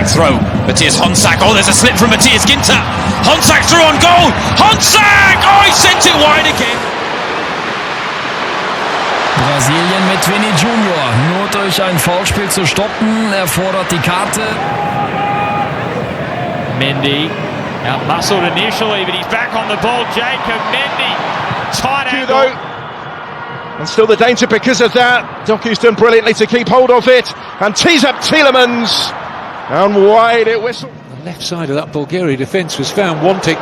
throw. Matthias Honsak. Oh, there's a slip from Matthias Ginter. Honsak through on goal. Honsak! Oh, he sent it wide again. Brasilien mit Vini Junior. Nur durch ein Foulspiel zu stoppen. Er fordert die Karte. Mendy. Out-muscled initially, but he's back on the ball. Jacob Mendy. Tight angle. And still the danger because of that. Doku's done brilliantly to keep hold of it and tees up Tielemans. And wide it whistled. The left side of that Bulgaria defence was found wanting.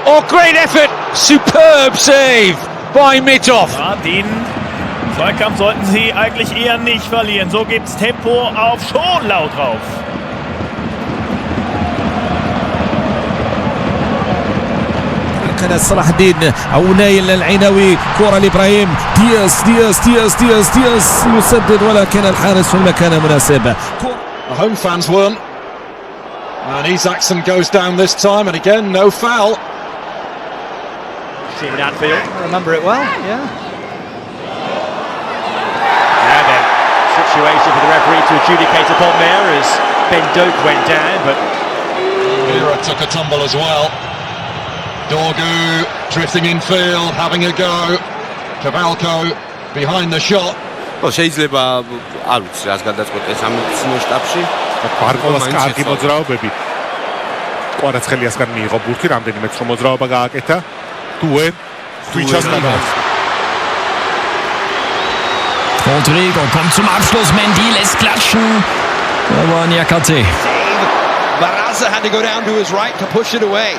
Oh, great effort! Superb save by Mitov. Ja, den Zweikampf sollten sie eigentlich eher nicht verlieren. So gibt's Tempo auf Schonlau drauf. كان صلاح الدين او نايل العيناوي، كره لابراهيم دياس دياس دياس دياس دياس يسدد ولكن الحارس في المكان المناسب. The home fans weren't, and Isaacson goes down this time, and again no foul. Seen Anfield. I remember it well, yeah. Now then, situation for the referee to adjudicate upon there as Ben Doke went down, but Mira took a tumble as well. Dogu drifting infield, having a go. Cavalco behind the shot. შეიძლება არ ვიცი რას გადაწყვეტეს ამ სინოშტაბში. ბარკოლას კარგი მოძრაობები. კვარაცხელიასგან მიიღო ბურთი, რამდენიმე ცრო მოძრაობა გააკეთა. დუე twitchas გადააწყდა. Rodrigo kommt zum Abschluss. Mendy lässt klatschen. Aber Niakate. Barraza had to go down to his right to push it away.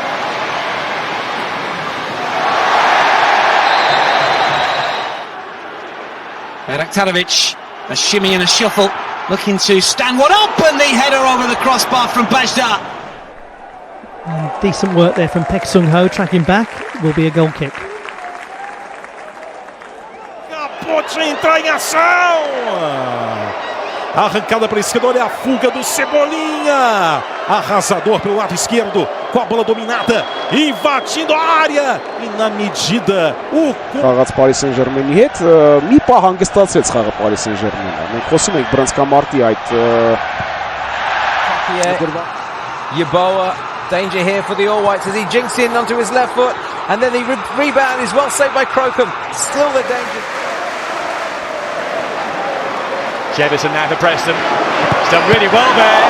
Beraktanovic, a shimmy and a shuffle, looking to stand one up, and the header over the crossbar from Bajda. Decent work there from Pek Sung-ho, tracking back, will be a goal kick. Pode entrar em ação! Arrancada para a esquerda, olha a fuga do Cebolinha! Arrasador pelo lado esquerdo, com a bola dominada, invadindo a área, e na medida o... Խաղաց Paris Saint-Germain-ի հետ մի պահ հանգստացեց խաղը Paris Saint-Germain-ը։ Մենք խոսում ենք բռնցքամարտի այդ Yeboah, danger here for the All Whites as he jinks in onto his left foot, and then the rebound is well saved by Crocombe. Still the danger. Jefferson now for Preston. He's done really well there,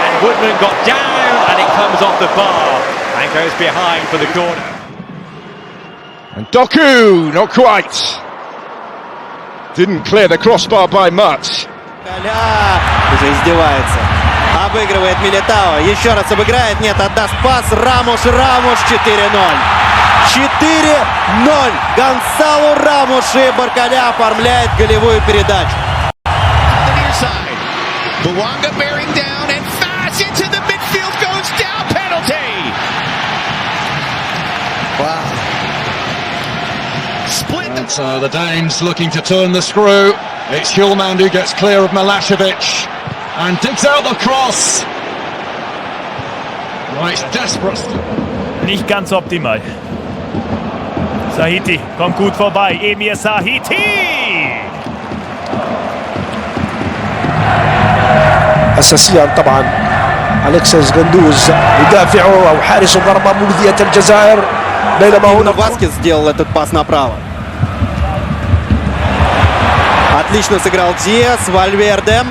and Woodman got down, and it comes off the bar and goes behind for the corner. And Doku, not quite. Didn't clear the crossbar by much. Уже издевается. Обыгрывает Милитао. Еще раз обыграет. Нет, отдаст пас. Рамош 4-0. 4-0. Гонсалу Рамош и Баркаля оформляет голевую передачу. Bouanga bearing down and fast into the midfield, goes down, penalty! Wow. Split. And the Danes looking to turn the screw. It's Hjulmand who gets clear of Milosevic and digs out the cross. Well, it's desperate. Nicht ganz optimal. Sahiti kommt gut vorbei. Emir Sahiti! اساسيا طبعا اليكسيس غندوز يدافع او حارس مرمى مؤذية الجزائر بينما هنا Васкес сделал этот пас направо. Отлично сыграл Диас. Вальверде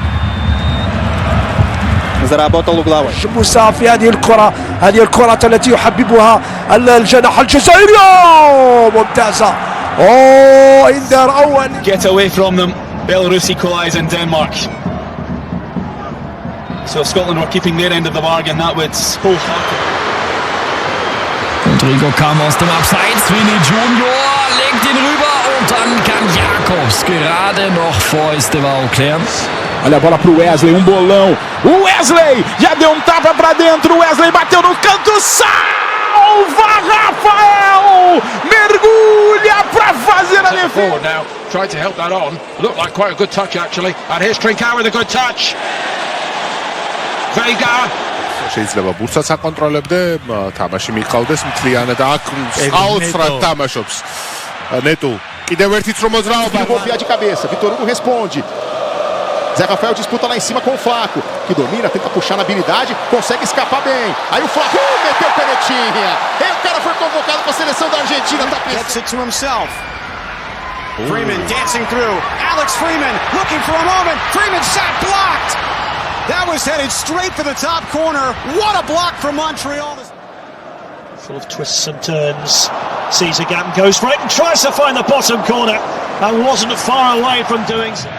заработал угловой. موسى في هذه الكرة التي يحببها الجناح الجزائري ممتازة. إنذار أول. Get away from them. Belarus equalise in Denmark. So if Scotland were keeping their end of the bargain, that would wholeheartedly. Rodrigo kam aus dem Abseits. Vini Junior legt ihn rüber und dann kann Jakobs gerade noch vor Estevão klären. Olha a bola pro Wesley, bolão. O Wesley já deu tapa pra dentro. O Wesley bateu no canto, salva Rafael! Mergulha pra fazer a defesa. Now, tried to help that on. Looked like quite a good touch actually. And here's Trincao with a good touch. შეიძლება ბურთსაც აკონტროლებდე, თამაში მიყავდეს მთლიანად და აქ აუცხრად თამაშობს. ნეტუ, კიდევ ერთი ცრო მოძრაობა. Golpear de cabeça, Vitor Hugo responde. Zé Rafael disputa lá em cima com o Flaco, que domina, tenta puxar na habilidade, consegue escapar bem. Aí o Flaco meteu canetinha. E o cara foi convocado para a seleção da Argentina. Gets it to himself. Freeman dancing through. Alex Freeman looking for a moment. Freeman shot blocked. That was headed straight for the top corner. What a block from Montreal. Full of twists and turns. Sees a gap and goes for it and tries to find the bottom corner. And wasn't far away from doing so.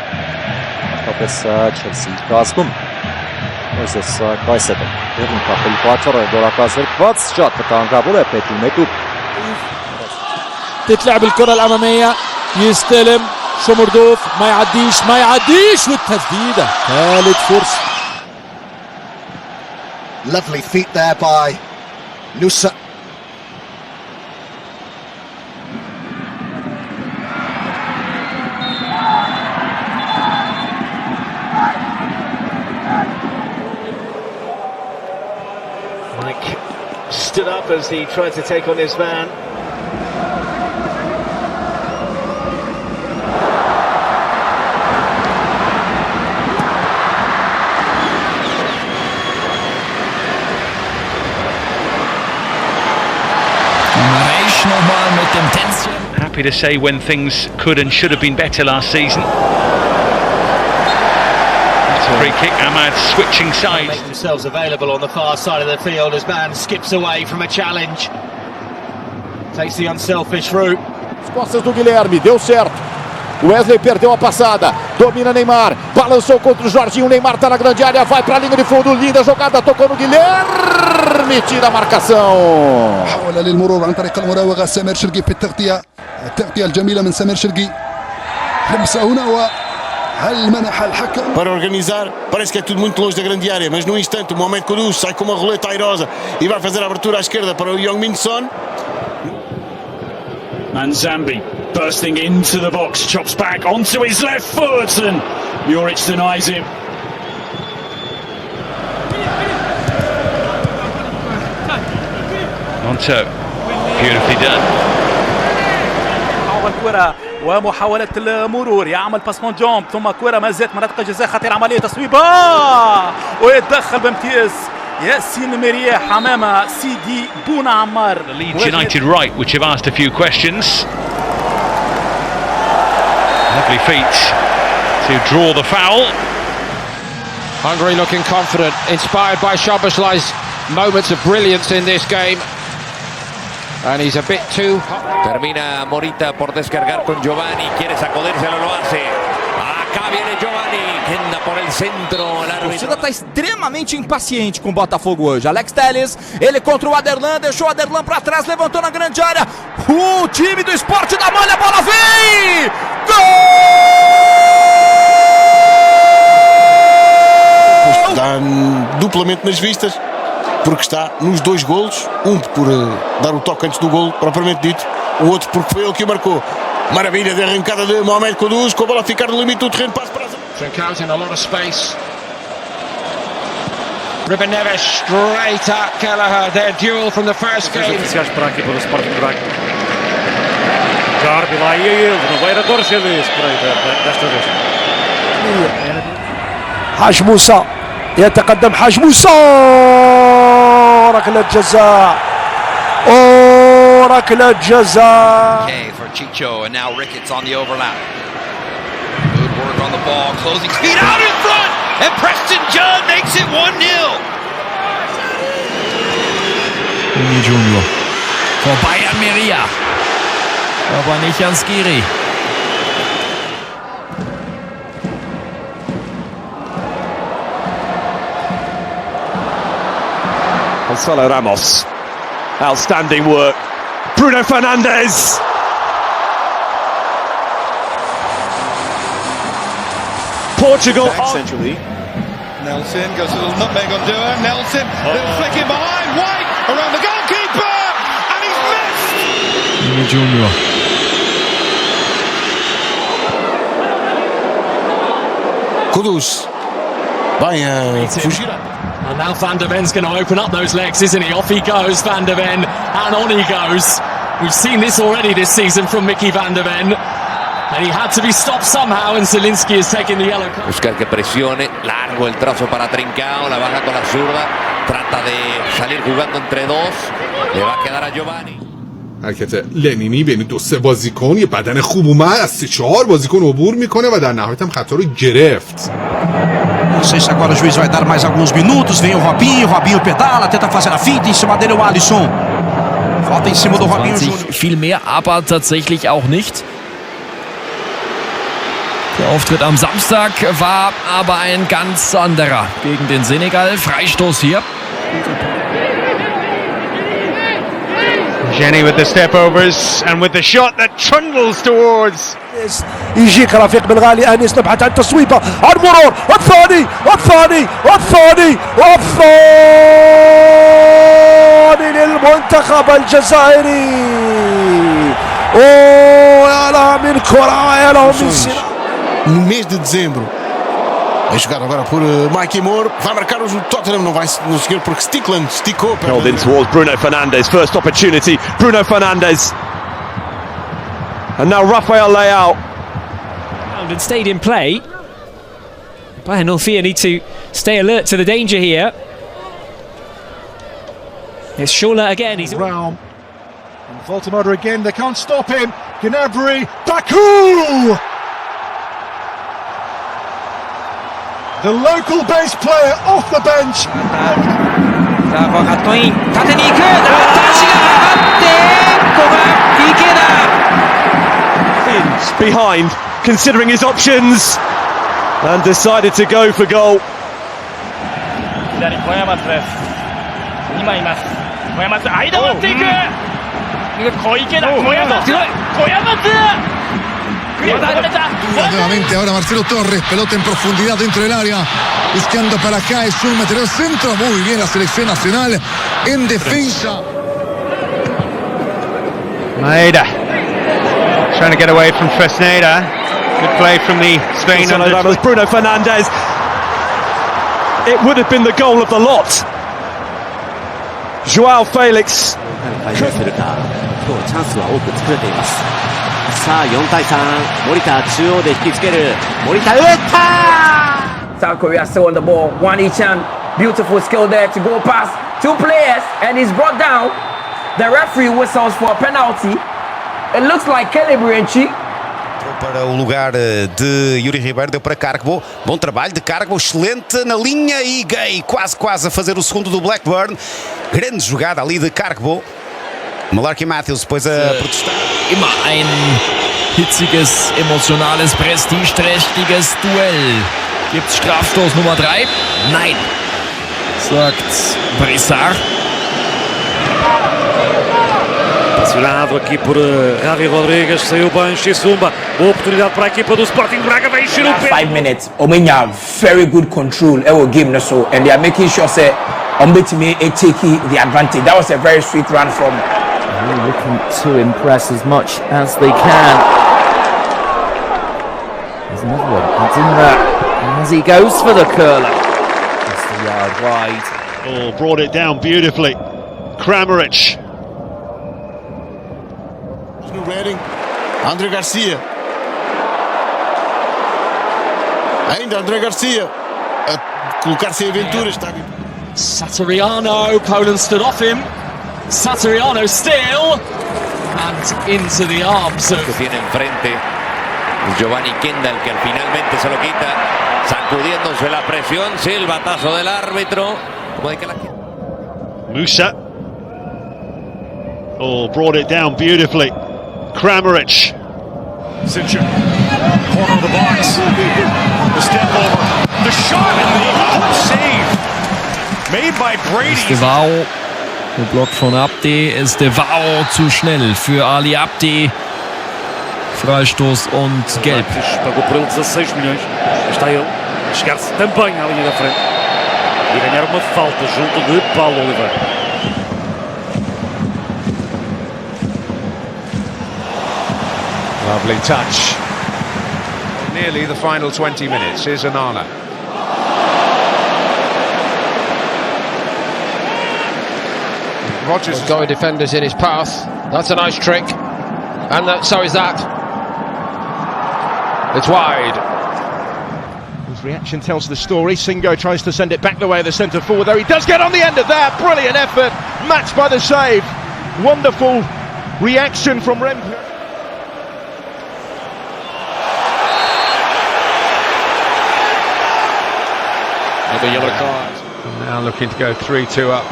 Chelsea Gazgum. Moses Kayseri. Devin kapıyı parçalar. Dora Kayseri. Kvatz شاط كان قابله بيتي ميتو. تتلعب الكرة الأمامية يستلم شمردوف ما يعديش والتسديدة ثالث فرصة. Lovely feet there by Nusa. Mike stood up as he tried to take on his man. Happy to say when things could and should have been better last season. That's a free kick. Ahmad switching sides. Make themselves available on the far side of the field as man skips away from a challenge. Takes the unselfish route. As costas do Guilherme, deu certo. O Wesley perdeu a passada, domina Neymar, balançou contra o Jorginho, o Neymar tá na grande área, vai para a linha de fundo, linda jogada, tocou no Guilherme, tira a marcação. حاول للمرور عن طريق المراوغة سمير شرقي في التغطية الجميلة من سمير شرقي. لمسة هنا وهل منح الحكم para organizar, parece que é tudo muito longe da grande área, mas no instante o Mohamed Kudus sai com uma roleta airosa e vai fazer a abertura à esquerda para o Young Min Son. Manzambi bursting into the box, chops back onto his left foot and Juric denies him. Monto, beautifully done. أول كرة ومحاولة المرور يعمل باسمون جومب ثم كرة ما زالت مناطق الجزاء خطيرة عملية تصويبة ويتدخل بامتياز ياسين مرياح أمام سيدي بونا عمار. Leeds United right, which have asked a few questions. Lovely feet to draw the foul. Hungary looking confident, inspired by Szoboszlai's moments of brilliance in this game. And he's a bit too... Termina Morita por descargar con Giovanni, quiere sacudírselo, lo hace. Acá viene Giovanni, que anda por el centro. A torcida está extremamente impaciente com o Botafogo hoje. Alex Telles, ele contra o Aderlan, deixou o Aderlan para trás, levantou na grande área. O time do Esporte da Malha, a bola vem! Gol! Está duplamente nas vistas, porque está nos dois golos, um por dar o toque antes do golo propriamente dito, o outro porque foi ele que o marcou. Maravilha de arrancada de Mohamed Kudus, com a bola a ficar no limite do terreno, passe para Trincão's in a lot of space. Ruben Neves straight at Kelleher, their duel from the first game. Oficiais para aqui para o Sporting de Braga. Garbi lá e ele, não vai agora ser desse por aí desta vez. حاج موسى يتقدم حاج موسى ركلة جزاء ركلة جزاء. Okay for Chicho and now Ricketts on the overlap. Good work on the ball, closing speed out in front and Preston Judd makes it 1-0. Junior for Bayern Meria. Aber nicht an Skiri. Gonzalo Ramos, outstanding work. Bruno Fernandes. Portugal centrally. Nelson goes a little nutmeg on doue. Nelson, little flick in behind. White around the goalkeeper, and he's missed. Junior. Kudus vai fugir. And now Van der Ven's going to open up those legs, isn't he? Off he goes, Van der Ven, and on he goes. We've seen this already this season from Mickey Van der Ven. And he had to be stopped somehow, and Zielinski has taken the yellow card. Busca que presione, largo el trazo para Trincao, la baja con la zurda, trata de salir jugando entre dos, le va a quedar a Giovanni. حرکت لنینی بین دو سه بازیکن، یه بدن خوب اومد از 3-4 بازیکن عبور میکنه و در نهایت هم خطا رو گرفت. Não sei se agora o juiz vai dar mais alguns minutos. Vem o Robinho pedala, tenta fazer a finta, em cima dele o Alisson. Falta em cima do Robinho Júnior. Viel mehr, aber tatsächlich auch nicht. Der Auftritt am Samstag war aber ein ganz anderer gegen den Senegal. Freistoß hier. Jenny with the step overs and with the shot that trundles towards. يجيك رفيق بن غالي انيس، نبحث عن تصويبه، عن مرور، والثاني للمنتخب الجزائري. يا لها من كرة، يا له من سلاح. No mês de dezembro, é jogado agora por Mikey Moore, vai marcar o Tottenham, não vai conseguir porque esticou. Held in towards Bruno Fernandes, first opportunity, Bruno Fernandes. And now Rafael Leao. And stayed in play. Bayern Northia need to stay alert to the danger here. It's Scholler again. He's around. And Voltemada again. They can't stop him. Gnabry. Doku. The local base player off the bench. Behind, considering his options, and decided to go for goal. Nuevamente ahora Marcelo Torres, pelota en profundidad dentro del área, buscando para acá, es un material centro, muy bien la selección nacional en defensa. Maeda trying to get away from Fresneda. Good play from the Spain under Bruno Fernandes. It would have been the goal of the lot. Joao Felix. さあ4対3、森田中央で引きつける、森田打った。 South Korea still on the ball, one each hand, beautiful skill there to go past two players, and he's brought down. The referee whistles for a penalty. It looks like Kylian. Para o lugar de Yuri Ribeiro, deu para Cargbo, bom trabalho de Cargbo, excelente na linha e Gay, quase a fazer o segundo do Blackburn, grande jogada ali de Cargbo. Malarkey Matthews depois a protestar. Immer ein hitziges, emotionales, prestigeträchtiges Duell. Gibt's Strafstoß Nummer 3? Nein, sagt Brissard. Pressionado aqui por Javi Rodrigues, saiu bem, Xisumba, boa oportunidade para a equipa do Sporting Braga, vai encher o pé. 5 minutes, Omenya very good control, game na so, and they are making sure say Ombetimi take the advantage. That was a very sweet run from. Really looking to impress as much as they can. There's another one. It's in there as he goes for the curler. Just a yard wide. Oh, brought it down beautifully. Kramaric. No Reading, André Garcia. Ainda André Garcia a colocar-se em aventuras. Satoriano, Poland stood off him. Satoriano still, and into the arms of... Que tiene enfrente Giovanni Kendall, que finalmente se lo quita, sacudiéndose la presión, silbatazo del árbitro. Como de que la... Musa. Oh, brought it down beautifully. Kramaric. Sincher. Corner of the box. The step over. The shot and the save. Made by Brady. Der Block von Abdi ist Devao zu schnell für Ali Abdi. Freistoß und gelb. Pagou por ele 16 milhões. Está ele a chegar-se também à linha da frente e ganhar uma falta junto de Paulo Oliveira. Lovely touch. Nearly the final 20 minutes. Here's Anala. Rodgers has got defenders in his path. That's a nice trick. And so is that. It's wide. His reaction tells the story. Singo tries to send it back the way of the centre forward there. He does get on the end of that. Brilliant effort. Matched by the save. Wonderful reaction from Rempe. Another yellow card. Now looking to go 3-2 up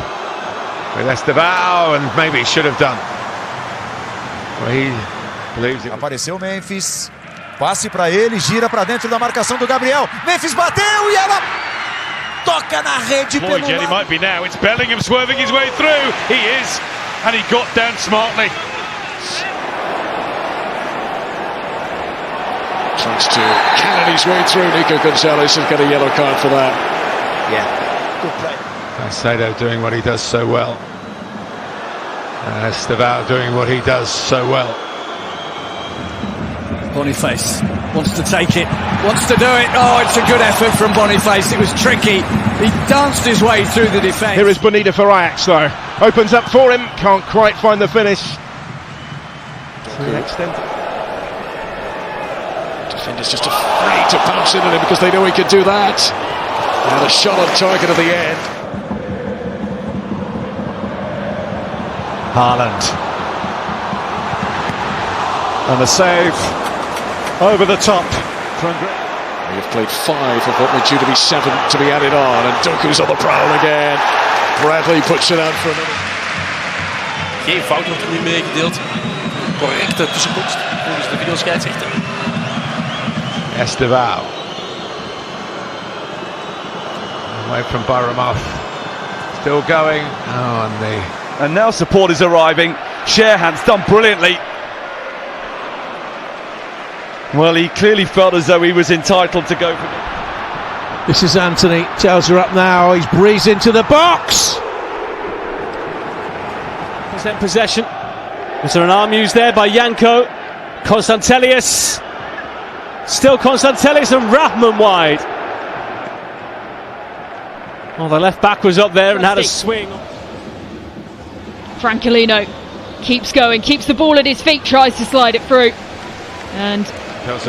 with Estevao, and maybe he should have done. Well, he believes it. Apareceu o Memphis. Passe para ele, gira para dentro da marcação do Gabriel. Memphis bateu e ela toca na rede pelo lado. He might be now. It's Bellingham swerving his way through. He is, and he got down smartly. Tries to cannon his way through. Nico Gonzalez has got a yellow card for that. Yeah, good play. Caicedo doing what he does so well. Estevao doing what he does so well. Boniface wants to take it, wants to do it. Oh, it's a good effort from Boniface. It was tricky. He danced his way through the defence. Here is Bonita for Ajax though. Opens up for him, can't quite find the finish. To an extent. Defenders just afraid to bounce in on him because they know he can do that. And a shot on target at the end. Haaland. And the save over the top. You've played 5 of what were due to be 7 to be added on, and Doku's on the prowl again. Bradley puts it out for another. Geen fout wordt er nu meegedeeld. Correcte tussenkomst volgens de videoscheidsrechter. Estevao. Away from Baramoff. Still going. Oh, and now support is arriving. Sharehand's done brilliantly. Well, he clearly felt as though he was entitled to go for it. This is Anthony. Tells her up now. He's breezed into the box. Present possession. Was there an arm used there by Janko? Konstantelius. Still Konstantelius and Rahman wide. Well, the left back was up there and had a swing. Francolino keeps going, keeps the ball at his feet, tries to slide it through. And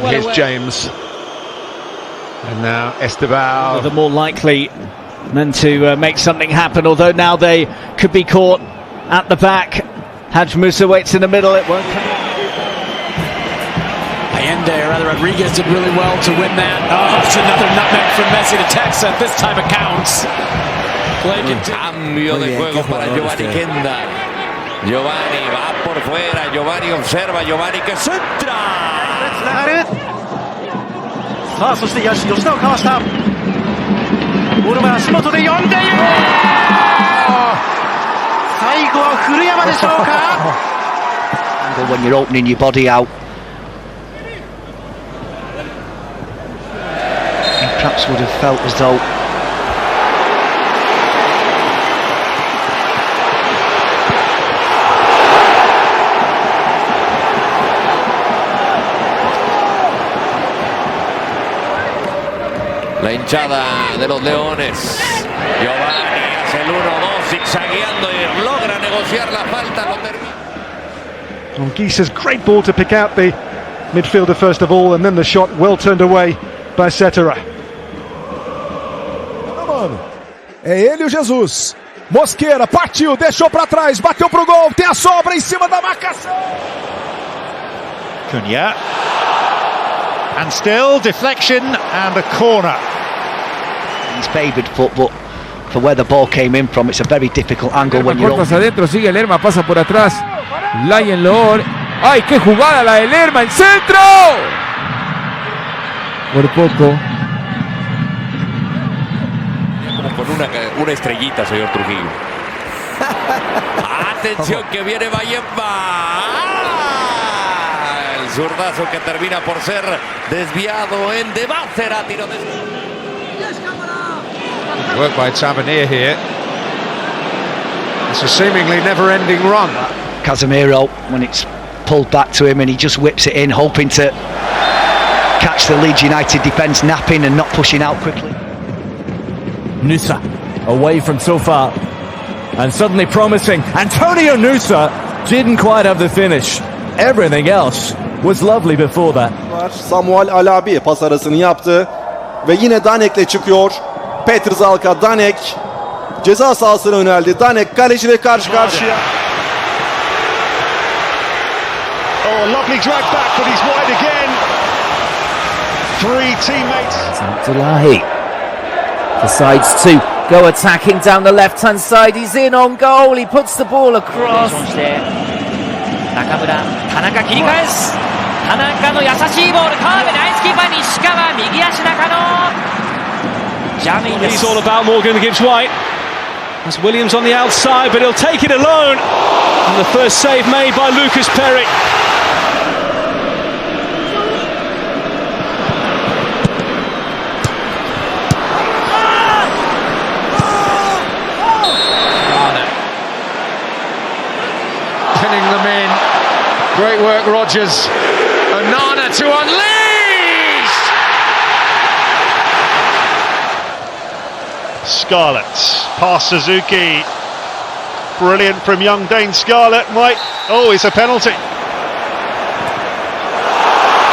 here's James. And now Estevao. The more likely men to make something happen, although now they could be caught at the back. Hadj Musa waits in the middle, it won't come. Allende, or rather Rodriguez, did really well to win that. Oh, it's another nutmeg from Messi to Texas. This time it counts. Cambio de juego para Giovanni Kendall. Giovanni va por fuera, Giovanni observa, Giovanni que centra. さあそして吉田をかわした。ボールは足元で読んでいる。最後は古山でしょうか。When you're opening your body out. Perhaps would have felt as though la hinchada de los Leones. Giovanni hace el 1-2 zigzagueando y logra negociar la falta. Lo termina. Gisa's great ball to pick out the midfielder first of all, and then the shot well turned away by Cetera. É ele o Jesus. Mosqueira partiu, deixou para trás, bateu pro gol, tem a sobra em cima da marcação. Cunha. And still deflection and a corner. He's favoured foot, but for where the ball came in from, it's a very difficult angle when you're cortas adentro, sigue Lerma, pasa por atrás. Lion Lord. ¡Ay, qué jugada la de Lerma! ¡En centro! Por poco. Con una estrellita, señor Trujillo. Atención que viene Bayemba. El zurdazo que termina por ser desviado en de Bácera. Tiro de... Work by Tavernier here. It's a seemingly never-ending run. Casemiro, when it's pulled back to him and he just whips it in, hoping to catch the Leeds United defence napping and not pushing out quickly. Nusa away from so far and suddenly promising. Antonio Nusa didn't quite have the finish. Everything else was lovely before that. Samuel Alabi pas arasını yaptı ve yine Danek'le çıkıyor. Petr Zalka, Danek ceza sahasına yöneldi. Danek kaleciyle karşı karşıya. Oh, lovely drag back, but he's wide again. Three teammates. Abdullahi decides to go attacking down the left-hand side. He's in on goal. He puts the ball across. 中村、田中切り返す。田中の優しいボール、川辺ナイスキーパー西川、右足中野。ジャミンです。 He's all about Morgan Gibbs White. That's Williams on the outside, but he'll take it alone. And the first save made by Lucas Perry. Pinning them in. Great work, Rodgers. Onana to unleash! Scarlett, past Suzuki. Brilliant from young Dane Scarlett. Oh, it's a penalty.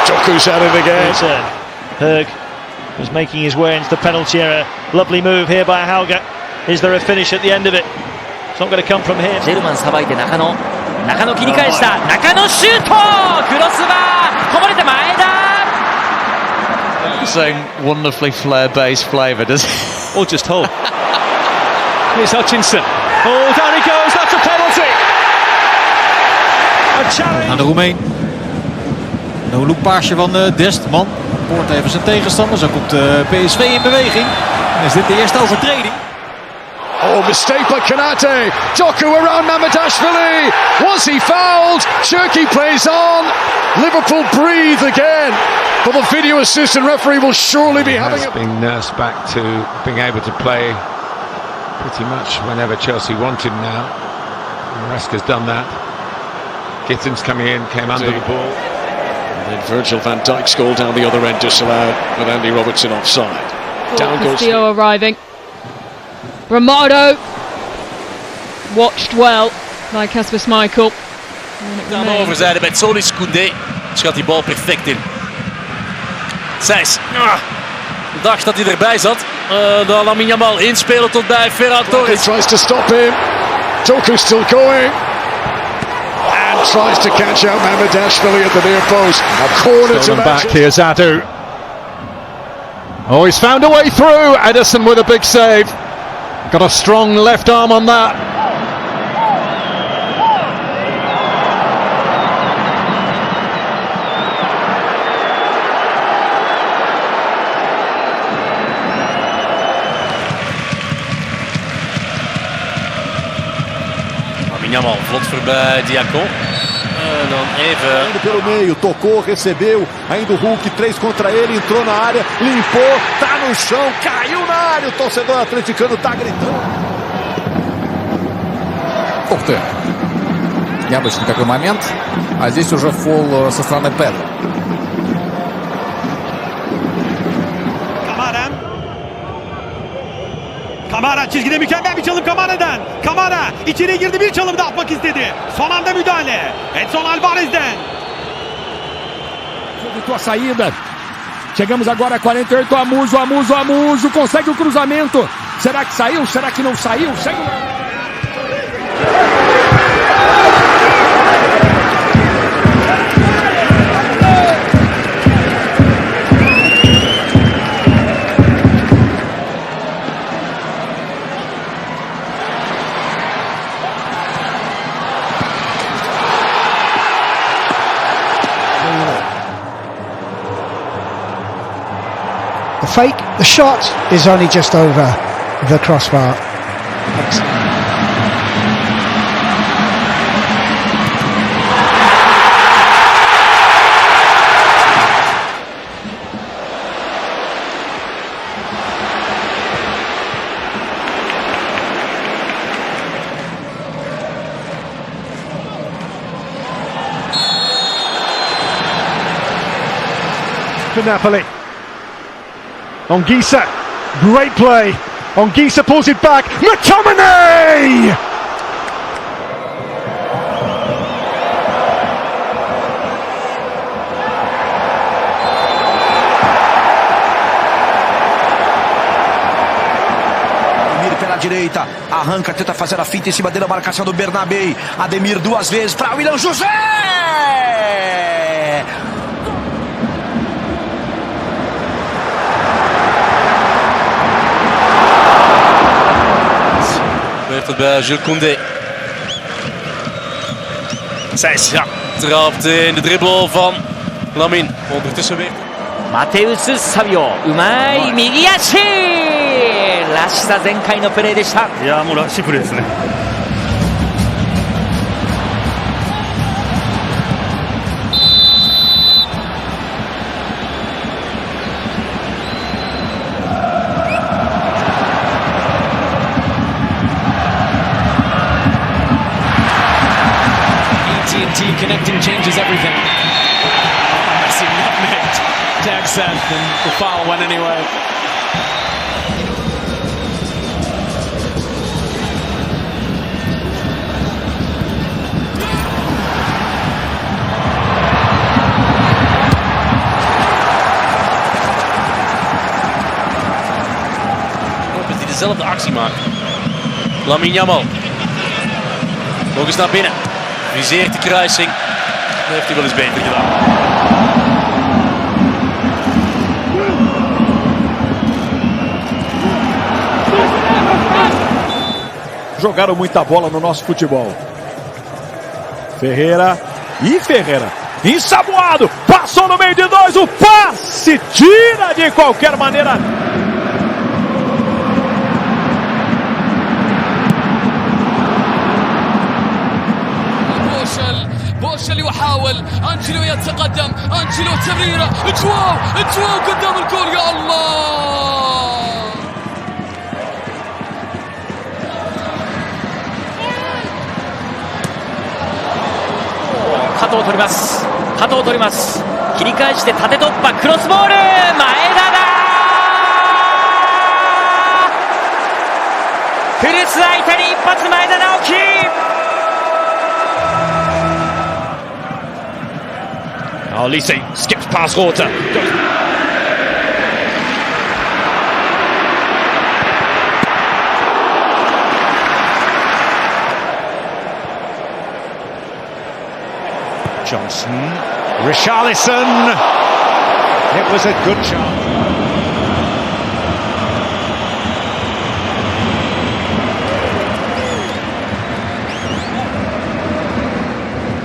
Doku's at it again. Herg was making his way into the penalty area. Lovely move here by Hauger. Is there a finish at the end of it? It's not going to come from him. ジェルマンさばいて中野。中野切り返した。中野シュート。クロスバー。こぼれて前田。Saying wonderfully flair-based flavour, does it? Or just hold. Here's Hutchinson. Oh, down he goes. That's a penalty. A challenge. Aan de Roemeen. No-look paasje van Dest. Man poort even zijn tegenstander. Zo komt PSV in beweging. En is dit de eerste overtreding? Oh, mistake by Konate. Doku around Mamadashvili. Was he fouled? Turkey plays on. Liverpool breathe again. But the video assistant referee will surely be having been nursed back to being able to play pretty much whenever Chelsea wanted now. Maresca's done that. Gittins coming in, came under the ball. And then Virgil van Dijk's goal down the other end disallowed with Andy Robertson offside. Down goes Castillo arriving. Romano watched well by Kasper Schmeichel. Aan de overzijde bij Solis Koundé. Schat die bal perfect in. Seis. Dacht dat hij erbij zat. Dan lamine yamal inspelen tot bij Ferran Torres. Tries to stop him. Doku still going. And tries to catch out Mamadashvili at the near post. Corner to back here, Zadu. Oh, he's found a way through. Ederson with a big save. Got a strong left arm on that. Yamal, vlot voorbij Diacon. En dan even... Indo pelo meio, tocou, recebeu. Ainda o Hulk, 3 contra ele, entrou na área, limpou, tá no chão, caiu na área. O torcedor atleticano tá gritando. Ух ты! Необычный такой момент. А здесь уже фол со стороны Педро. Kamara çizgide mükemmel bir çalım Kamara'dan. Kamara içeri girdi, bir çalım da atmak istedi. Son anda müdahale. Edson Alvarez'den. Evitou a saída. Chegamos agora a 48. Amuso consegue o cruzamento. Será que saiu? Será que não saiu? Segue o... The fake, the shot is only just over the crossbar. For Napoli. Ongisa, great play. Ongisa pulls it back. McTominay! direita, arranca, tenta fazer a finta em cima dele, a marcação do Bernabé. Ademir 2 vezes para William José! Gebeurt het bij Jules Koundé. Seis, ja, trapt in de dribbel van Lamine. Ondertussen weer. マテウス・サビオ、うまい右足らしさ全開のプレーでした。いやもうらしいプレーですね。AT&T connecting changes everything. Messi nutmegged Jackson and the foul went anyway. Lopez die dezelfde actie maakt. Lamine Yamal. Nog eens naar binnen. Viseert de kruising. Dat heeft hij wel eens beter gedaan. Jogaram muita bola no nosso futebol. Ferreira. Ensaboado. Passou no meio de dois. O passe. Tira de qualquer maneira. بوشل يحاول أنجلو يتقدم أنجلو تمريرة جواو قدام الجول يا الله 角を取ります。切り返して縦突破、クロスボール、前田だ。古巣相手に一発、前田直樹。Oh, Lise skips past Horta. Johnson, Richarlison. It was a good shot.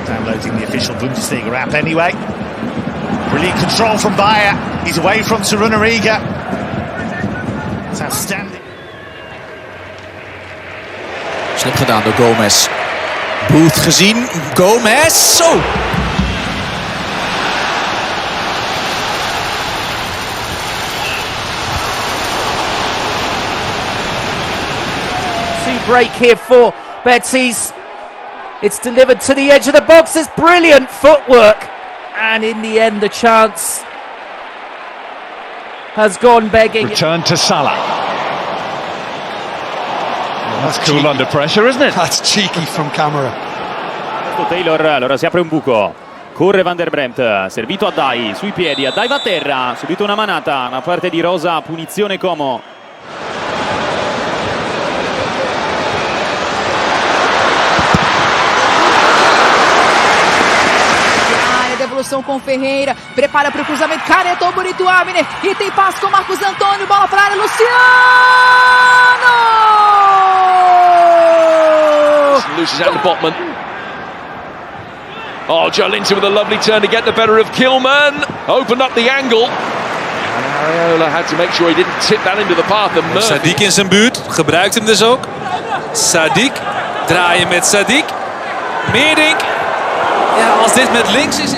Downloading the official Bundesliga app anyway. Brilliant control from Bayer. He's away from Sarunariga. It's outstanding. Slim gedaan door Gomez. Booth gezien. Gomez. Zo! Break here for Betis. It's delivered to the edge of the box. It's brilliant footwork. And in the end, the chance has gone begging. Return to Salah. That's cool under pressure, isn't it? That's cheeky from camera. Taylor, allora si apre un buco. Corre Van der Bremt, servito a Dai, sui piedi, a Dai va a terra, subito una manata, una parte di Rosa, punizione Como. Devolução com Ferreira, prepara para o cruzamento, caretou bonito o Abner e tem passe com Marcos Antônio, bola para a área, Luciano! Loses out to Botman. Oh, Joe Linton with a lovely turn to get the better of Kilman. Opened up the angle. And Areola had to make sure he didn't tip that into the path of Murphy. Sadiq in zijn buurt, gebruikt hem dus ook. Sadiq, draaien met Sadiq. Meerdink. Ja, als dit met links is...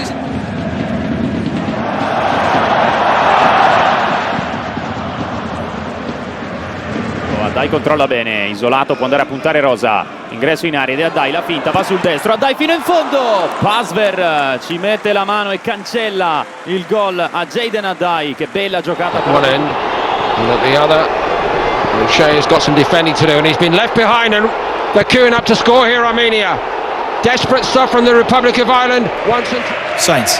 Dai controlla bene, isolato, può andare a puntare Rosa, ingresso in area di Adai, la finta, va sul destro, Adai fino in fondo, Pasver ci mette la mano e cancella il gol a Jaden Adai, che bella giocata per one end and at the other, and Shea's got some defending to do and he's been left behind and they're queuing up to score here, Armenia. Desperate stuff from the Republic of Ireland. Sainz.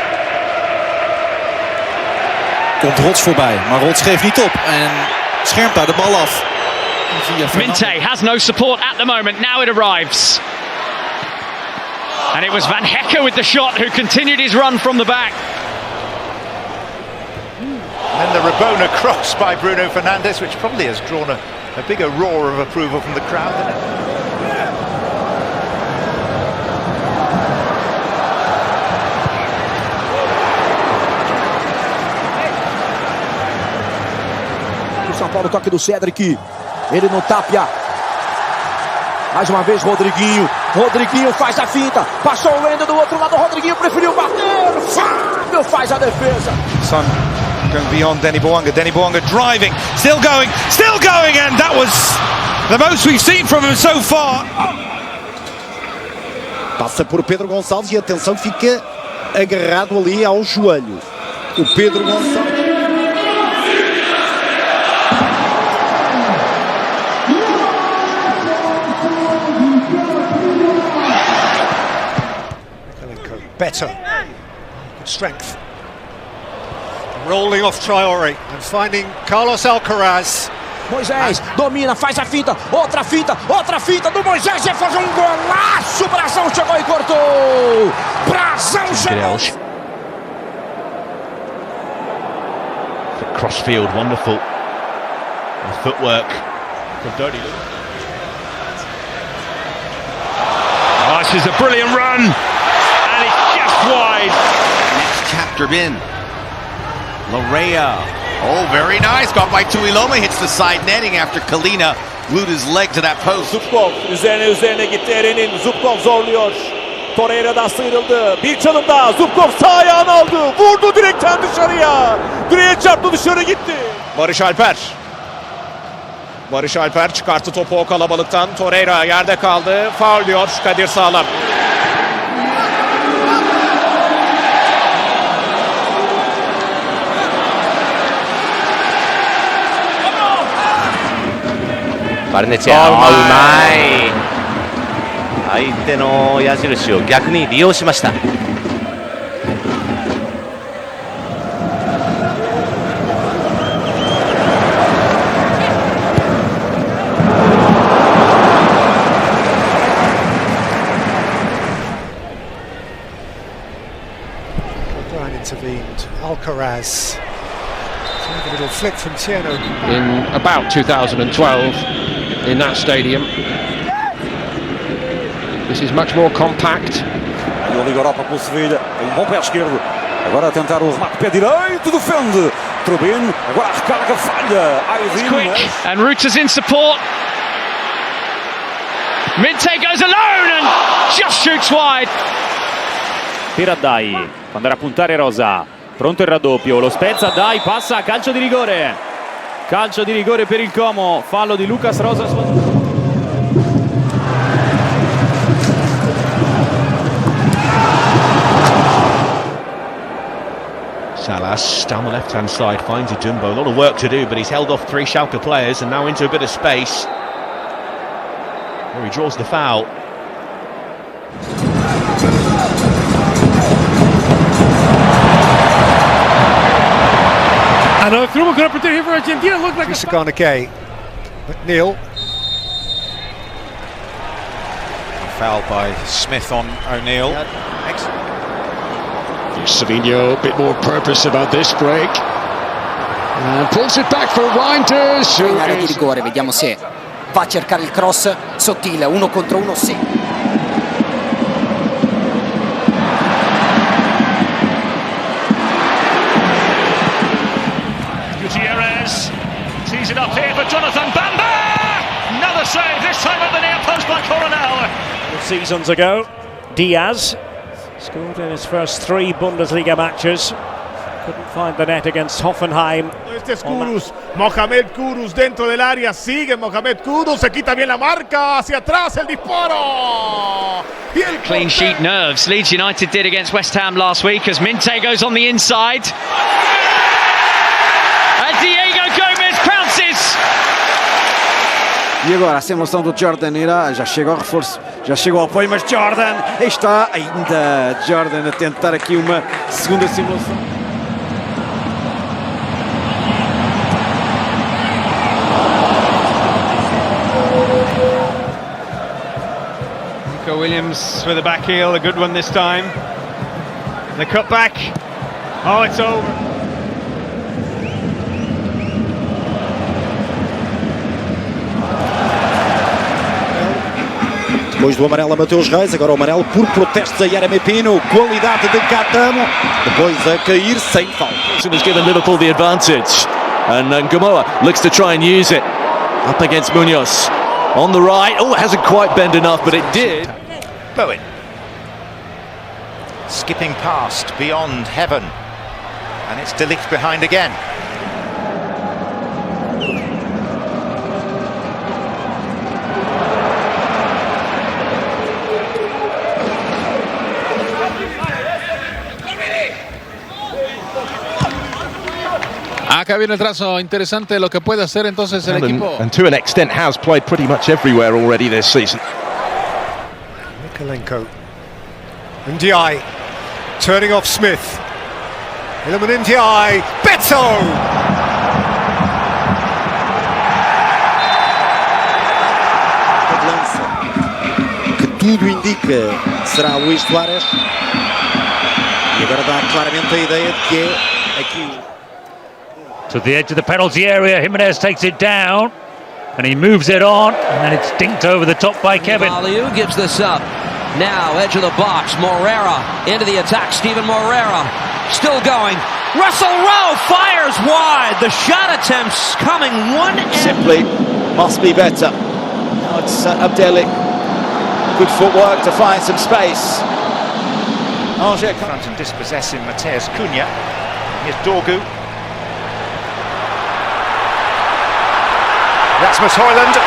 Komt Rots voorbij, maar Rots geeft niet op en schermt daar de bal af. Minte has no support at the moment. Now it arrives. And it was Van Hecke with the shot who continued his run from the back. And then the Rabona cross by Bruno Fernandes, which probably has drawn a bigger roar of approval from the crowd than it. O São Paulo, toque do Cedric. Ele no tapia. Mais uma vez Rodriguinho. Rodriguinho faz a finta. Passou o Wendel do outro lado. Rodriguinho preferiu bater. Fábio faz a defesa. Son going beyond Denny Bouanga. Denny Bouanga driving. Still going. And that was the most we've seen from him so far. Passa por Pedro Gonçalves e atenção, fica agarrado ali ao joelho. O Pedro Gonçalves. Better, good strength, rolling off Traore and finding Carlos Alcaraz. Moisés domina, faz a finta, outra finta do Moisés, vai fazer golaço, Brazão chegou e cortou, Brazão chegou. Crossfield, wonderful. The footwork from Doku. Oh, this is a brilliant run. Wide. Next chapter in. Larea. Oh, very nice. Got by Tuiloma. Hits the side netting after Kalina glued his leg to that post. Zubkov üzerine gitti Eren'in. Zubkov zorluyor. Torreira'dan sıyrıldı. Bir çalım daha. Zubkov sağ ayağını aldı. Vurdu direkten dışarıya. Direğe çarptı, dışarı gitti. Barış Alper çıkarttı topu o kalabalıktan. Torreira yerde kaldı. Faul diyor Kadir Sağlam.バルネチア、うまい。相手の矢印を逆に利用しました。Intervened. Alcaraz. A little flick from Tierno. In about 2012 in that stadium. This is much more compact. E o Ligoropa pelo Sevilha, tem bom pé esquerdo. Agora a tentar o remate, pé direito, defende. Trubin, agora a recarga, falha. It's quick and Ruta's in support. Minte goes alone and just shoots wide. Per Addai, quando era a puntare Rosa. Pronto il raddoppio, lo Spezia, dai, passa, calcio di rigore per il Como, fallo di Lucas Rosa. Salas down the left hand side finds a Jumbo, a lot of work to do, but he's held off three Schalke players and now into a bit of space where he draws the foul. And a through good opportunity for Argentina. Looked like a corner K. McNeil. Foul by Smith on O'Neill. Savinho, a bit more purpose about this break. And pulls it back for Reinders. In area di rigore, vediamo se va a cercare il cross sottile, 1 contro 1, sì. Gutierrez tees it up here for Jonathan Bamba. Another save, this time at the near post by Coronel. Seasons ago, Diaz scored in his first 3 Bundesliga matches. Couldn't find the net against Hoffenheim. Este es Kudus, Mohamed Kudus dentro del área, sigue Mohamed Kudus, se quita bien la marca, hacia atrás el disparo. Clean sheet nerves, Leeds United did against West Ham last week as Minte goes on the inside. And Diego Gomes pounces. E agora a simulação do Jordan irá, já chega ao reforço, já chegou ao apoio, mas Jordan está ainda Jordan a tentar aqui uma segunda simulação. Nico Williams with a back heel, a good one this time. The cut back. Oh, it's over. Depois do amarelo a Mateus Reis, agora o amarelo por protestos a Yeremy Pino, qualidade de Catamo, depois a cair sem falta. Has given Liverpool the advantage, and Gamoa looks to try and use it up against Munoz on the right. Oh, it hasn't quite bent enough, but it did. Bowen skipping past beyond heaven, and it's De Ligt behind again. Acá viene el trazo interesante de lo que puede hacer entonces el equipo. And to an extent has played pretty much everywhere already this season. Mikalenko. Ndiaye turning off Smith. Iliman Ndiaye. Beto! Que tudo indica será Luís Suárez. E agora dá claramente a ideia de que é aqui. To the edge of the penalty area, Jimenez takes it down and he moves it on, and then it's dinked over the top by Kevin. Aliu gives this up. Now edge of the box, Morera into the attack. Steven Morera still going. Russell Rowe fires wide. The shot attempts coming one end. Simply must be better. Now it's Abdelli. Good footwork to find some space. Angers front and dispossessing Mateus Cunha. Here's Dogu. Rasmus Højlund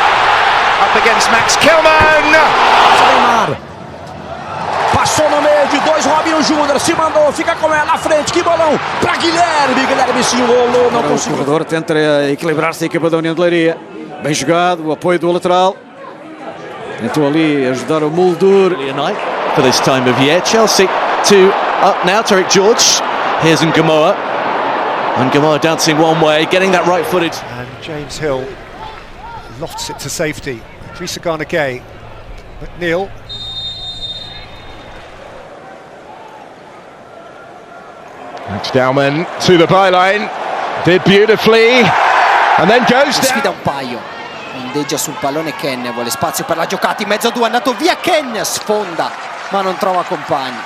up against Max Kilman. Neymar. Passou no meio de dois, Robinho Júnior se mandou, fica com ela à frente, que bolão para Guilherme. Guilherme se enrolou, não conseguiu. O corredor tenta equilibrar-se a equipa da União de Leiria. Bem jogado, o apoio do lateral. Tentou ali ajudar o Muldur. For this time of year, Chelsea to up now. Tariq George. Here's Ngamoa. And Ngamoa dancing one way, getting that right footage. And James Hill lofts it to safety. Trisagana Gay. McNeil. Max Dauman to the byline. Did beautifully. And then goes down. Sfida un paio. Ondeggia sul pallone Ken, vuole spazio per la giocata in mezzo a due, è andato via Ken, sfonda ma non trova compagni.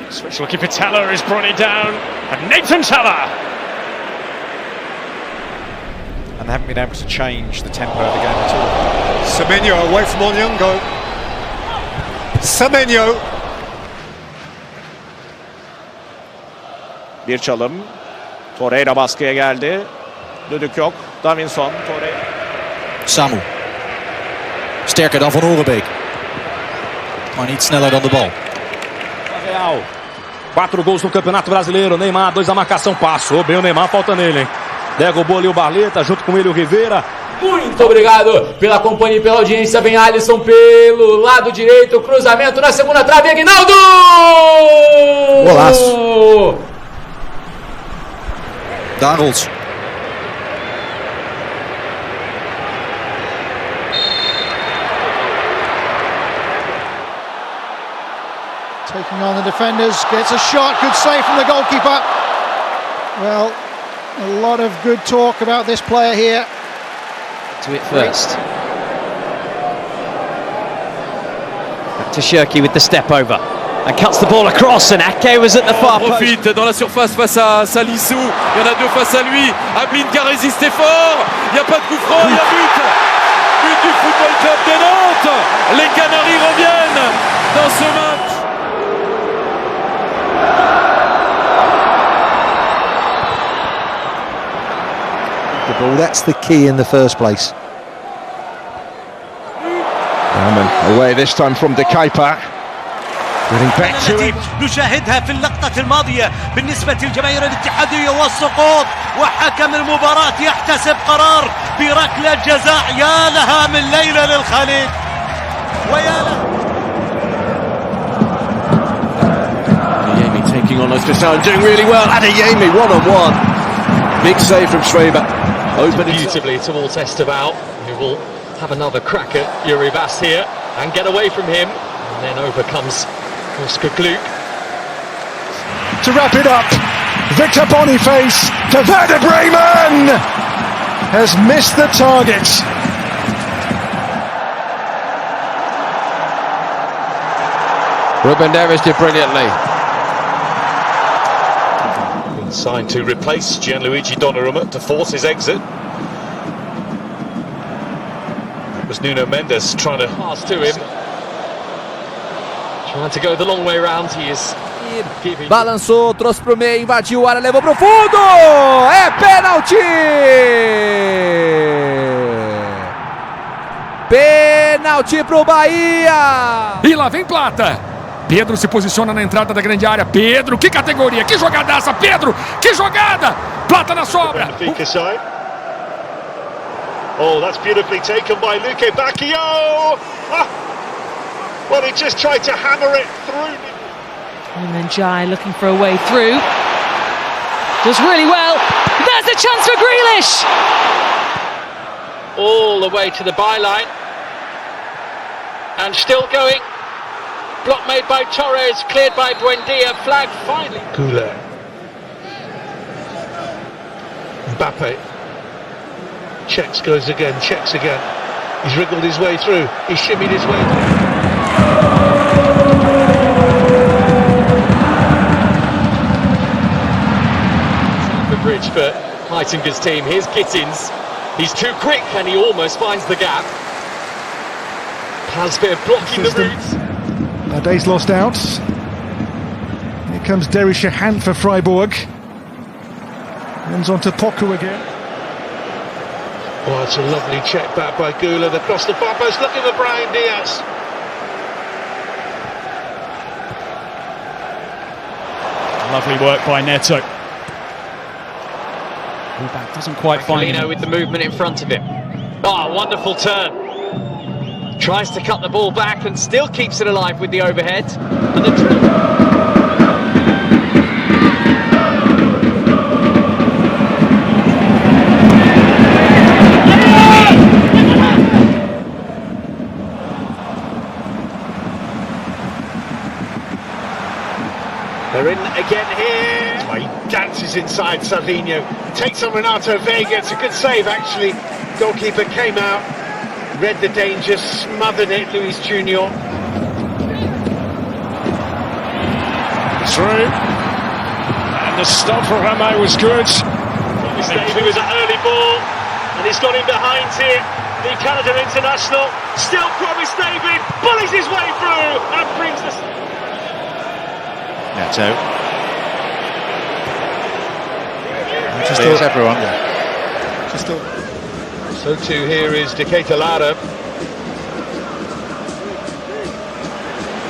Switch looking for Teller, who's brought it down, and Nathan Teller. And they haven't been able to change the tempo of the game at all. Semenyo away from Onyongo. Semenyo. Bir çalım. Torreira baskıya geldi. Düdük yok. Davinson, Torreira. Samu. Sterker dan Van Horenbeek. Maar niet sneller dan de bal. Real. 4 gols no Campeonato Brasileiro. Neymar, 2 a marcação. Passou bem o Neymar, falta nele, hein? Derrubou ali o Barleta, junto com ele o Rivera. Muito obrigado pela companhia e pela audiência. Vem Alisson pelo lado direito. Cruzamento na segunda trave. Aguinaldo! Golaço. Darels. Taking on the defenders, gets a shot, good save from the goalkeeper. Well, a lot of good talk about this player here. To it first. Back to Shirky with the step over. And cuts the ball across, and Ake was at the far post. Profite dans la surface face à Salissou. Il y en a deux face à lui. Ablin qui a résisté fort. Il n'y a pas de coup franc, il y a but. But du Football Club de Nantes. Les Canaries reviennent dans ce match. The ball, that's the key in the first place. Away this time from De Kuyper. Getting back to it. نشاهدها في اللقطة الماضية بالنسبة للجماهير الاتحادية والسقوط، وحكم المباراة يحتسب قرار بركلة جزاء. يا لها من ليلة للخليج. Adeyemi taking on Austria, doing really well. Adeyemi one-on-one. Big save from Schreiber. Opening beautifully towards Esteval, who will have another crack at Uribas here and get away from him. And then over comes Oscar Gluck. To wrap it up, Victor Boniface to Werder Bremen has missed the target. Ruben Neves did brilliantly. Been signed to replace Gianluigi Donnarumma to force his exit. It was Nuno Mendes trying to pass to him. Trying to go the long way round. He is giving. Balançou, trouxe pro meio, invadiu a área, levou pro fundo! É pênalti! Pênalti pro Bahia! E lá vem Plata. Pedro se posiciona na entrada da grande área. Pedro, que categoria, que jogadaça, Pedro, que jogada! Plata na sobra. Oh, that's beautifully taken by Luque Bacchio! Ah! Well, he just tried to hammer it through. And then Jai looking for a way through. Does really well. There's a chance for Grealish! All the way to the byline. And still going. Block made by Torres, cleared by Buendia, flag finally. Goulet. Mbappe. Checks, goes again, checks again. He's wriggled his way through. He's shimmied his way through. The bridge for Heitinger's team. Here's Gittins. He's too quick and he almost finds the gap. Pasveer blocking the route. Days lost out. Here comes Derry Shahan for Freiburg. Ends on to Poku again. Oh, it's a lovely check back by Goulet across the far post, looking for Brahim Diaz. Lovely work by Neto. Fullback doesn't quite find him. with the movement in front of him. Oh, wonderful turn. Tries to cut the ball back and still keeps it alive with the overhead. And the They're in again here. Oh, he dances inside Savinho. Takes on Renato Vega. It's a good save, actually. Goalkeeper came out, read the danger, smothered it, Luis Junior. Through. And the stop for Rame was good. It was an early ball, and he's got him behind here. The Canada international still promised David, bullies his way through, and brings the... Neto. Clears everyone. So too here is Decatur Lara.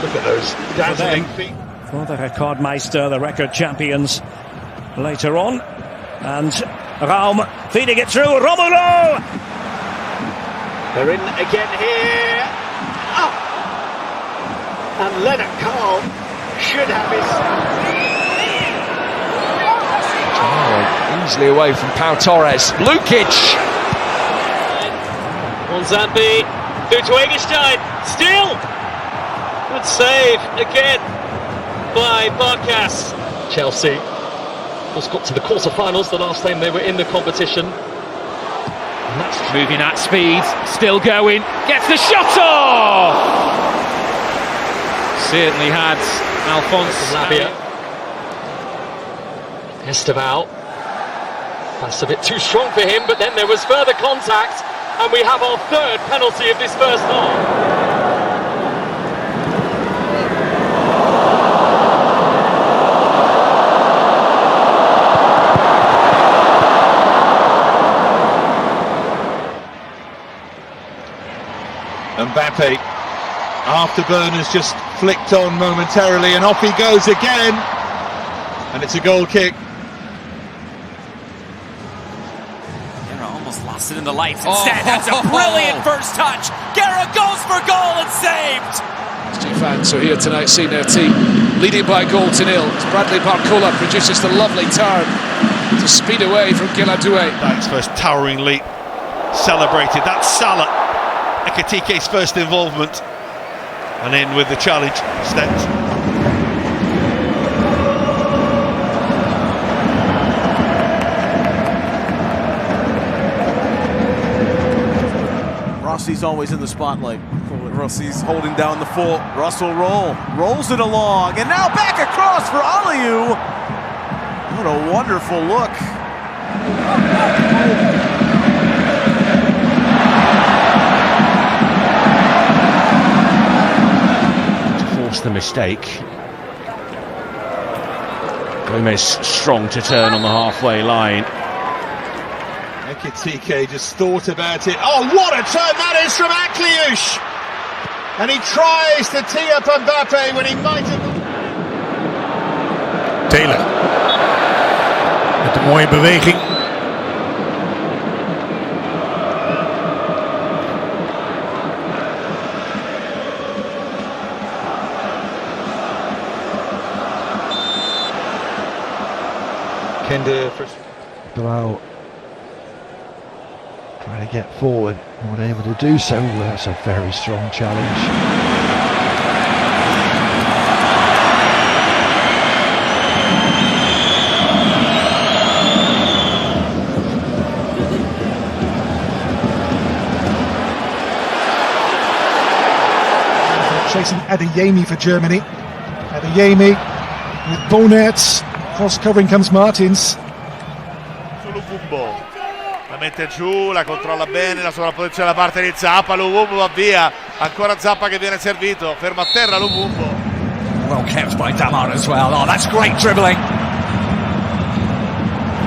Look at those dazzling feet. For the Rekordmeister, the record champions, later on. And Raum feeding it through, Romulo! They're in again here. Oh! And Leonard Carl should have his... Easily away from Pau Torres. Lukic! Monzambi through to Egerstein. Still! Good save again by Barkas. Chelsea just got to the quarter-finals the last time they were in the competition. And that's moving at speed, still going, gets the shot off! Certainly had Alphonse Labia. Esteval. That's a bit too strong for him, but then there was further contact, and we have our third penalty of this first half. Mbappe, afterburners just flicked on momentarily, and off he goes again, and it's a goal kick. Almost lost it in the lights instead. That's a brilliant first touch. Guerra goes for goal and save. fans who are here tonight seeing their team leading by a goal to nil. As Bradley Barcola produces the lovely turn to speed away from kylian doue. Bank's first towering leap celebrated. That's Salah, Ekitike's first involvement, and in with the challenge steps. Rossi's always in the spotlight. Rossi's holding down the fort. Russell rolls it along, and now back across for Aliou. What a wonderful look. To force the mistake. Gomez strong to turn on the halfway line. Ekitike just thought about it. Oh, what a turn that is from Akliouche! And he tries to tee up Mbappe when he might have... Taylor. Met een mooie beweging. Kende first. Doue trying to get forward, not able to do so. That's a very strong challenge. Chasing Adeyemi for Germany. Adeyemi with Bonnet. Cross covering comes Martins. La mette giù, la controlla bene, la sovrapposizione da parte di Zappa. Lumumbo va via, ancora Zappa che viene servito, ferma a terra Lumumbo. Well kept by Damar as well. Oh, that's great dribbling.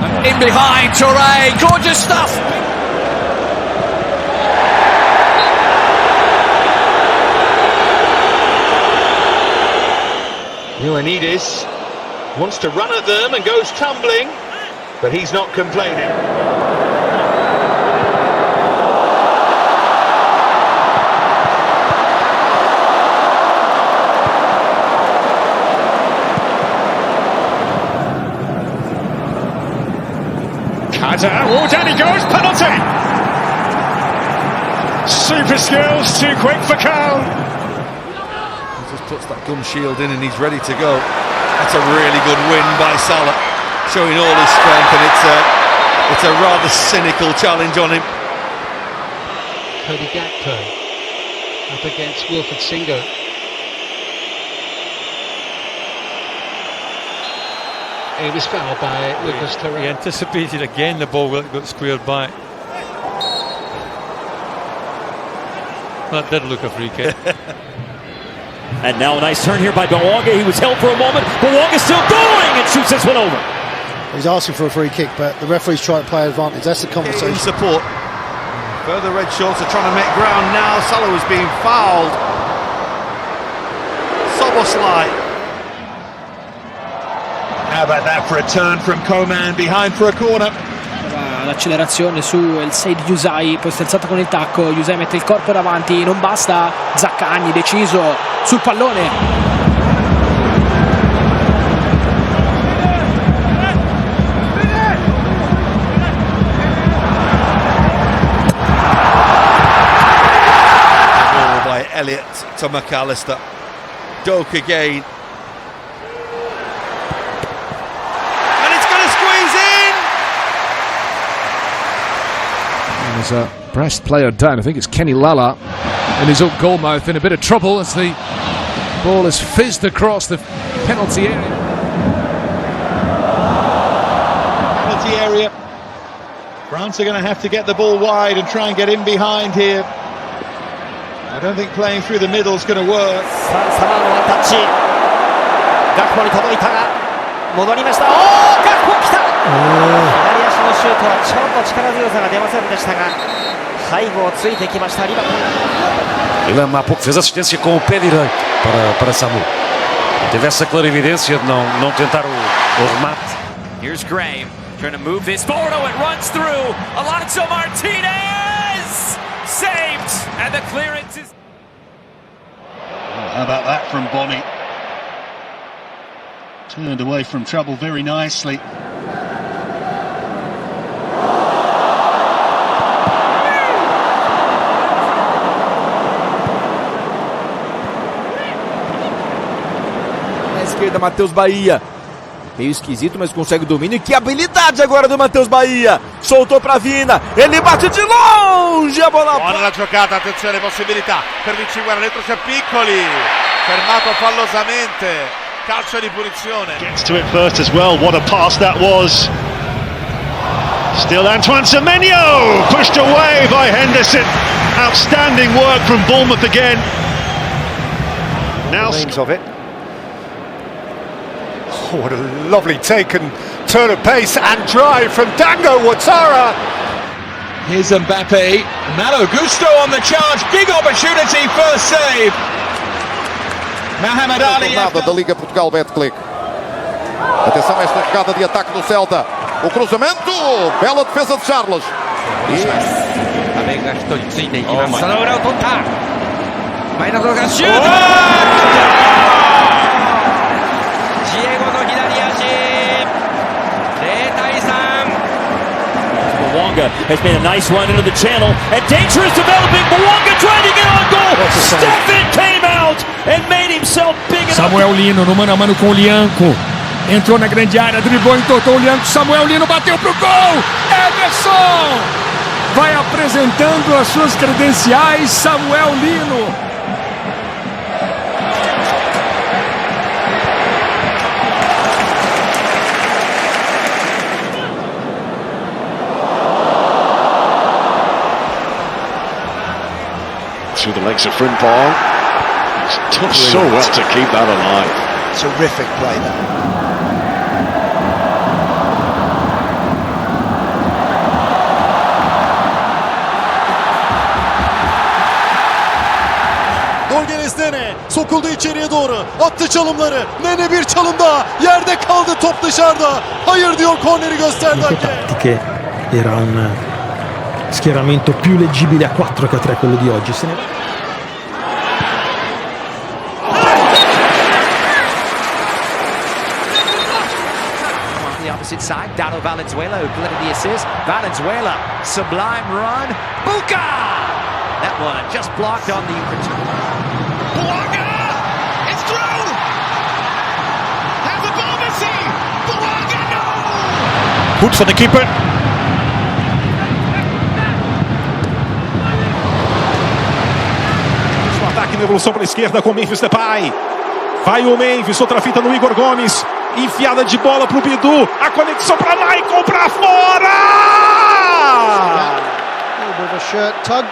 And in behind, Touré, gorgeous stuff. Ioannidis wants to run at them and goes tumbling, but he's not complaining. Oh, down he goes, penalty! Super skills, too quick for Cal. He just puts that gum shield in and he's ready to go. That's a really good win by Salah, showing all his strength, and it's a rather cynical challenge on him. Cody Gakpo up against Wilfred Singo. He was fouled by Lucas Torreira. He anticipated again the ball got squared back. That did look a free kick. And now a nice turn here by Bawanga. He was held for a moment. Bawanga's still going and shoots this one over. He's asking for a free kick, but the referee's trying to play advantage. That's the conversation. Support. Further red shorts are trying to make ground now. Salah was being fouled. Soboslai. How about that for a turn from Coman behind for a corner? L'accelerazione su il 6 di Yusai, poi sterzata con il tacco. Yusai mette il corpo davanti, non basta. Zaccagni deciso sul pallone. Ball by Elliott to McAllister. Doku again. There's a Brest player down. I think it's Kenny Lala in his own goalmouth in a bit of trouble as the ball is fizzed across the penalty area. Penalty area. France are going to have to get the ball wide and try and get in behind here. I don't think playing through the middle is going to work. サマーのワンタッチ。ガクポに届いたが戻りました。おー、ガクポ来た。左足のシュートはちょっと力強さが出ませんでしたが背後をついてきましたリバプール。 Ele há pouco fez assistência com o pé direito para Samu. Teve essa clarividência de não tentar o remate. Here's Gray trying to move this forward. Oh, it runs through. Alonso Martinez saved, and the clearance is. How about that from Bonnie? Turned away from trouble very nicely. Na esquerda, Matheus Bahia. Meio esquisito, mas consegue o domínio. E que habilidade agora do Matheus Bahia. Soltou pra Vina. Ele bate de longe. A bola. Buona la giocata, attenzione, possibilità per Vinci, guarda, dentro c'è Piccoli. Fermato fallosamente. Calcio di punizione. Gets to it first as well. What a pass that was. Still Antoine Semenyo. Pushed away by Henderson. Outstanding work from Bournemouth again. Now of it. Oh, what a lovely take and turn of pace and drive from Dango Ouattara. Here's Mbappe. Malo Gusto on the charge. Big opportunity, first save. Mohamed Ali. Nada da Liga Portugal, Betclic. Atenção a esta jogada de ataque do Celta. O cruzamento. Bela defesa de Charles. 画面が一人ついていきます。その裏を取った。前田がシュート。Mwanga has made a nice run into the channel, and danger is developing. Mwanga trying to get on goal. Stefan came out and made himself big enough. Samuel Lino no mano a mano com o Lianco. Entrou na grande área, driblou, entortou o Lianco. Samuel Lino bateu pro gol. Everson vai apresentando as suas credenciais. Samuel Lino. through the legs of Frimpong. He's done so well to keep that alive. Terrific play there. Nene sokuldu içeriye doğru, attı çalımları. Nene bir çalım daha, yerde kaldı, top dışarıda. Hayır diyor, korneri gösterdi hakem. Era un schieramento più leggibile a 4 che a 3 quello di oggi. The opposite side, Dado Valenzuela who delivered the assist. Valenzuela, sublime run, Buka! That one just blocked on the return. It's through! Has the ball, Messi! Bouanga, no! Goed van de keeper. O ataque na evolução para a esquerda com Memphis Depay. Vai o Memphis, outra fita no Igor Gomes. Enfiada de bola pro Bidu. A conexão para Maicon, para fora! A little bit of a shirt tug.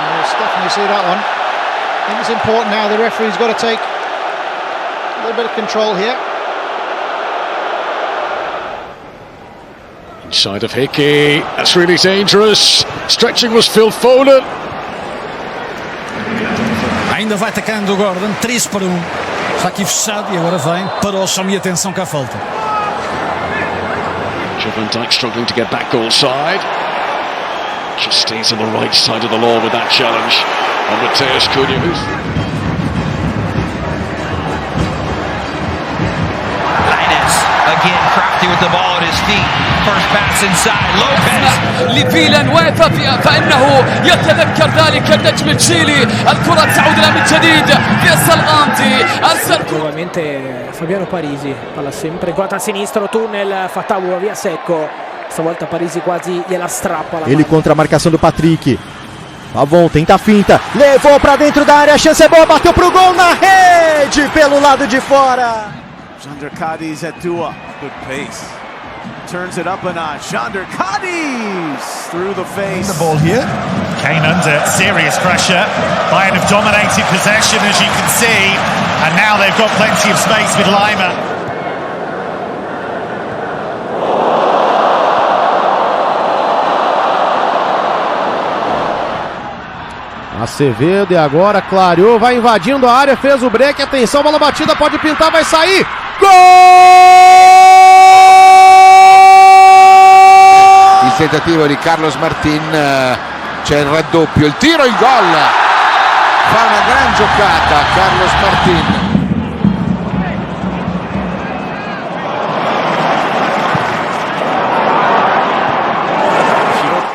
You'll definitely see that one. I think it's important now, the referee's got to take a little bit of control here. Inside of Hickey, that's really dangerous. Stretching was Phil Foden. Ainda vai atacando o Gordon, 3-1. Está aqui fechado e agora vem para o chame, atenção que há falta. Van Dijk struggling to get back goal side. Just stays on the right side of the law with that challenge. And Mateus Cunha, Linus, again crafty with the ball at his feet. First pass inside, Lopez. لفيلان واقف فإنه يتذكر ذلك النجم التشيلي. الكرة تعود له من جديد. فيصل غامدي أرسل. Nuovamente Fabiano Parisi, palla sempre guarda a sinistro, tunnel, fa tavolo via secco. Stavolta Parisi quasi gliela strappa. Ele contra a marcação do Patrick. Pavon tenta a finta, levou pra dentro da área, a chance é boa, bateu pro gol na rede, pelo lado de fora. Jandar Cadiz at Doue. Good pace. Turns it up a notch. Jandar Cadiz through the face. The ball here. Kane under serious pressure. Bayern have dominated possession, as you can see, and now they've got plenty of space with Lima. Acevedo e agora clareou, vai invadindo a área, fez o break, atenção, bola batida, pode pintar, vai sair, gol! Il tentativo di Carlos Martin, c'è il raddoppio, il tiro, il gol! fa una gran giocata Carlos Martin.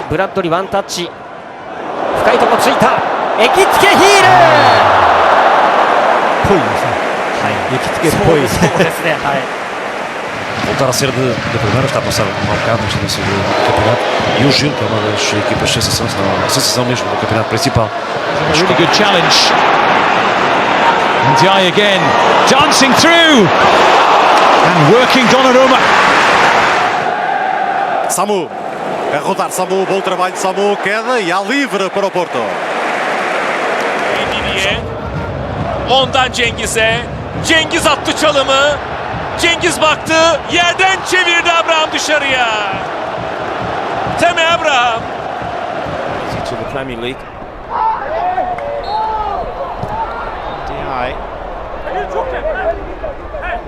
ブラッドリーワンタッチ、深いとこついた、エキつけヒールぽいですね。はい、エキつけっぽいですね。そうですね、はい。Voltar a ser de primeira, está a passar um mau bocado neste início do campeonato, e o Gil, que é uma das equipas sensação, a sensação mesmo do campeonato principal. A really good challenge. Ndiaye again, dancing through and working Donnarumma. Samu, a rodar Samu, bom trabalho de Samu, queda e há livre para o Porto. Ondan Cengiz'e, Cengiz attı çalımı, Cengiz baktı, yerden çevirdi Abraham dışarıya. Temi Abraham. To the Premier League.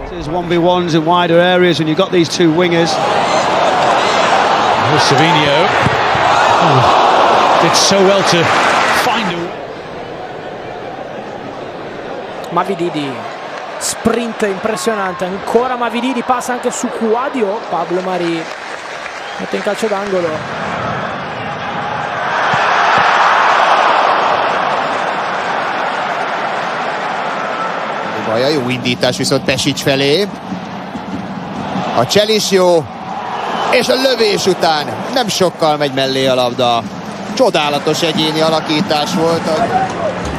There's 1v1s in wider areas when you've got these two wingers. Savinho did so well to find a... Mavididi, sprint impressionante, ancora Mavididi, passa anche su Quadio, Pablo Mari mette in calcio d'angolo. Baja, jó indítás viszont Pesic felé. A cselis jó, és a lövés után nem sokkal megy mellé a labda. Csodálatos egyéni alakítás volt.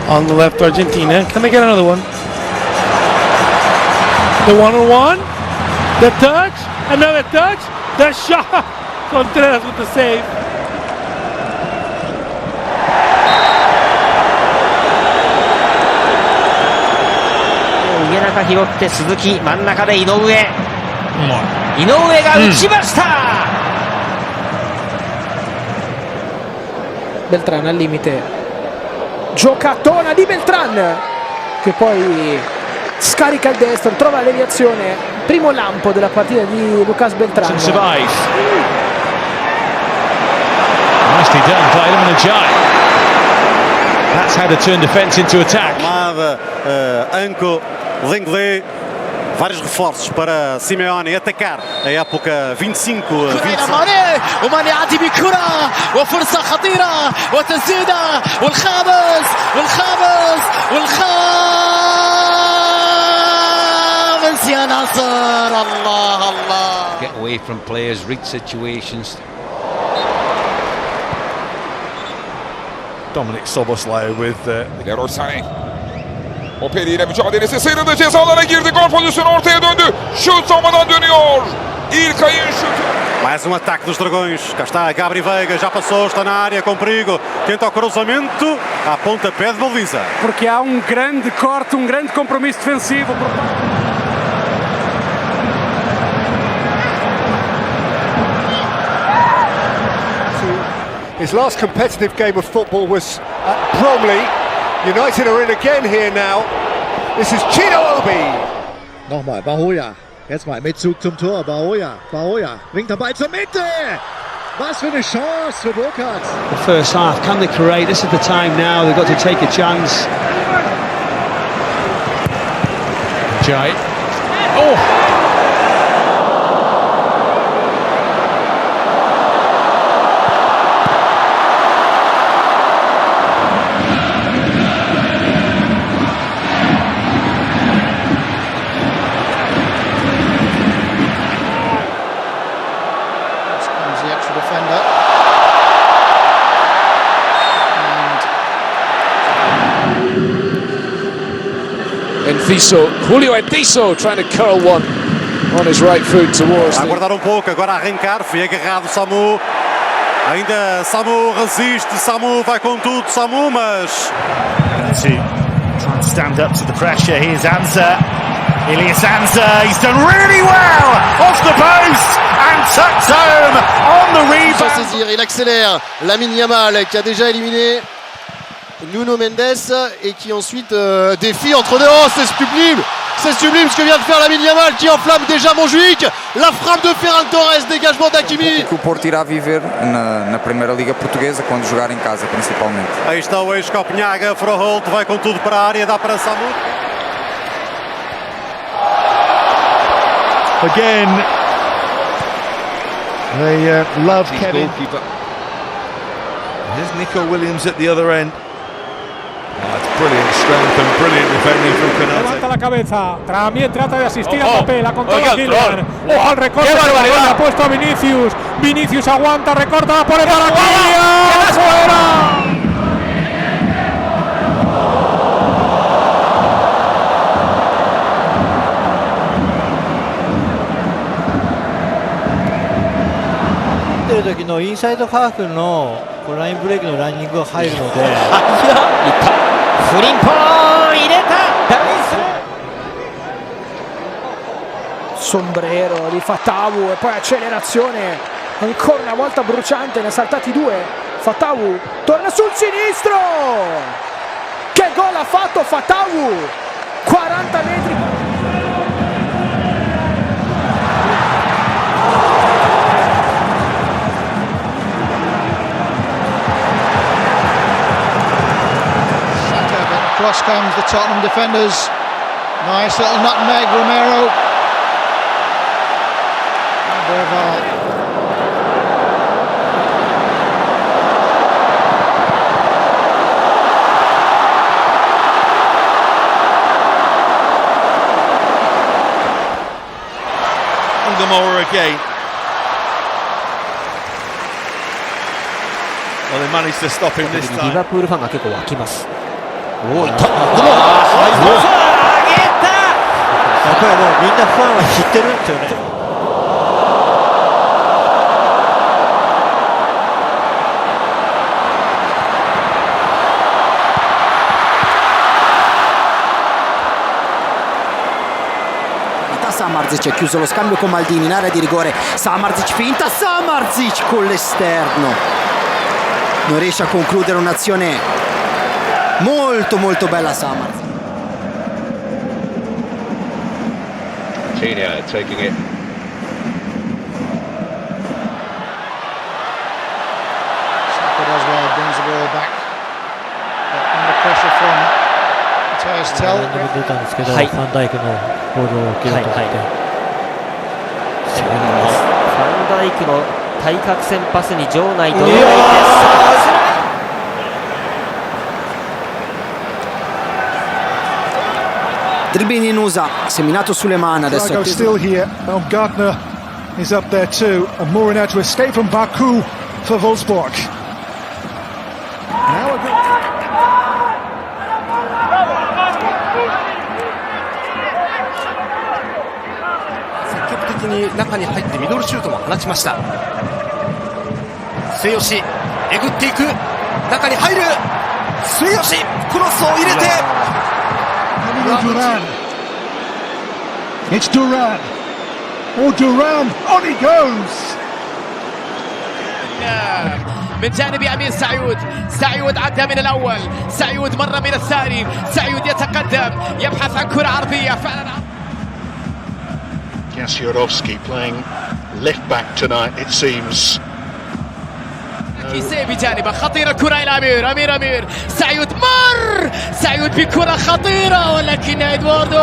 On the left, Argentina. Can they get another one? The one-on-one. The touch. Another touch. The shot. Contreras with the save. Uenaka 拾って鈴木、真ん中で井上。井上が打ちました。Beltran al limite, giocatona di Beltran che poi scarica il destro, trova la deviazione, primo lampo della partita di Lucas Beltran. Nicely done by Humiliating. That's how to turn defence into attack. Anco, Lenglet, vários reforços para Simeone atacar a época 25. وماني يعدي بكرة وفرصة خطيرة وتسديدة والخامس يا ناصر. الله الله. Get away from players, read situations. Dominic Szoboszlai with Leroy. O Pereira mücadelesi sıyrıldı, cezalara girdi, gol pozisyonu ortaya döndü. Şut savunmadan dönüyor. İlkay'ın şutu. Mais um ataque dos Dragões. Cá está Gabri Veiga, já passou, está na área com perigo. Tenta o cruzamento, à pontapé de baliza. Porque há grande corte, grande compromisso defensivo. His last competitive game of football was at Bromley. United are in again here now. This is Chino Obi. Nochmal, Bahoja. Jetzt mal mit Zug zum Tor. Bahoja bringt den Ball zur Mitte. Was für eine Chance für Burkhardt. The first half, can they create? This is the time now. They've got to take a chance. Jai. Oh! Julio Enciso trying to curl one on his right foot towards. A aguardar pouco, agora a arrancar, foi agarrado Samu. Ainda Samu resiste, Samu vai com tudo, Samu, mas... To try and stand up to the pressure, here's Anza. Ilias Anza, he's done really well off the post and tucked home on the rebound. Il accélère, Lamine Yamal qui a déjà éliminé Nuno Mendes et qui ensuite défie entre deux. Oh, c'est sublime! C'est sublime ce que vient de faire Lamine Yamal qui enflamme déjà Montjuic. La frappe de Ferran Torres, dégagement d'Hakimi. O que o Porto irá viver na Primeira Liga Portuguesa quando jogar em casa, principalmente. Aí está o ex-Copenhaga, Froholt vai com tudo para a área, dá para Samu. Again, they love Kevin. Here's Nico Williams at the other end. That's brilliant strength and brilliant defending from Konate. Levanta la cabeza, también trata de asistir a Mbappé, la controla Kylian. ¡Oh, al recorte! Ha puesto a Vinicius. Vinicius aguanta, recorta, la pone para Kylian. ¡Fuera! Sombrero di Fatawu e poi accelerazione ancora una volta bruciante, ne ha saltati due. Fatawu torna sul sinistro, che gol ha fatto Fatawu, 40 metri. Across comes the Tottenham defenders. Nice little nutmeg, Romero. Ungamora again. Well, they managed to stop him this time. リバプールファンが結構湧きます。おお、いった。上げた。やっぱりもうみんなファンは知ってるんですよね。Samardzic ha chiuso lo scambio con Maldini in area di rigore. Samardzic finta, Samardzic con l'esterno. Non riesce a concludere un'azione molto bella Samardzic. Argentina taking it. Saka does well, brings the ball back. Under pressure from Matthias Tell. 出たんですけど、ファンダイクのボールを受けようと思って、ファンダイクの対角線パスに場内とどめいて、Dribbling in USA, seminato sulle mani adesso. Drago still here. Baumgartner is up there too, and Mourinho to escape from Baku for Wolfsburg. Now a good. 積極的に中に入ってミドルシュートも放ちました。末吉えぐっていく、中に入る末吉、クロスを入れて Duran. It's Duran. Oh, Duran. On he goes. من جانب يمين سعيود عدى من الأول، سعيود مر من الثاني، سعيود يتقدم يبحث عن كرة عرضية فعلا. Jasierovski playing left back tonight, it seems. كيسيه بجانبه خطيرة، كرة إلى أمير سعيود مر، سعيود بكرة خطيرة ولكن إدواردو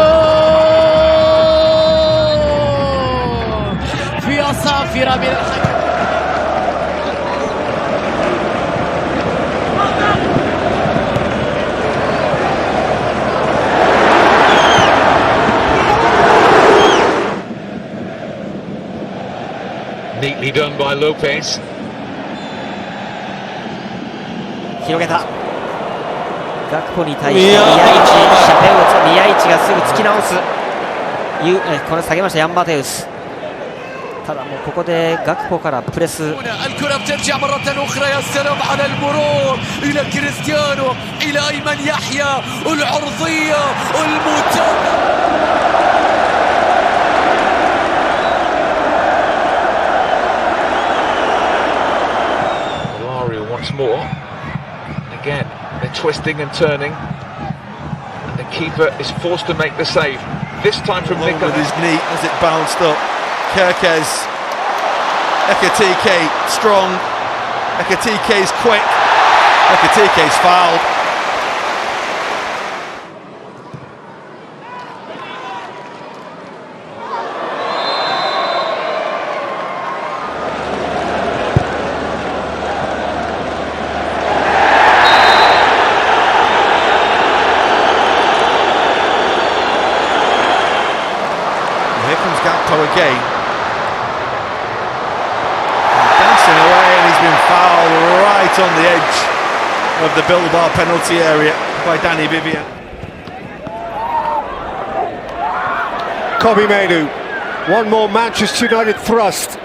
في أصافرة من الحكم. Neatly done by Lopez. 広げた。ガクポに対して宮市がすぐ突き直す。これ下げましたヤンバテウス。ただもうここでガクポからプレス。الكرة بترجع مرة أخرى، يا سلام على المرور إلى كريستيانو إلى أيمن يحيى، العرضية المتابعة. Once more. Again, they're twisting and turning, and the keeper is forced to make the save. This time from With his knee as it bounced up. Kerkez. Ekatike strong. Ekatike's quick. Ekatike's fouled. Here comes Gakpo again. Dancing away, and he's been fouled right on the edge of the Bilbao penalty area by Danny Vivian. Kobe Mainu, one more Manchester United thrust.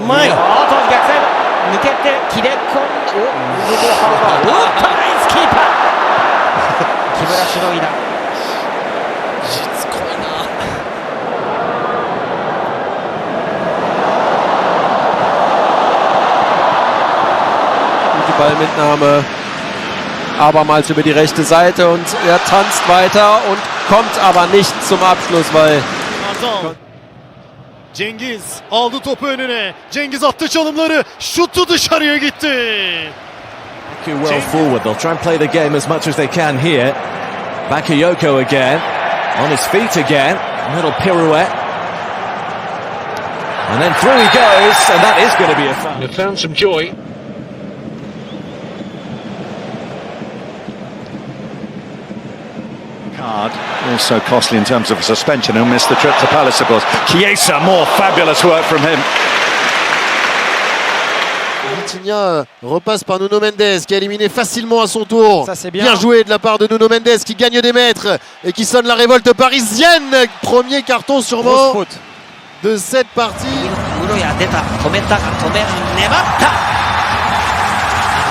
前と逆サイド抜けて切れ込んで打ったナイスキーパー木村しのいだしつこいなGute Ballmitnahme abermals über die rechte Seite und er tanzt weiter und kommt aber nicht zum Abschluss, weil Cengiz aldı topu önüne. Cengiz attı çalımları. Şutu dışarıya gitti. Well forward. They'll try and play the game as much as they can here. Bakayoko again. On his feet again. A little pirouette. And then through he goes. And that is going to be a foul. They found some joy. Card, also costly in terms of a suspension. He'll miss the trip to Palace, of course. Chiesa, more fabulous work from him. Argentina repasse par Nuno Mendes qui a éliminé facilement à son tour. Ça, c'est bien. Bien joué de la part de Nuno Mendes qui gagne des mètres et qui sonne la révolte parisienne. Premier carton sûrement de cette partie. 室谷出た止めた止め粘った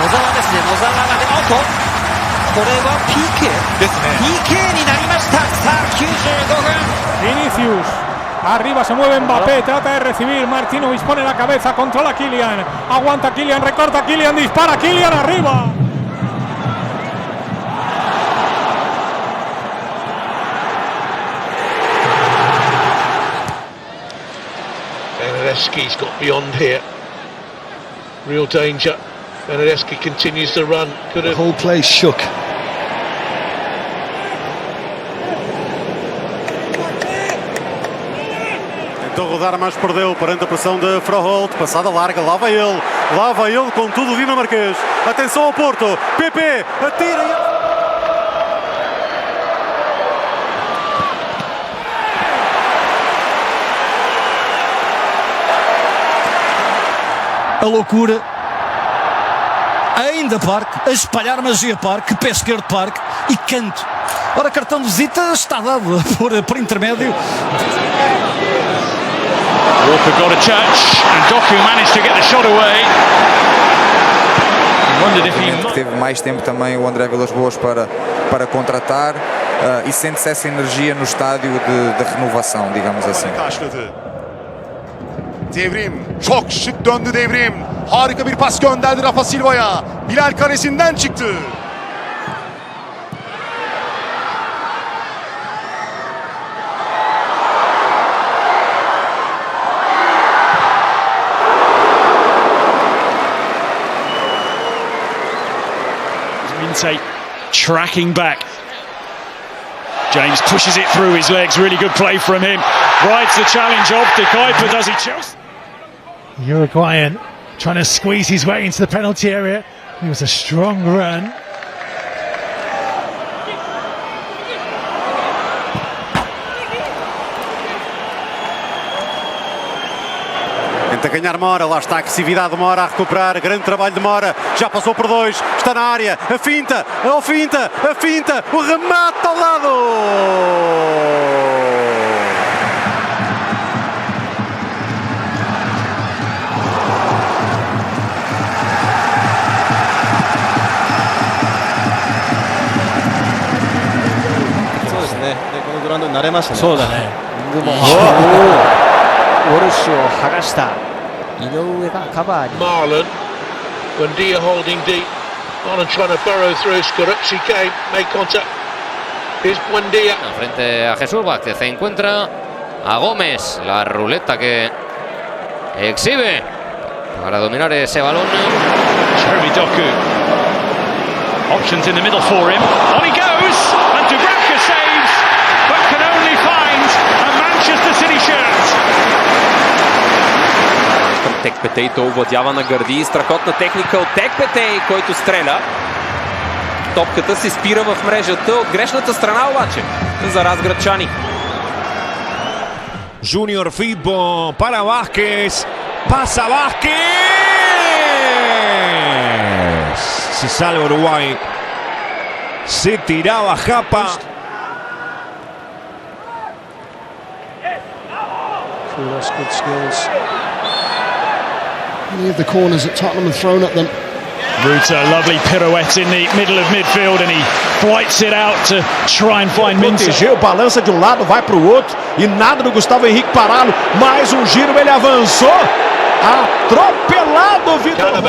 野沢ですね野沢が出アウトこれは PK ですね PK になりましたさあ95分 Vinicius, arriba se mueve Mbappé, trata de recibir, Martinovic pone la cabeza, controla Kylian, aguanta Kylian, recorta Kylian, dispara Kylian arriba. Benedeski's got beyond here. Real danger. Benedeski continues to run. Could have. The whole place shook. Tentou rodar, mas perdeu perante a pressão de Froholt. Passada larga, lá vai ele com tudo o dinamarquês. Atenção ao Porto, PP, atira e... A loucura, ainda Parque, a espalhar magia Parque, pé esquerdo Parque e canto. Ora, cartão de visita está dado por intermédio. Walker got a touch and Doku managed to get the shot away. Teve mais tempo também o André Vilas-Boas para contratar e sente-se essa energia no estádio de renovação, digamos assim. Devrim, çok şık döndü Devrim. Harika bir pas gönderdi Rafa Silva'ya. Bilal kalesinden çıktı. Minte tracking back. James pushes it through his legs. Really good play from him. Rides the challenge off. De Kuyper does it. Chelsea. Uruguayan trying to squeeze his way into the penalty area. It was a strong run. Tenta ganhar Mora, lá está a agressividade de Mora a recuperar, grande trabalho de Mora, já passou por dois, está na área, a finta, o remate ao lado! ウォルシュを剥がした井上がカバーに。 Marlon, Buendia holding deep. Marlon trying to burrow through. Scorupsi came, made contact. Here's Buendia. Frente a Jesús Vázquez, se encuentra a Gómez, la ruleta que exhibe para dominar ese balón. Jeremy Doku. Options in the middle for him. On he goes, and Dubravka saves, but can only find a Manchester City shirt. Текпетей, той овладява на гърди. Страхотна техника от Текпетей, който стреля. Топката се спира в мрежата от грешната страна обаче за разградчани. Junior Firpo para Vázquez. Pasa Vázquez. Se salva Uruguay. Se tiraba Japa. That's good skills. Many of the corners that Tottenham have thrown at them. Ruta, lovely pirouette in the middle of midfield, and he flights it out to try and find Minter. Protegeu, balança de lado, vai para o outro e nada do Gustavo Henrique pará-lo. Mais giro, ele avançou. Atropelado, Vitor.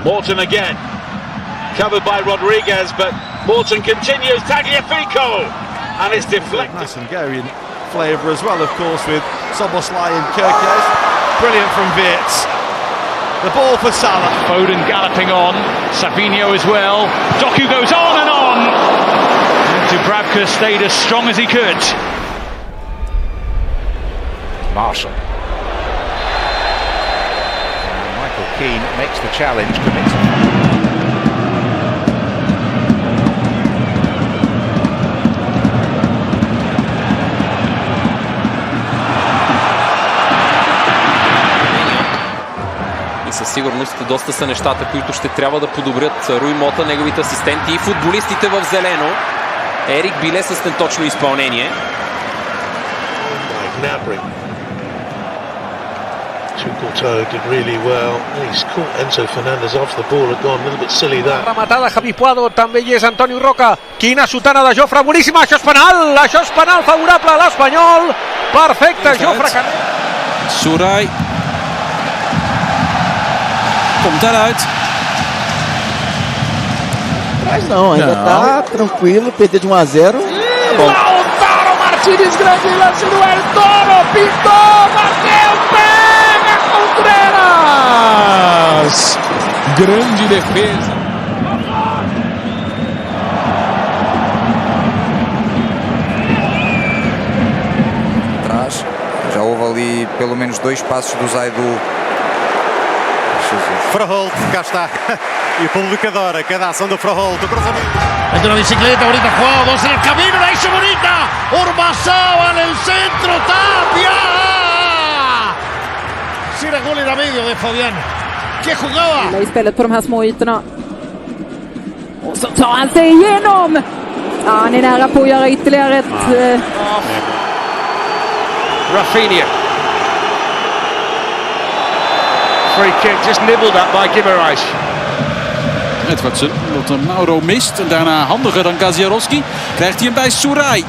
Morton again. Covered by Rodriguez, but Morton continues. Tagliafico, and it's deflected. Nice Hungarian flavour as well, of course, with Soboslai and Kirkes. Brilliant from Wirtz. The ball for Salah. Foden galloping on. Savinho as well. Doku goes on and on. And Dubravka stayed as strong as he could. Marshall. And Michael Keane makes the challenge, commits. Със сигурност доста са нещата, които ще трябва да подобрят Руй Мота, неговите асистенти и футболистите в зелено. Ерик Биле с неточно изпълнение. Rematada Javi Puado, també hi és Antonio Roca. Quina sotana de Jofre, boníssima, això és penal favorable a l'Espanyol. Perfecte, Jofre. Surai. Komt daaruit. Mas não, ainda tá tranquilo, perder de 1-0. Lautaro Martínez, grande lance do El Toro, pintou, bateu, pega Contreras. Grande defesa. Atrás, já houve ali pelo menos 2 passos do Zaidu. Fraholt, cá está. E o público adora cada ação do Fraholt. O cruzamento. Entra una bicicleta, bonita jugada, dos en el camino, la hizo bonita. Ormazábal en el centro, Tapia. Si era gol era medio de Fabián. ¡Qué jugada! I spelet på de här små ytorna. Och så tar han sig igenom. Ja, han är nära på att göra ytterligare ett... Rafinha. Free kick, just nibbled at by Guimaraes. Edwardsen, wat Mauro mist. En daarna handiger dan Gaziarowski. Krijgt hij hem bij Surai.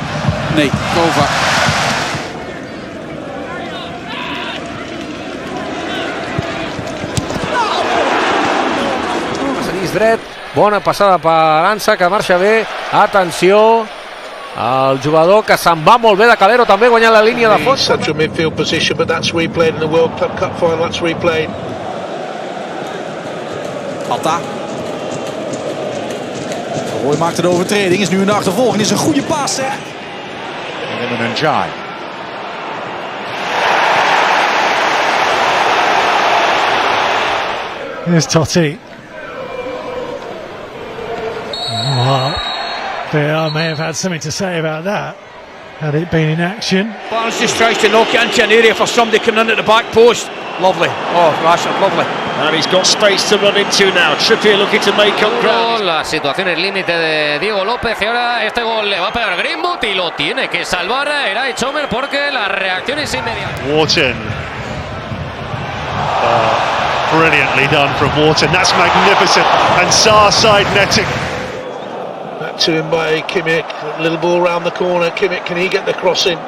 Nee, Kova. Dret, bona passada per Ansa, que marxa bé. Atenció, el jugador que se'n va molt bé de Calero, també guanyant la línia de fons. Central midfield position, but that's replayed in the World Club Cup final. That's replayed. Atta. Roy maakt een overtreding, is nu in de achtervolging. Is een goede paas, zeg. En Njai. Here's Totti. Well, I may have had something to say about that had it been in action. Barnes just tries to knock it into an area for somebody coming in at the back post. Lovely. Oh, Rashford, lovely. And he's got space to run into now. Trippier looking to make up ground. La situación es límite de Diego López y ahora este gol le va a pegar Greenwood y lo tiene que salvar a Eray Chomer porque la reacción es inmediata. Wharton. Brilliantly done from Wharton. That's magnificent. And Sarr side netting. Back to him by Kimmich. Little ball round the corner. Kimmich, can he get the cross in?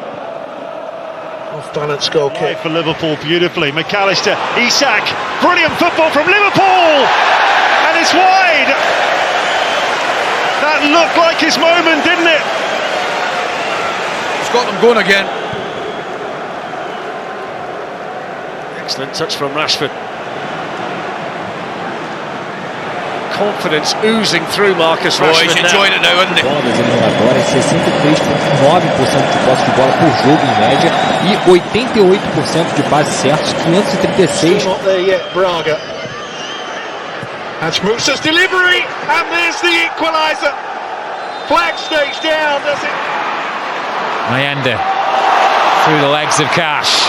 Off-balance goal kick. For Liverpool beautifully. McAllister, Isak, brilliant football from Liverpool, and it's wide. That looked like his moment, didn't it? It's got them going again. Excellent touch from Rashford. Confidence oozing through Marcus Rashford. He's enjoying it now, isn't he? Bola das eliminatórias, 63,9% de posse de bola por jogo em média e 88% de passes certos, 536. Not there yet, Braga. That's Musa's delivery, and there's the equaliser. Flag stays down, does it? Mayenda through the legs of Cash.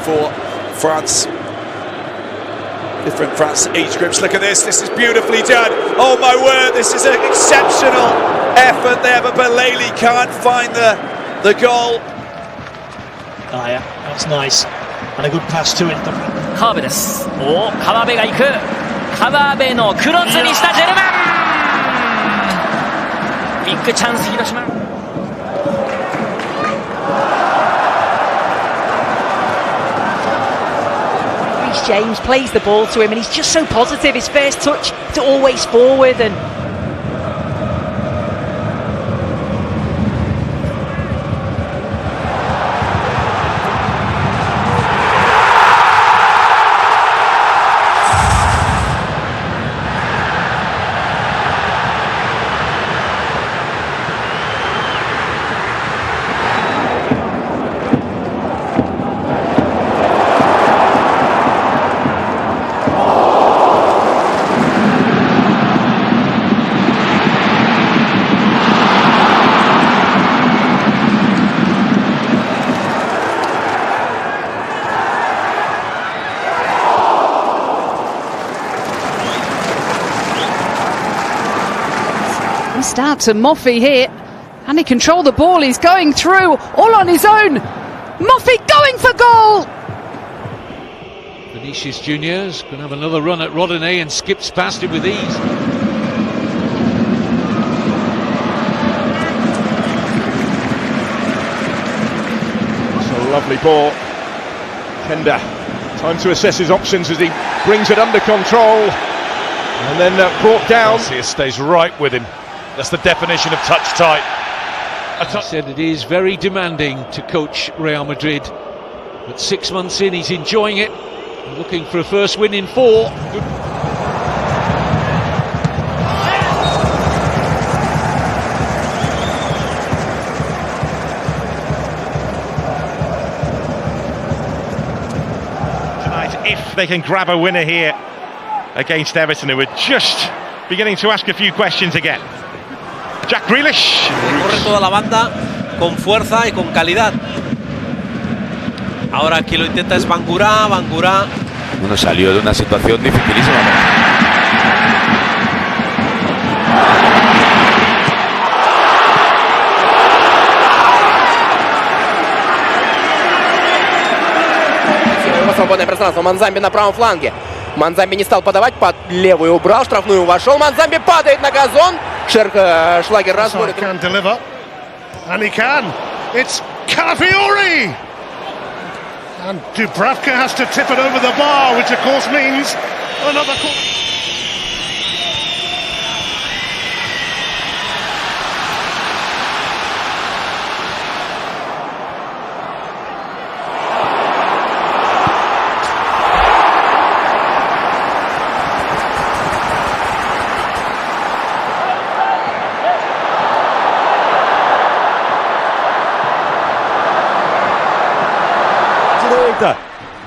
For France, different France age groups. Look at this is beautifully done. Oh my word, this is an exceptional effort there, but Belali can't find the goal. Ah, yeah, that's nice. And a good pass to it. 川辺です。川辺が行く。川辺のクロスにしたジェルマン。ビッグチャンス広島。James plays the ball to him and he's just so positive. His first touch is always forward and starts a Moffey here and he controlled the ball. He's going through all on his own. Moffey going for goal. Vinicius Junior's going to have another run at Rodinei and skips past him with ease. It's a lovely ball. Kenda, time to assess his options as he brings it under control and then brought down. Garcia stays right with him. That's the definition of touch tight. He said it is very demanding to coach Real Madrid, but 6 months in he's enjoying it, looking for a first win in 4. Tonight, if they can grab a winner here against Everton, who are just beginning to ask a few questions again. Jack Grealish. Corre toda la banda con fuerza y con calidad. Ahora quien lo intenta es Bangura. Bueno, salió de una situación dificilísima. Свободное пространство. Манзамби на правом фланге. Манзамби не стал подавать, под левую убрал, штрафную вошел. Манзамби падает на газон. Шлагер разводит. Can deliver, and he can. It's Calafiori, and Dubravka has to tip it over the bar, which of course means another corner.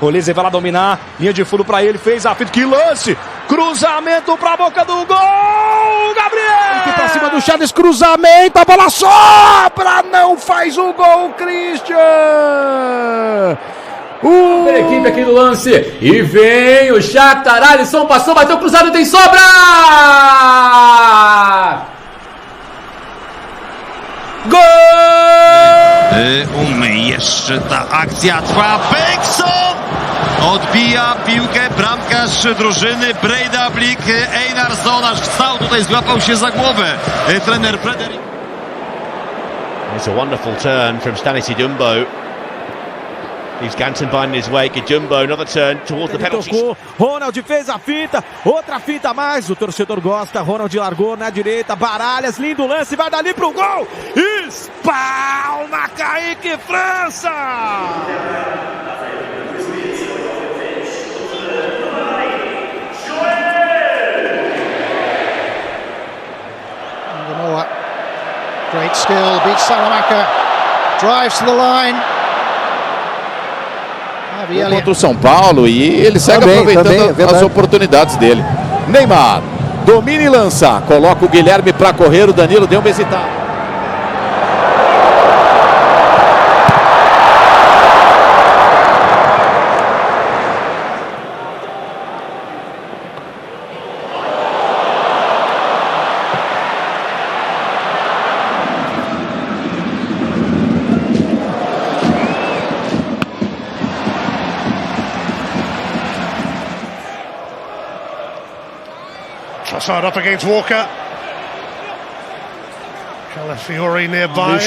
Olise vai lá dominar, linha de fundo para ele, fez a fita, que lance, cruzamento para a boca do gol, Gabriel! Aqui para cima do Charles, cruzamento, a bola sobra, não faz o gol, Christian! A equipe aqui do lance, e vem o Shakhtar, Alisson passou, bateu cruzado, tem sobra! Jeszcze ta akcja trwa. Bengtsson odbija piłkę bramkarz drużyny Breidablik Einarsson aż wstał tutaj, złapał się za głowę trener Frederick. It's a wonderful turn from Stanislas Dumbo. Leaves Ganson finding his way. Jumbo, another turn towards the penalty. Tocou, Ronald fez a fita, outra fita a mais, o torcedor gosta, Ronald largou na direita, Baralhas, lindo lance, vai dali pro gol, espalma Kaique França! Great skill, beats Salamanca, drives to the line. Contra o São Paulo e ele segue aproveitando as oportunidades dele. Neymar domina e lança, coloca o Guilherme para correr, o Danilo deu uma hesitada. Trossard up against Walker. Calafiori nearby.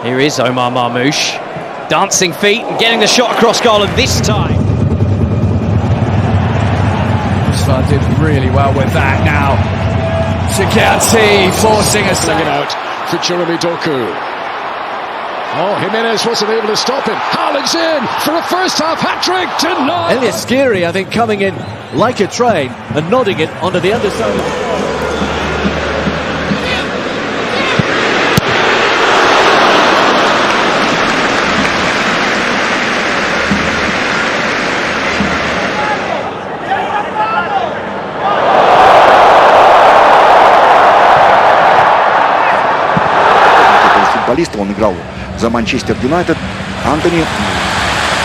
Here is Omar Marmoush, dancing feet and getting the shot across goal, and this time Trossard did really well with that. Now Chikati forcing a second out for Jeremy Doku. Oh, Jimenez wasn't able to stop him. Haaland's in for a first-half hat-trick. Denied. Elias Skiri, I think, coming in like a train and nodding it onto the underside. Футболиста, он играл за Манчестер Юнайтед. Антони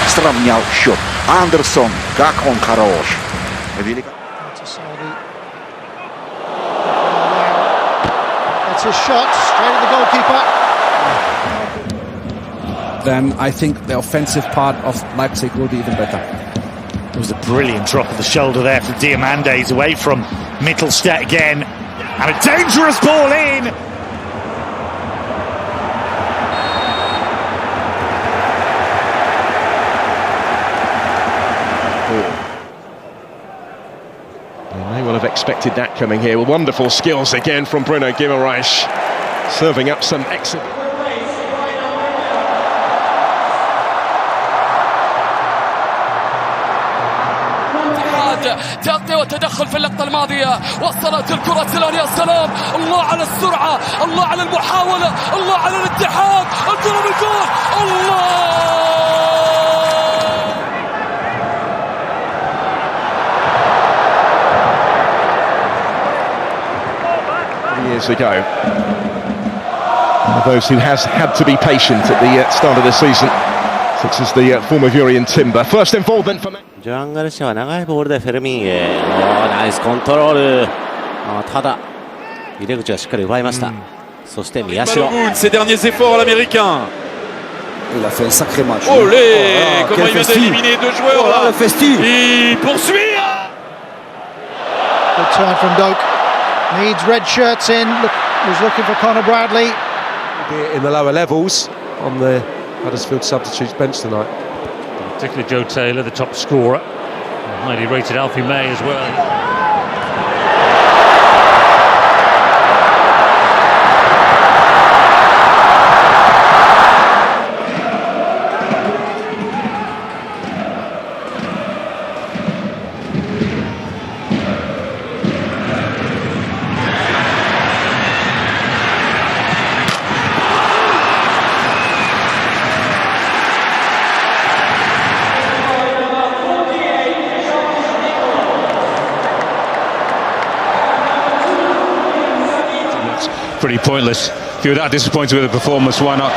сравнял счет. Андерсон, как он хорош. That's a shot straight at the goalkeeper. Then I think the offensive part of Leipzig will be even better. It was a brilliant drop of the shoulder there from Diamandes away from Mittelstadt again. And a dangerous ball in. Have expected that coming here. Wonderful skills again from Bruno Guimaraes, serving up some excellent. تغطية وتدخل في اللقطة الماضية، وصلت الكرة سلان، يا سلام، الله على السرعة، الله على المحاولة، الله على الاتحاد، الكرة بالجول، الله! Years ago, one of those who has had to be patient at the start of the season, such as the former Urian Timber. First involvement for ジョアン・ガルシアは長いボールでフェルミンへ、ナイスコントロール。ただ入れ口はしっかり奪いました。そして宮代。 Ses derniers efforts à l'américain. Il a fait un sacré match. Olé, comment il vient d'éliminer deux joueurs là. Il poursuit. Good turn from Doke. Needs red shirts in. Was looking for Conor Bradley. In the lower levels on the Huddersfield substitutes bench tonight. Particularly Joe Taylor, the top scorer. Highly rated Alfie May as well. Pretty pointless. If you're that disappointed with the performance, why not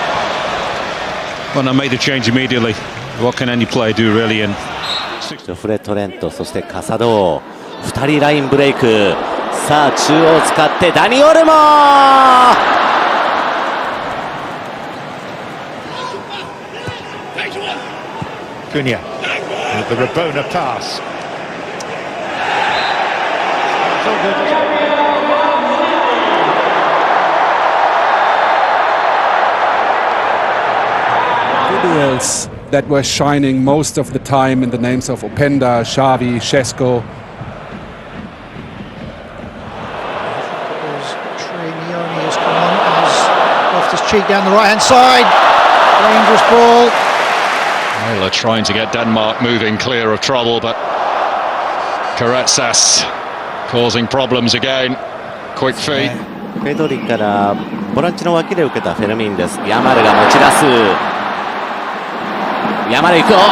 make the change immediately? What can any player do really? And フレットレント、そしてカサド、2人ラインブレイク、さあ中央を使ってダニ・オルモCunha with the Rabona pass. Individuals that were shining most of the time in the names of Openda, Xavi, Šeško. Trinioni has come on as Loftus-Cheek down the right-hand side. Dangerous ball. Taylor trying to get Denmark moving clear of trouble, but Karetsas causing problems again. Quick feet. ペドリからボランチの脇で受けたフェルミンです。ヤマルが持ち出す。ヤマル行く。おっと、こ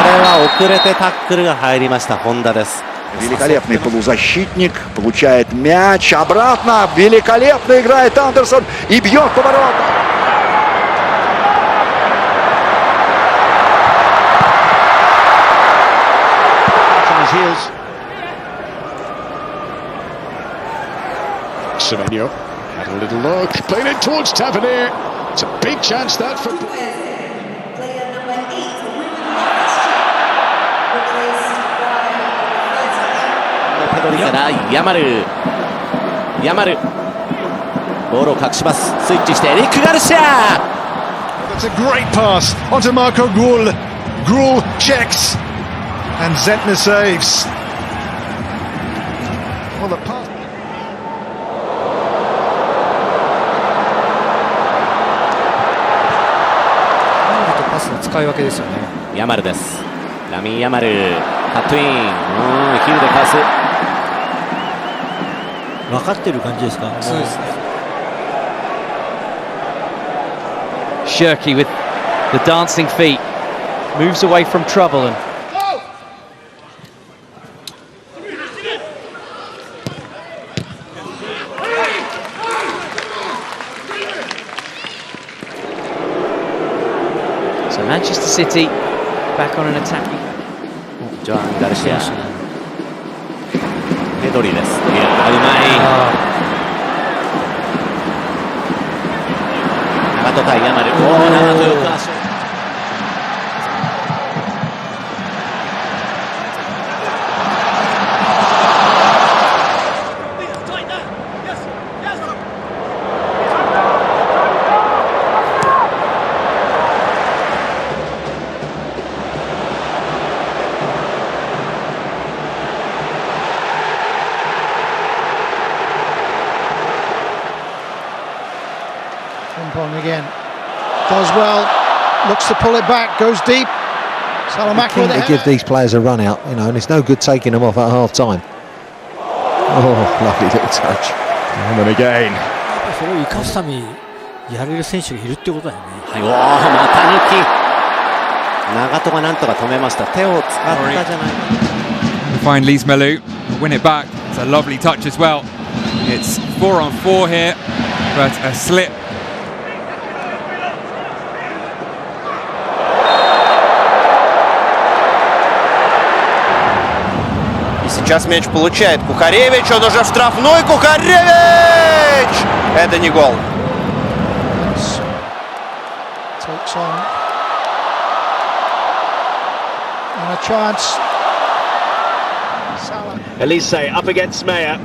れは遅れてタックルが入りました。本田です。Великолепный полузащитник, получает мяч, обратно, великолепно играет Андерсон и бьет поворот. Semenyo had a little look, played it towards Tavernier. It's a big chance that for. ペドリからヤマルボールを隠します。スイッチしてエリック・ガルシア。 That's a great pass onto Marco Gruel. Gruel checks and Zentner saves. Well, the pass. パスの使い分けですよね。ヤマルです。ラミン・ヤマルカットイン、ヒルでかわす。分かってる感じですか。そうですね。Shirky with the dancing feet moves away from trouble and so Manchester City back on an attacking. ジョアン・ガルシア。ペドリです。いやうまい。長戸対ヤマル。長戸よく足を。On again. Does well. Looks to pull it back. Goes deep. Salamanca with it. They give these players a run out, you know, and it's no good taking them off at half time. Oh, lovely little touch. And then again. それを生かすためにやれる選手がいるってことだよね。はい、おお、また抜き。長戸がなんとか止めました。手を使ったじゃない。Find Lise Melou, win it back. It's a lovely touch as well. It's 4-on-4 here, but a slip. Сейчас мяч получает Кухаревич, он уже в штрафной. Кухаревич! Это не гол. Takes on. And a chance. Elise up against Meyer.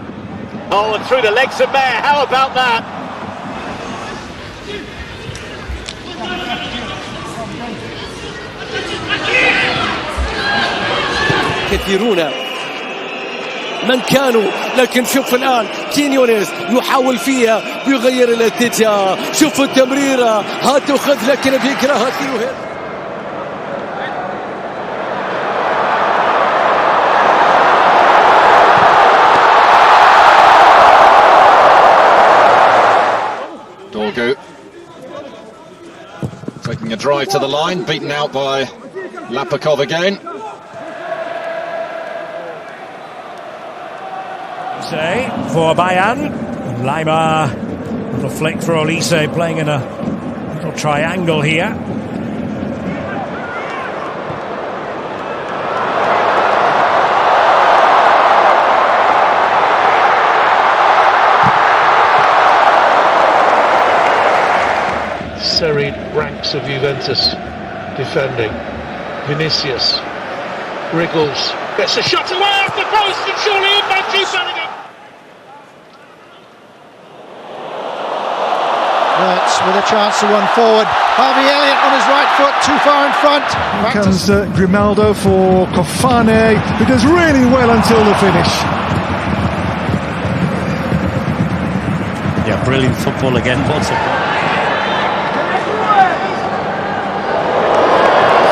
Oh, and through the legs of Meyer. How about that? كثيرون من كانوا، لكن شوف الآن كينيونيز يحاول فيها بيغير الاتجاه. شوف التمريرة هات وخذ، لكن بيكرهها كيلوهير. Dogu taking a drive to the line, beaten out by Lapakov again. For Bayern, Lima, little flick for Olise, playing in a little triangle here. ranks of Juventus defending. Vinicius wriggles, gets a shot away off the post, and surely Mbappe Bellingham. Wirtz with a chance to run forward. Harvey Elliott on his right foot, too far in front. Here comes Grimaldo for Kofane, who does really well until the finish. Yeah, brilliant football again.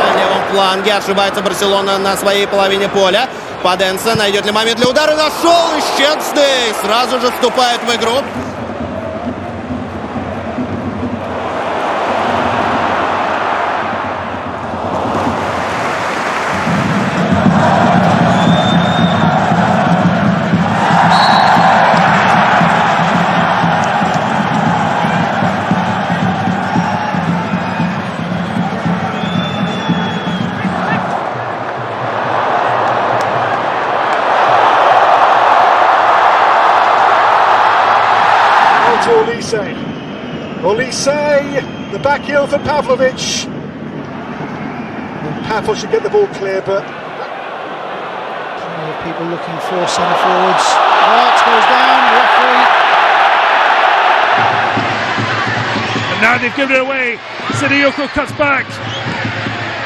На левом фланге ошибается Барселона на своей половине поля. Паденса найдет ли момент для удара? Нашел! И Щецный сразу же вступает в игру. Olise, the back heel for Pavlovic. Pavel should get the ball clear, but people looking for centre forwards. Wirtz goes down, referee. And now they've given it away. Sidiyoko cuts back.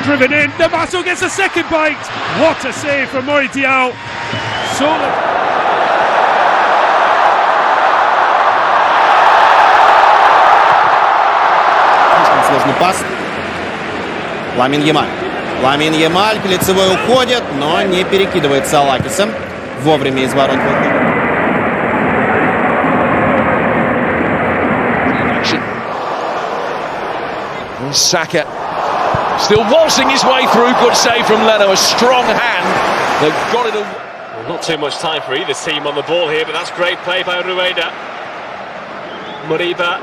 Driven in. Navasso gets a second bite. What a save from Mori Diaw. Сложный пас. Ламин Ямаль. Ламин Ямаль к лицевой уходит, но не перекидывает Салакиса. Вовремя из ворот выходит. Saka still waltzing his way through. Good save from Leno. A strong hand that got it. Well, not too much time for either team on the ball here, but that's great play by Rueda. Moriba.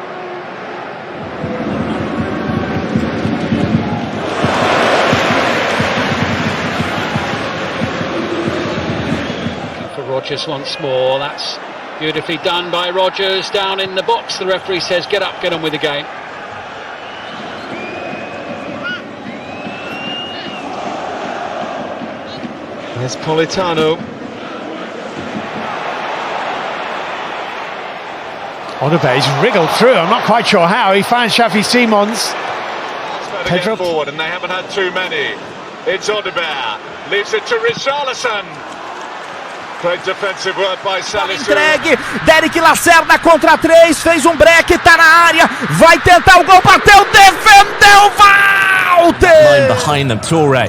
For Rodgers once more. That's beautifully done by Rodgers. Down in the box. The referee says, "Get up, get on with the game." there's Politano. Odebe's wriggled through. I'm not quite sure how. He finds Shafi Simons. Pedro forward, and they haven't had too many. It's Odebear. Leaves it to Richarlison. Great defensive work by Salisu. Entregue, Derek Lacerda contra 3, fez break, tá na área, vai tentar o gol, bateu, defendeu, Walter! Line behind them, Toure.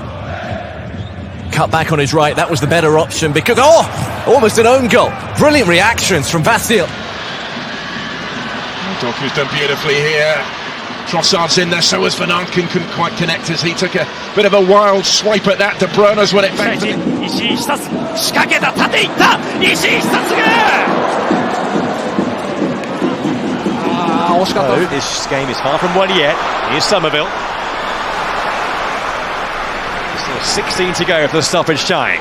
Cut back on his right, that was the better option because, almost an own goal. Brilliant reactions from Vasil. Doku's done beautifully here. Trossard's in there, so was Van Arken, couldn't quite connect as he took a bit of a wild swipe at that. De Bruyne's won it back to him. This game is far from won yet. Here's Somerville. Still 16 to go for the stoppage time.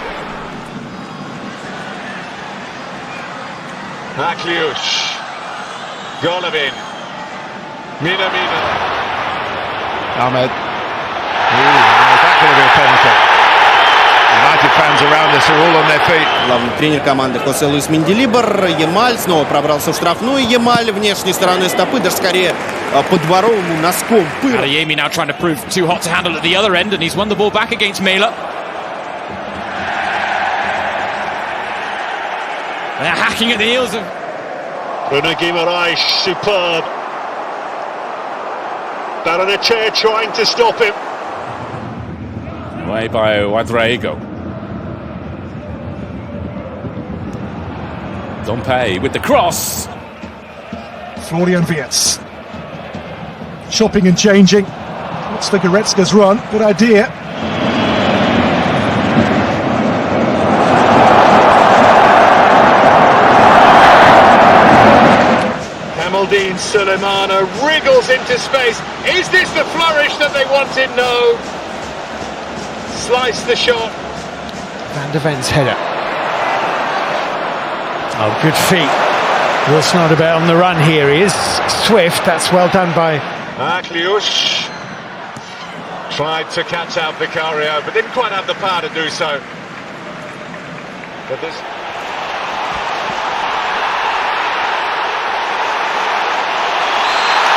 Akliush. Golovin. Mina. Ahmed. Is that going to be a penalty? United fans around us are all on their feet. Главный тренер команды Хосе Луис Менделибар. Ямаль снова пробрался в штрафную. Ямаль внешней стороной стопы, даже скорее по дворовому носком пыра. Adeyemi now trying to prove too hot to handle at the other end, and he's won the ball back against Mela. They're hacking at the heels of Bruno Guimaraes, superb. Barrenetxea trying to stop him. Away by Ouedraogo. Dompe with the cross. Florian Wirtz. Shopping and changing. Looks like Goretzka's run. Good idea. Kamaldeen Sulemana wriggles into space. Is this the flourish that they wanted? No. Slice the shot. Van der Ven's header. Oh, good feet. Wilson Odebear on the run here. He is swift. That's well done by Akliush. Tried to catch out Vicario, but didn't quite have the power to do so. But this...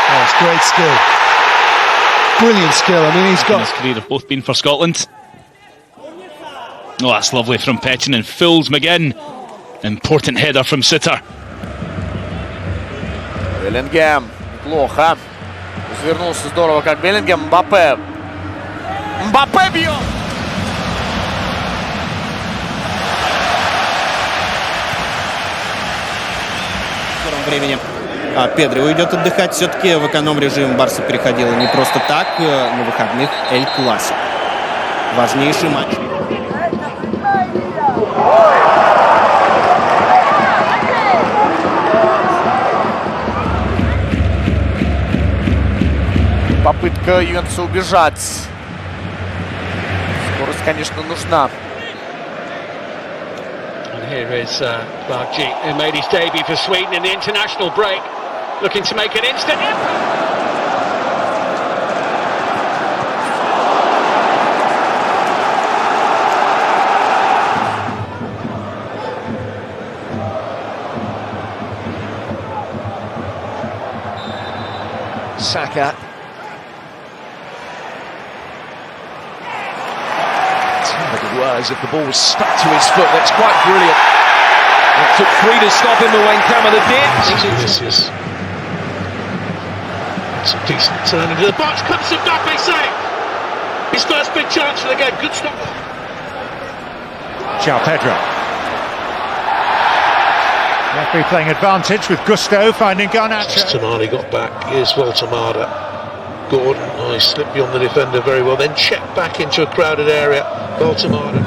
Oh, it's great skill. Brilliant skill. I mean, he's got... In his career have both been for Scotland. Oh, that's lovely from Petchin, and fools McGinn. Important header from Sitter. Беллингем. Плохо. Развернулся здорово, как Беллингем. Мбаппе. Мбаппе бьет! В скором времени Педри уйдет отдыхать. Все-таки в эконом-режим Барса переходила не просто так. На выходных Эль Классико. Важнейший матч. Попытка Ювентуса убежать. Скорость, конечно, нужна. And here is Bargi, who made his debut for Sweden in the international break, looking to make an instant impact. Saka. Was if the ball was stuck to his foot. That's quite brilliant. It took 3 to stop him, but when Kamada did. This is it's a decent turn into the box. Comes to mbappe save. His first big chance for the game. Good stop. João Pedro. Referee playing advantage with Gusto finding Garnacho. Tamale got back. Here's Voltamada. Gordon, he slipped beyond the defender very well, then checked back into a crowded area. Voltamada.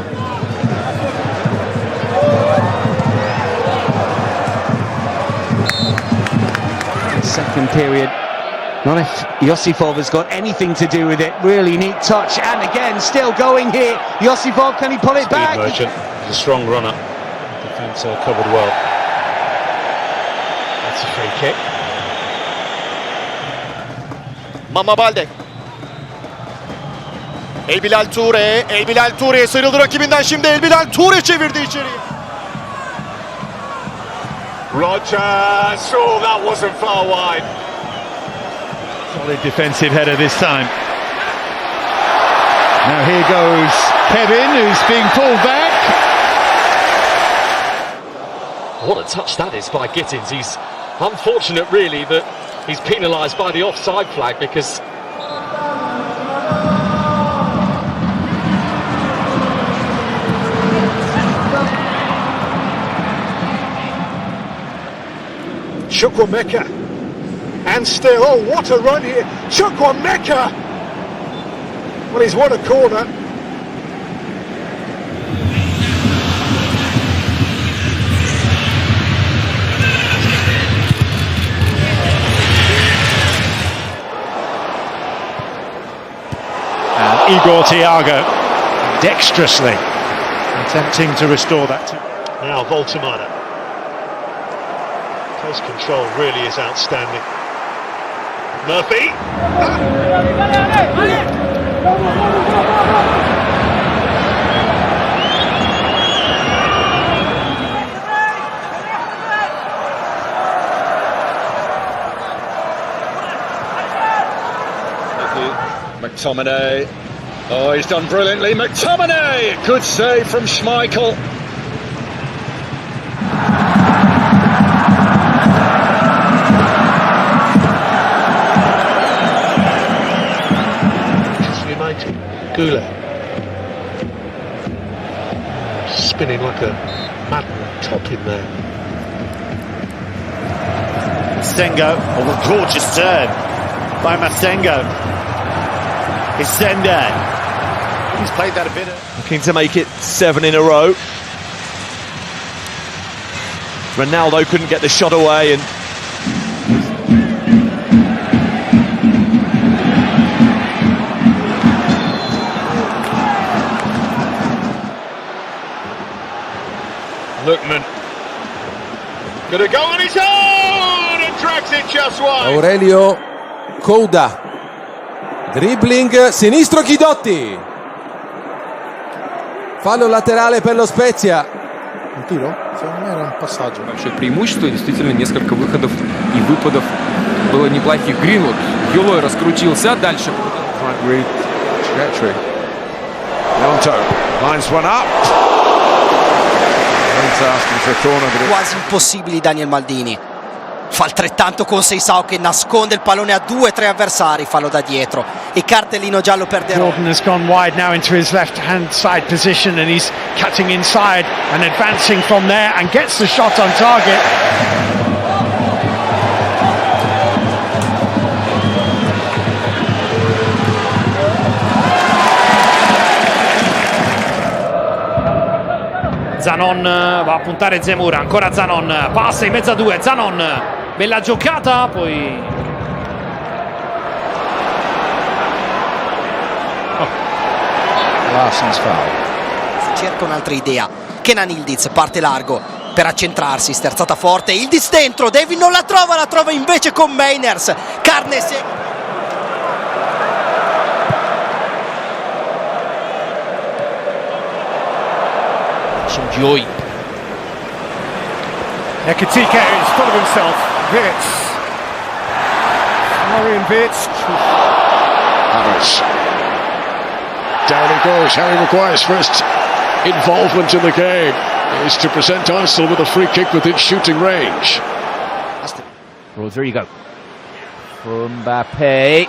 Second period. Not if Josifov has got anything to do with it. Really neat touch, and again, still going here. Josifov, can he pull it back? Merchant, he's a strong runner. Defence covered well. That's a free kick. Mama Balde. Elbilal Toure. Elbilal Toure'ye sıyrıldı rakibinden, şimdi Elbilal Toure çevirdi içeriye. Rogers! Oh, that wasn't far wide. Solid defensive header this time. Now here goes Kevin, who's being pulled back. What a touch that is by Gittins. He's unfortunate, really, that he's penalised by the offside flag, because Chukwuemeka, and still, oh, what a run here. Chukwuemeka! Well, he's won a corner. And Igor Thiago dexterously attempting to restore that. Now Voltamada. Close control really is outstanding. Murphy. McTominay. Oh, he's done brilliantly. McTominay! Good save from Schmeichel. Gula spinning like a madman top in there. Masengo, oh, a gorgeous turn by Masengo. Isende. He's played that a bit. Looking to make it 7 in a row. Ronaldo couldn't get the shot away, and Lookman. Gonna go on his own and drags it just wide. Aurelio Kouda. dribbling sinistro Chidotti, fallo laterale per lo Spezia. Un tiro? Secondo me era un passaggio. Большое преимущество, действительно несколько выходов и выпадов было неплохих. Гринвуд, Юлой раскрутился, дальше. Ronaldo lines one up. Asking for a corner, but Quasi impossibili Daniel Maldini. Fa altrettanto con Seisao che nasconde il pallone a 2-3 avversari, fallo da dietro e cartellino giallo per De Rossi. Jordan has gone wide now into his left hand side position and he's cutting inside and advancing from there and gets the shot on target. Zanon va a puntare Zemura, ancora Zanon, passa in mezzo a due, Zanon, bella giocata, poi... Larsen's foul. Cerca un'altra idea. Kenan Yildiz parte largo per accentrarsi, sterzata forte, Yildiz dentro, David non la trova invece con Mainers. Carne secca. Joy. Ekitike is full of himself. Wirtz. Florian Wirtz. Havertz. Down he goes. Harry Maguire's first involvement in the game is to present Arsenal with a free kick within shooting range. Rodrigo. Mbappe.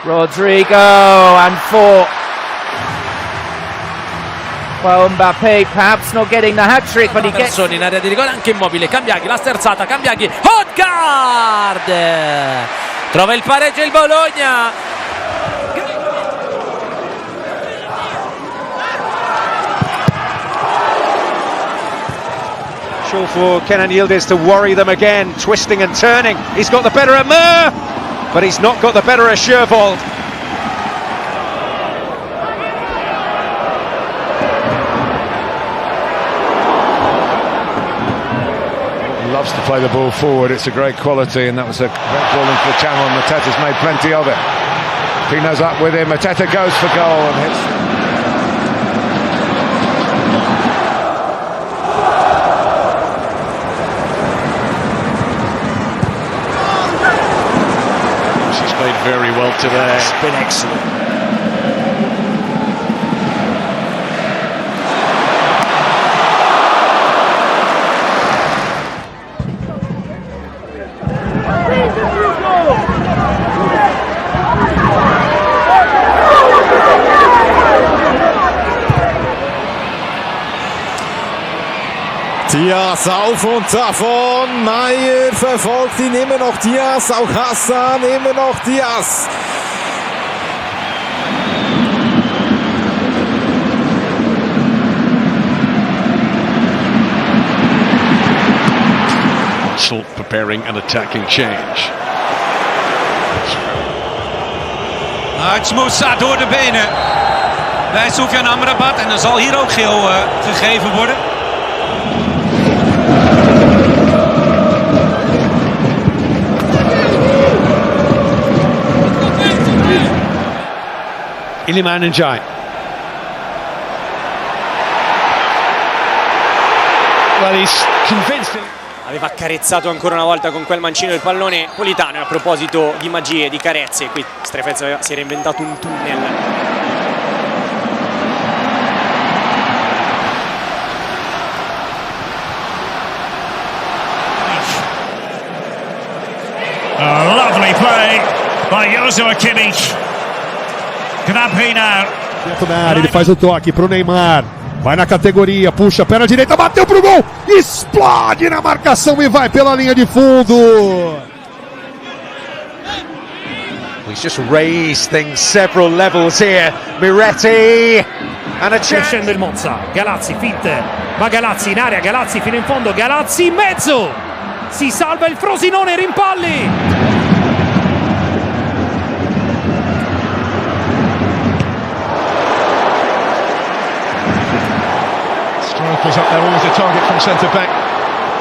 Rodrigo and 4. Well, Mbappe perhaps not getting the hat-trick, but he gets... in area di rigore, anche Immobile, Cambiaghi, la sterzata, Cambiaghi, Odegaard! Trova il pareggio il Bologna! Sure for Kenan Yildiz to worry them again, twisting and turning. He's got the better of Mur, but he's not got the better of Shervold. Loves to play the ball forward, it's a great quality, and that was a great ball into the channel, and Mateta's made plenty of it. Pino's up with him, Mateta goes for goal and hits. She's played very well today. It's been excellent. Diaz auf und davon, Maier verfolgt ihn, immer noch Diaz, auch Hassan, immer noch Diaz. Arsenal preparing an attacking change. Het Moussa door de benen bij Soufiane Amrabat en dan zal hier ook geel gegeven worden. Iliman Ndiaye. Well, he's convinced. Aveva accarezzato ancora una volta con quel mancino il pallone Politano. A proposito di magie, di carezze, qui Strefez si era inventato un tunnel. A lovely play by Joshua Kimmich. Gnabry now. Ele faz o toque pro Neymar. Vai na categoria, puxa, perna direita, bateu pro gol. Explode na marcação e vai pela linha de fundo. He's just raised things several levels here. Miretti and a chance. Scende il Monza, Galazzi, finte, va Galazzi in area, Galazzi fino in fondo, Galazzi in mezzo. Si salva il Frosinone, rimpalli. Strikers up there, always a target from centre back.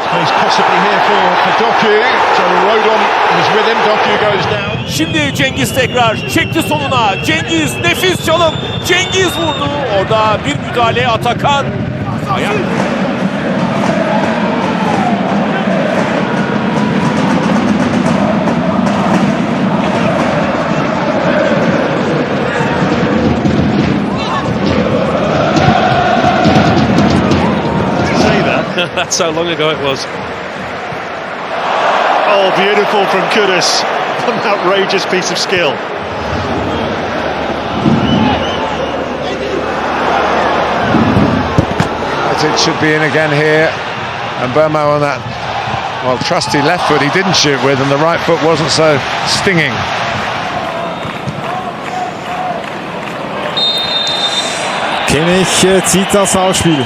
Space possibly here for doku. So Rodon He's with him, doku goes down. Şimdi Cengiz tekrar çekti soluna. Cengiz nefis çalım. Cengiz vurdu. Orada bir müdahale Atakan. Ayak. That's how long ago it was. Oh, beautiful from Kudus. An outrageous piece of skill. It should be in again here. And Burmo on that, well, trusty left foot he didn't shoot with, and the right foot wasn't so stinging. Kimmich zieht das Ausspiel.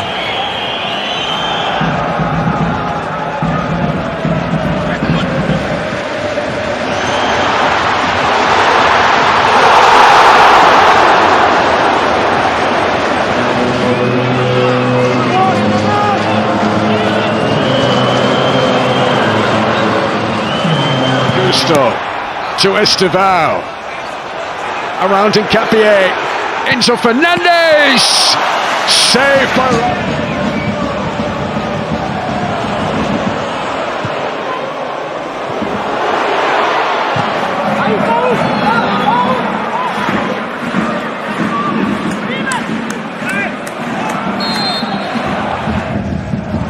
To Estevao, around in Capier, into Fernandes, saved by...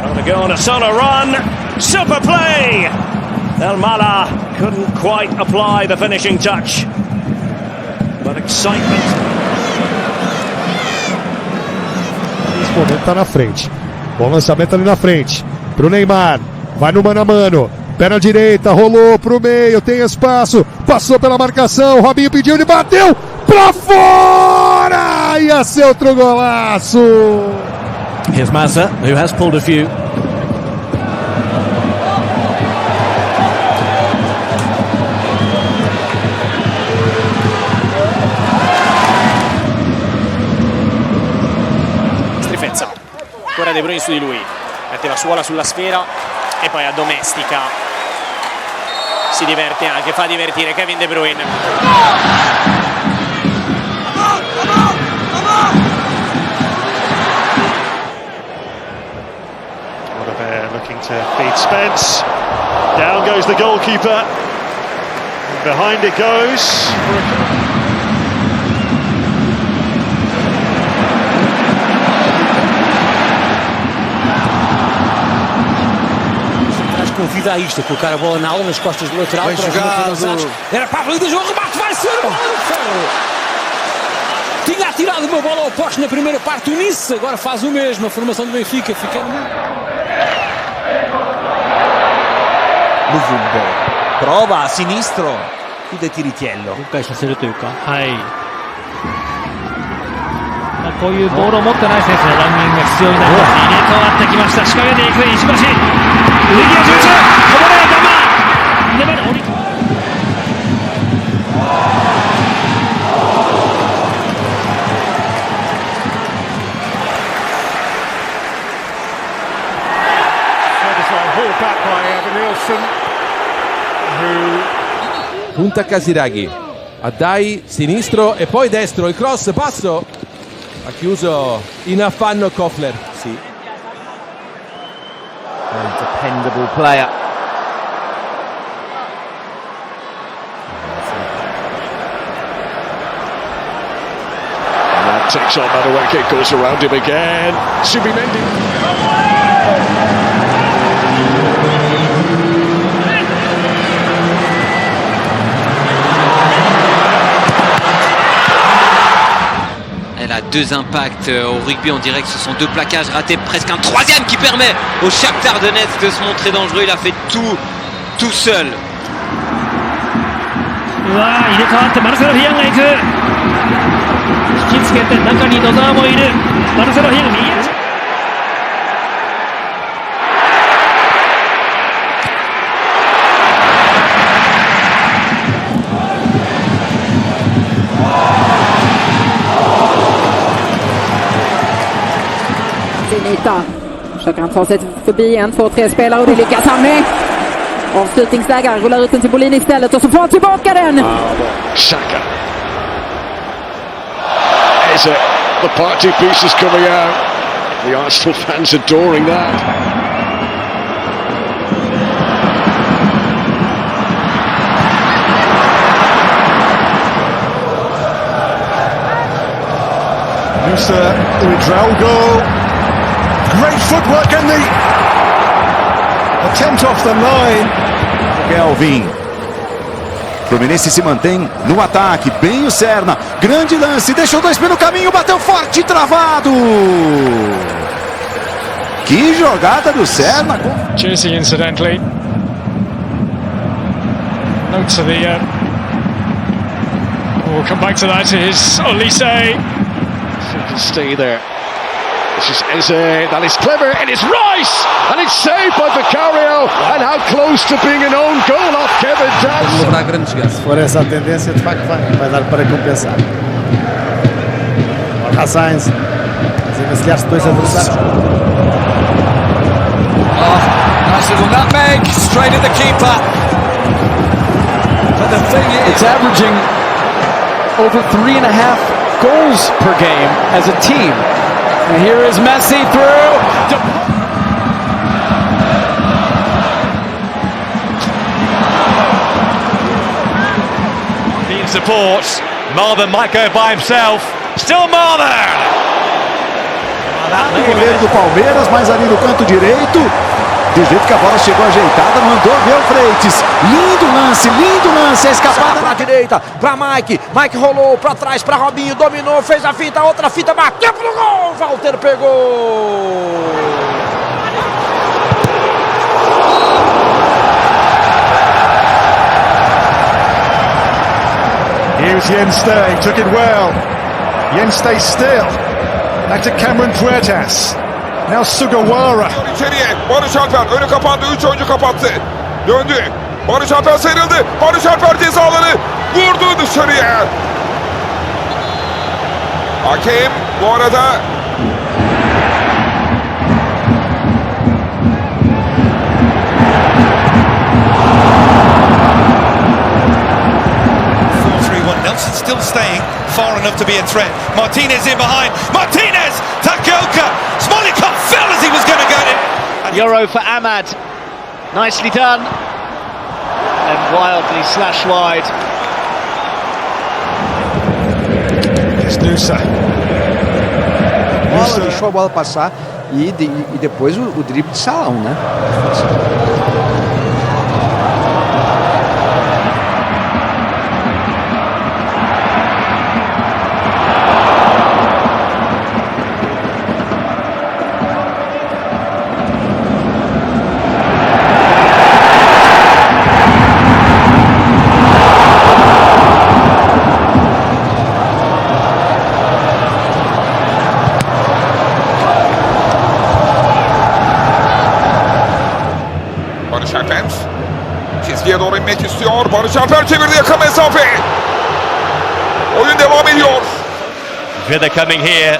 On to go on a solo run, super play! Elmala couldn't quite apply the finishing touch, but excitement. Esse momento tá na frente. Bom lançamento ali na frente. Pro Neymar. Vai no mano a mano. Pé na direita, rolou pro meio, tem espaço. Passou pela marcação. Robinho pediu, ele bateu pra fora! Ia ser outro golaço. Here's Mazza, who has pulled a few. Ancora De Bruyne su di lui, mette la suola sulla sfera e poi addomestica, si diverte anche, fa divertire Kevin De Bruyne. Looking to feed Spence, down goes the goalkeeper, and behind it goes. Convida a isto, colocar a bola na aula nas costas do lateral. Bem jogado. Era para a Liga, o remate vai ser bola de ferro. Tinha atirado uma bola ao poste na primeira parte, o Nice agora faz o mesmo. A formação do Benfica ficando Luvumbo prova a sinistro, chiude Tiritiello. 回させるというか、はい。こういうボールを持ってない選手のランニングが必要になります。入れ替わってきました。仕掛けていく石橋。右足打つ。こぼれ球。粘る。Punta Casiraghi, Addai sinistro e poi destro, il cross, passo, ha chiuso in affanno Kofler. Sì. A dependable player. And that takes on Madueke, goes around him again. Subimendi. Elle a deux impacts au rugby, on dirait que ce sont deux plaquages ratés, presque un troisième qui permet au Shakhtar Donetsk de se montrer dangereux. Il a fait tout seul. うわー、入れ替わってマルセロ・ヒアンが行く。引きつけて中に野沢もいる。マルセロ・ヒアンが右足。Chacun prend cette phobie, 1, 2, 3 spelare och det lyckas han med. Avslutningsläge, rullar ut den till Bolin istället och så får han tillbaka den! Saka. Eze, the party piece is coming out. The Arsenal fans adoring that. Musa Uidraogo. Great footwork and the attempt off the line. Kelvin. Fluminense se mantém no ataque, bem o Serna, grande lance, deixou dois pés no caminho, bateu forte, travado. Que jogada do Serna. Jersey, incidentally. Note to the. We'll come back to that. It is Olise. Can stay there. This is Eze, that is clever, and it's Rice, and it's saved by Vicario, and how close to being an own goal off Kevin Johnson. Se for essa a tendência, de facto vai dar para compensar. Borja Sainz, desenvencilhar-se dois adversários. Nice little nutmeg, straight at the keeper. But the thing is, it's averaging over 3.5 goals per game as a team. And here is Messi through. Team support. Martha might go by himself. Still Martha. O goleiro do Palmeiras, mas ali no canto direito. Do jeito que a bola chegou ajeitada, mandou ver o Freitas. Lindo lance, a escapada na direita, pra Mike. Mike rolou pra trás, pra Robinho, dominou, fez a finta, outra finta, bateu pro gol. Walter pegou. Here's Jens Stay, took it well. Jens Stay still. Back to Cameron Puertas. Now Sugawara. İçeriye Barış Alper önü kapandı, 3 oyuncu kapattı. Döndü. Barış Alper sıyrıldı. Barış Alper cezaları vurdu dışarıya. Hakem bu arada Nelson still staying far enough to be a threat. Martinez in behind. Martinez! Takoka! Smolikov fell as he was going to go in. Euro for Ahmad. Nicely done. And wildly slashed wide. It's Nusa. Bola, deixou a bola passar e depois o drible de salão, né? Barış Alper çizgiye doğru inmek istiyor. Barış Alper çevirdi, yakın mesafe. Oyun devam ediyor. They're coming here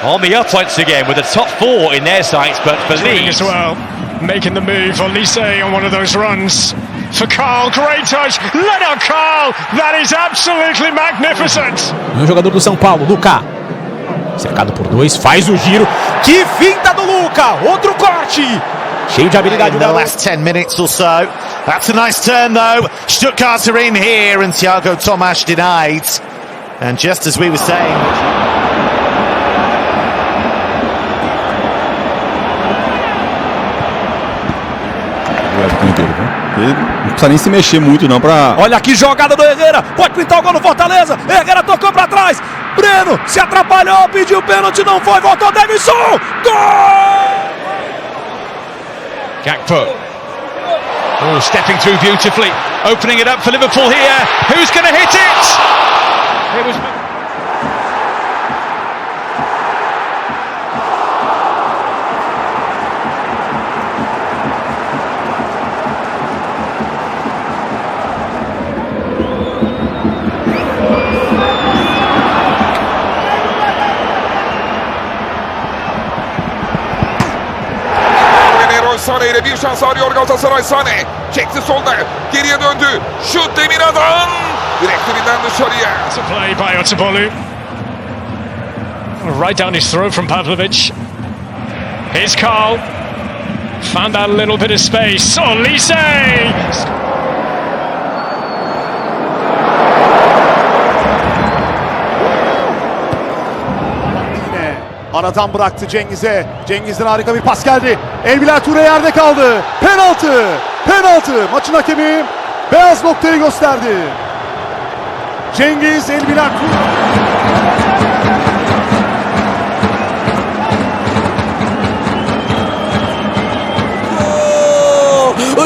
on the up once again with the top 4 in their sights, but for Leeds as well, making the move. Olise on one of those runs for Carl. Great touch. Let out Carl. That is absolutely magnificent. O jogador do São Paulo, Luca. Cercado por dois, faz o giro. Que finta do Luca! Outro corte! Cheio de habilidade. In the last 10 minutes or so. That's a nice turn though. Stuttgart are in here and Thiago Tomas denied. And just as we were saying... Não precisa nem se mexer muito não pra... Olha que jogada do Herrera, pode pintar o gol no Fortaleza. Herrera tocou pra trás, Breno se atrapalhou, pediu pênalti, não foi, voltou Davidson, gol! Gakpo. Oh, stepping through beautifully, opening it up for Liverpool here. Who's going to hit it? It was... Sane ile bir şans arıyor Galatasaray. Sane Çekti solda. Geriye döndü. Şut Demira'dan. Direktöründen dışarıya. It's a play by Otabolu. Right down his throat from Pavlovic. Here's Carl. Found that little bit of space. Olise! Aradan bıraktı Cengiz'e. Cengiz'den harika bir pas geldi. Elbilal Ture yerde kaldı. Penaltı. Penaltı. Maçın hakemi beyaz noktayı gösterdi. Cengiz Elbilal Ture.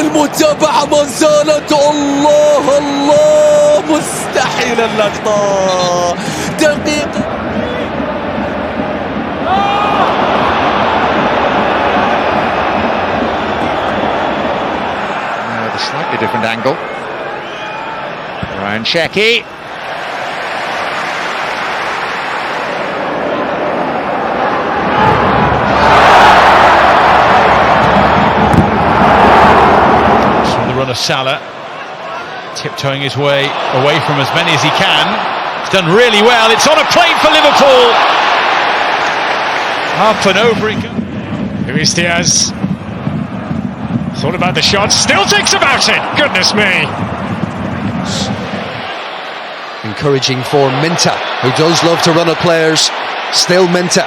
المتابعة ما زالت الله الله مستحيل اللقطة دقيقة with a slightly different angle. Ryan Shecky. Run of Salah, tiptoeing his way away from as many as he can. He's done really well. It's on a plate for Liverpool. Up and over it goes. Luis Diaz. Thought about the shot, still thinks about it. Goodness me. Encouraging for Minta, who does love to run at players. Still Minta.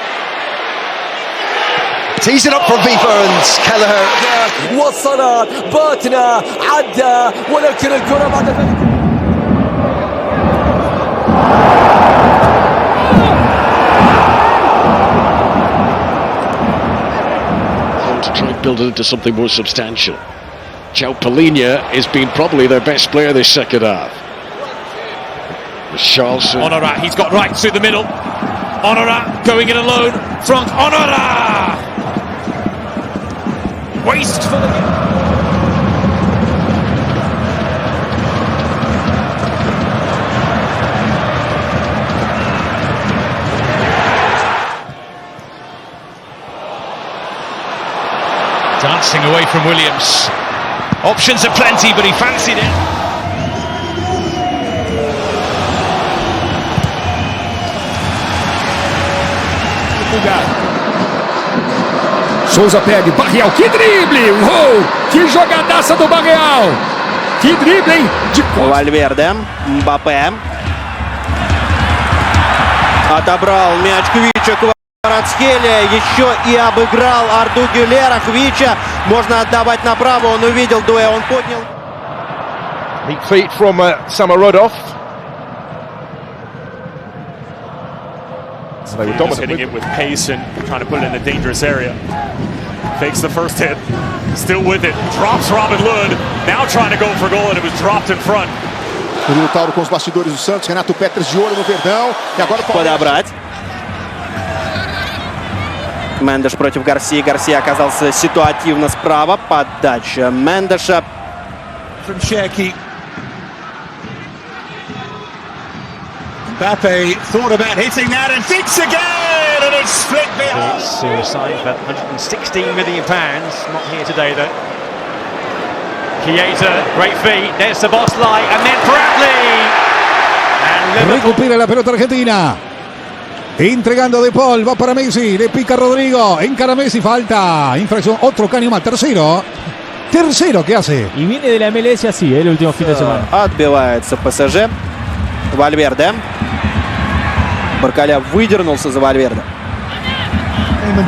Tees it up for Ferns. Kelleher وصل باتنا عدى ولكن الكرة بعد ذلك to try and build it into something more substantial. João Palhinha has been probably their best player this second half. Charleston. Honorat, he's got right through the middle. Honorat going in alone. Franck Honorat! Wasteful again. Dancing away from Williams. Options are plenty, but he fancied it. Souza pega, Barreal, que drible! Uou! Que jogadaça do Barreal! Que drible, hein? Вальверде, Мбаппе. Отобрал мяч Квича, Кварацхелия, еще и обыграл Арду Гюлера. Квича можно отдавать направо, он увидел Доue, он поднял. Weak feet from Samarodov. He's hitting it with pace and trying to put it in a dangerous area. Fakes the first hit, still with it, drops Robin Lund, now trying to go for goal and it was dropped in front. Murilo Tauro com os bastidores do Santos, Renato Petras de olho no Verdão. E agora подобрать. Мендеш против Гарсии. Гарсия оказался ситуативно справа. Подача Мендеша. From Cherki. Mbappe thought about hitting that and thinks again, and it's split behind. Suicide for £116 million. Not here today though. Chiesa, great feet. There's the boss light, and then Bradley. And Liverpool. Recupera la pelota argentina. Entregando De Paul, va para Messi, le pica Rodrigo, encara Messi, falta, infracción, otro caño más, tercero que hace. Y viene de la MLS así, el último fin de semana. Отбивается ПСЖ. Вальверде. Баркаля выдернулся за Вальверде.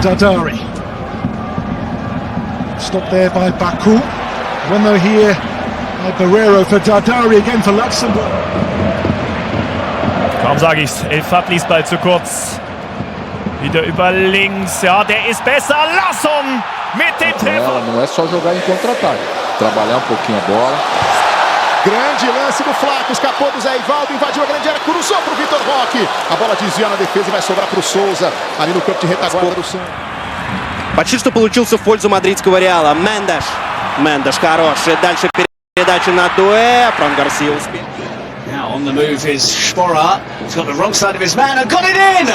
Dadari. Stopped there by Baku. When they're here by Barrero for Dadari again for Luxembourg. Kaum sage ich's. El Fadlis Ball zu kurz. Wieder über links. Ja, der ist besser. Larsson mit dem Treffer. Não é só jogar em contra-ataque. Trabalhar um pouquinho a bola. Grande lance do Flaco, escapou do Zé Ivaldo, invadiu a grande área, cruzou para o Vitor Roque. A bola desvia na defesa e vai sobrar para o Souza, ali no campo de retaguarda do Santos. Почти что получился в пользу мадридского Реала. Мендеш. Мендеш хороший. Дальше передача на Доue. Франк Гарсия успел. Now on the move is Sporar. He's got the wrong side of his man and got it in!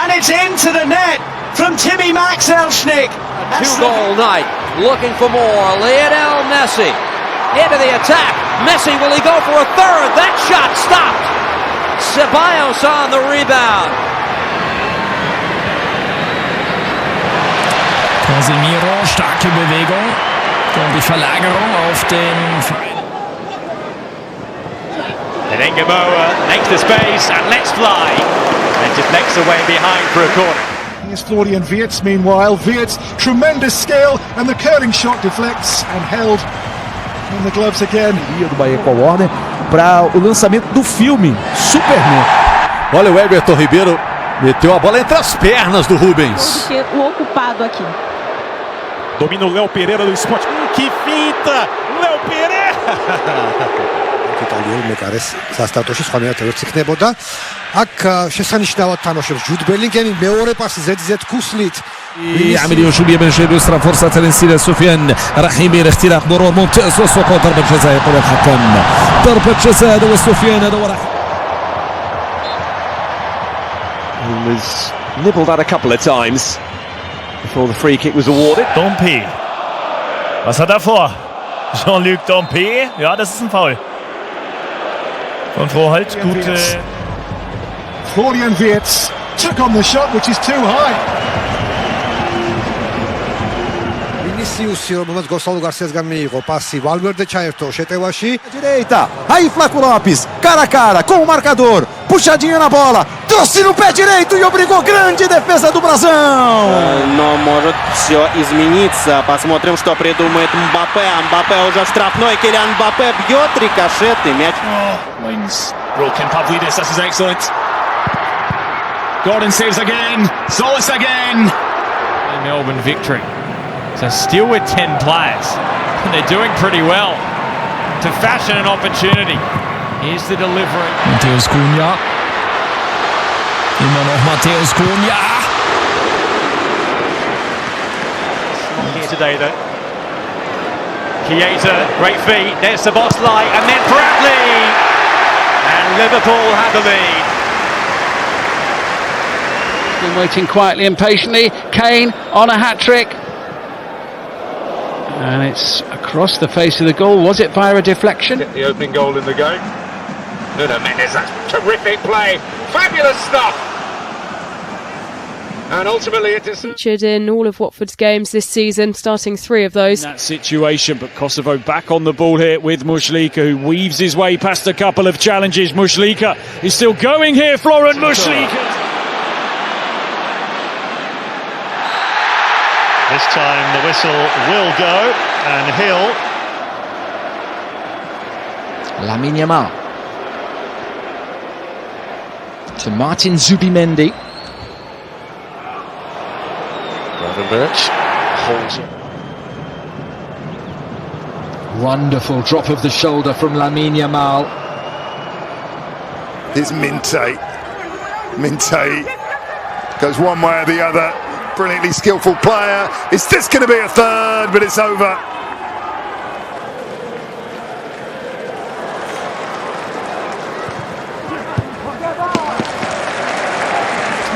And it's into the net from Timmy Max Elshnik. Two-goal night. Looking for more. Lionel Messi. into the attack. Messi, will he go for a third? That shot stopped. Ceballos on the rebound. Casemiro, starke Bewegung. Und die Verlagerung auf den Verein. And then Gamoa makes the space and lets fly. And just makes the way behind for a corner. Here's Florian Wirtz meanwhile. Wirtz, tremendous skill, and the curling shot deflects and held in the gloves again. Do Bahia com a Warner para o lançamento do filme Superman. Olha o Everton Ribeiro, meteu a bola entre as pernas do Rubens. O ocupado aqui. Domina o Léo Pereira do Sport. Que finta! Léo Pereira! მე კარეს სასტარტოში სხვა მეათე ვერც იქნებოდა. აქ შესანიშნავად თამაშობს ჯუდ ბელინგემი მეორე პასი زد كوسليت. عملية شوبية من جيب يسرى فرصة تنسيل سفيان رحيمي لاختراق مرور ممتاز وسقوط ضربة جزاء يقول الحكم. ضربة جزاء هذا وسفيان هذا ورحيم. He was nibbled at a couple of times before the free kick was awarded. Dompe. Was hat er vor? Jean-Luc Dompe. Ja, das ist ein Foul. Kontrollt, gute. Florian Wirtz took on the shot, which is too high. Vinicius, რომელმაც გოსალო გარსიასგან მიიღო პასი, ვალვერდე ჩაერთო შეტევაში. Direita, aí Flaco Lopes, cara a cara com o marcador, puxadinha na bola, trouxe no pé direito e obrigou, grande defesa do Brasão. Но может все измениться. Посмотрим, что придумает Мбаппе. Мбаппе уже в штрафной. Килиан Мбаппе бьет рикошетный мяч. Mainz broken Pavlidis, das ist excellent. Gordon saves again. Solis again. Melbourne victory. So still with 10 players. And they're doing pretty well to fashion an opportunity. Here's the delivery. Matthäus Cunha. Immer noch Matthäus Cunha. Here today though. Chiesa, great feet. There's the boss light, and then Bradley. And Liverpool have the lead. Been waiting quietly and patiently. Kane on a hat-trick. And it's across the face of the goal. Was it via a deflection? Get the opening goal in the game. Nuno Mendes, that's terrific play. Fabulous stuff. And ultimately it is Featured in all of Watford's games this season, starting 3 of those. That situation, but Kosovo back on the ball here with Muslika, who weaves his way past a couple of challenges. Muslika is still going here, Florent Muslika. This time the whistle will go, and Hill. Lamine Yamal to Martin Zubimendi. Birch holds it. Wonderful drop of the shoulder from Lamine Yamal. Here's Minte. Minte goes one way or the other. Brilliantly skillful player. Is this going to be a third? But it's over.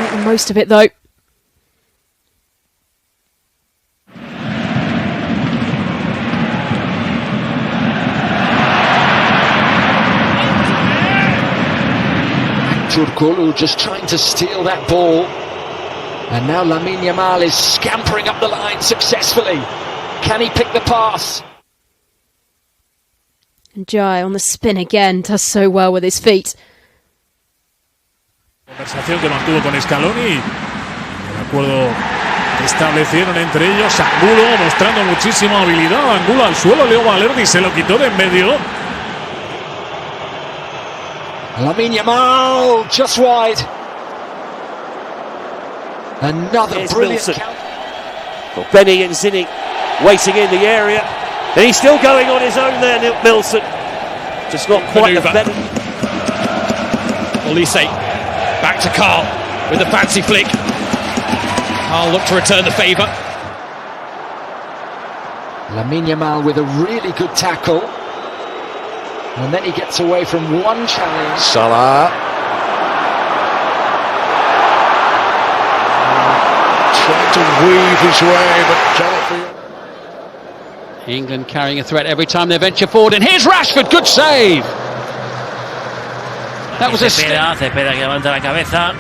Make the most of it though. Turkoglu just trying to steal that ball. And now Lamine Yamal is scampering up the line successfully. Can he pick the pass? And Jai on the spin again, does so well with his feet. Conversación que mantuvo con Scaloni. El acuerdo que establecieron entre ellos. Angulo mostrando muchísima habilidad. Angulo al suelo, Leo Valerdi se lo quitó de en medio. Lamine Yamal just wide. Another brilliant Well, Benny and Zinni waiting in the area. And he's still going on his own there, Milson. Just not quite the better. Olise back to Carl with the fancy flick. Carl look to return the favour. Lamine Yamal with a really good tackle. And then he gets away from one challenge. Salah tried to weave his way, but England carrying a threat every time they venture forward, and here's Rashford, good save. That was Cepeda que levanta la cabeza.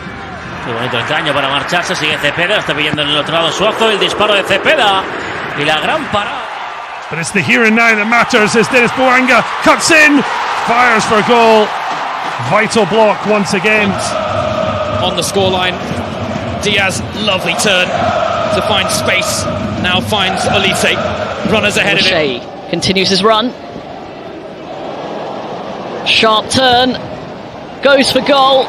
Qué bonito el caño para marcharse, sigue Cepeda, está pidiendo en el otro lado Suazo, el disparo de Cepeda y la gran parada. But it's the here and now that matters as Dennis Bouanga cuts in, fires for a goal. Vital block once again. On the scoreline, Diaz, lovely turn to find space. Now finds Olise, runners ahead of him. Continues his run. Sharp turn, goes for goal.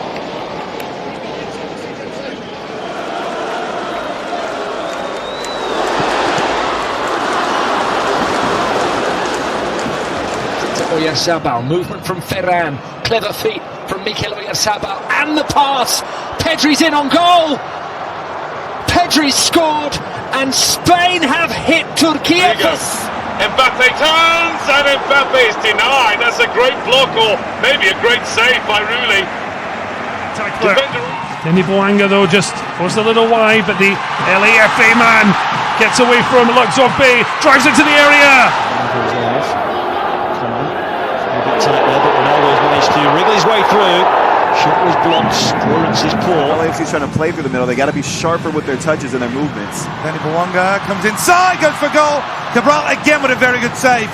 Oyarzabal, movement from Ferran, clever feet from Mikel Oyarzabal, and the pass. Pedri's in on goal. Pedri's scored, and Spain have hit Turkey. Mbappe turns, and Mbappe is denied. That's a great block, or maybe a great save by Rulli. Dennis Bouanga though just was a little wide, but the LAFA man gets away from Luxorbe, drives into the area. Tight there, but Ronaldo's managed to wriggle his way through. Shot was blocked, clearance is poor. LAFC's trying to play through the middle. They got to be sharper with their touches and their movements. Dennis Bouanga comes inside, goes for goal. Cabral again with a very good save.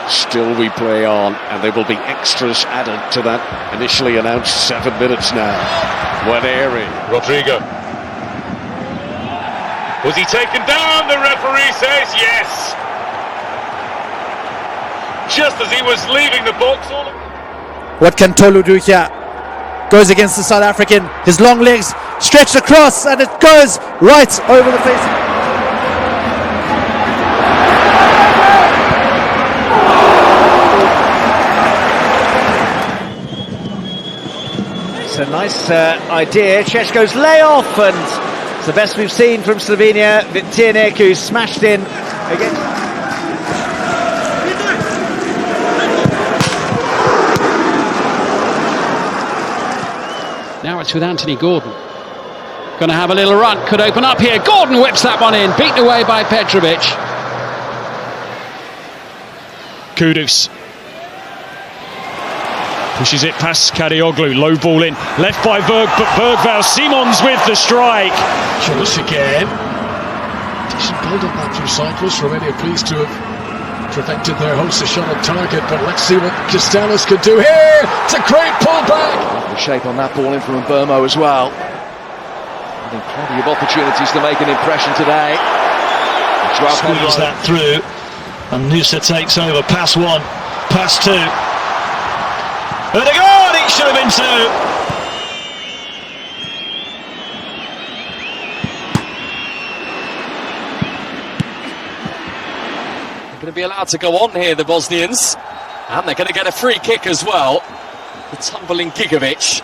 Still we play on, and there will be extras added to that initially announced 7 minutes now. Waneri. Rodrigo. Was he taken down? The referee says yes. Just as he was leaving the box. What can Tolu do here? Goes against the South African. His long legs stretched across, and it goes right over the face. It's a nice idea. Češko's layoff, and it's the best we've seen from Slovenia. Vitienek, who smashed in again. Now it's with Anthony Gordon. Going to have a little run, could open up here. Gordon whips that one in, beaten away by Petrovic. Kudus pushes it past Kadioglu, low ball in, left by Bergvall. Simons with the strike. Chillis again. Decent build up that through cyclists. Romania pleased to have prevented their hosts a shot on target, but let's see what Castells can do here. It's a great pullback. Shape on that ball in from Burmo as well. I think plenty of opportunities to make an impression today. Squeeze that through, and Nusa takes over. Pass one, pass two. Odegaard, it should have been two. They're going to be allowed to go on here, the Bosnians, and they're going to get a free kick as well. The tumbling Gigovic.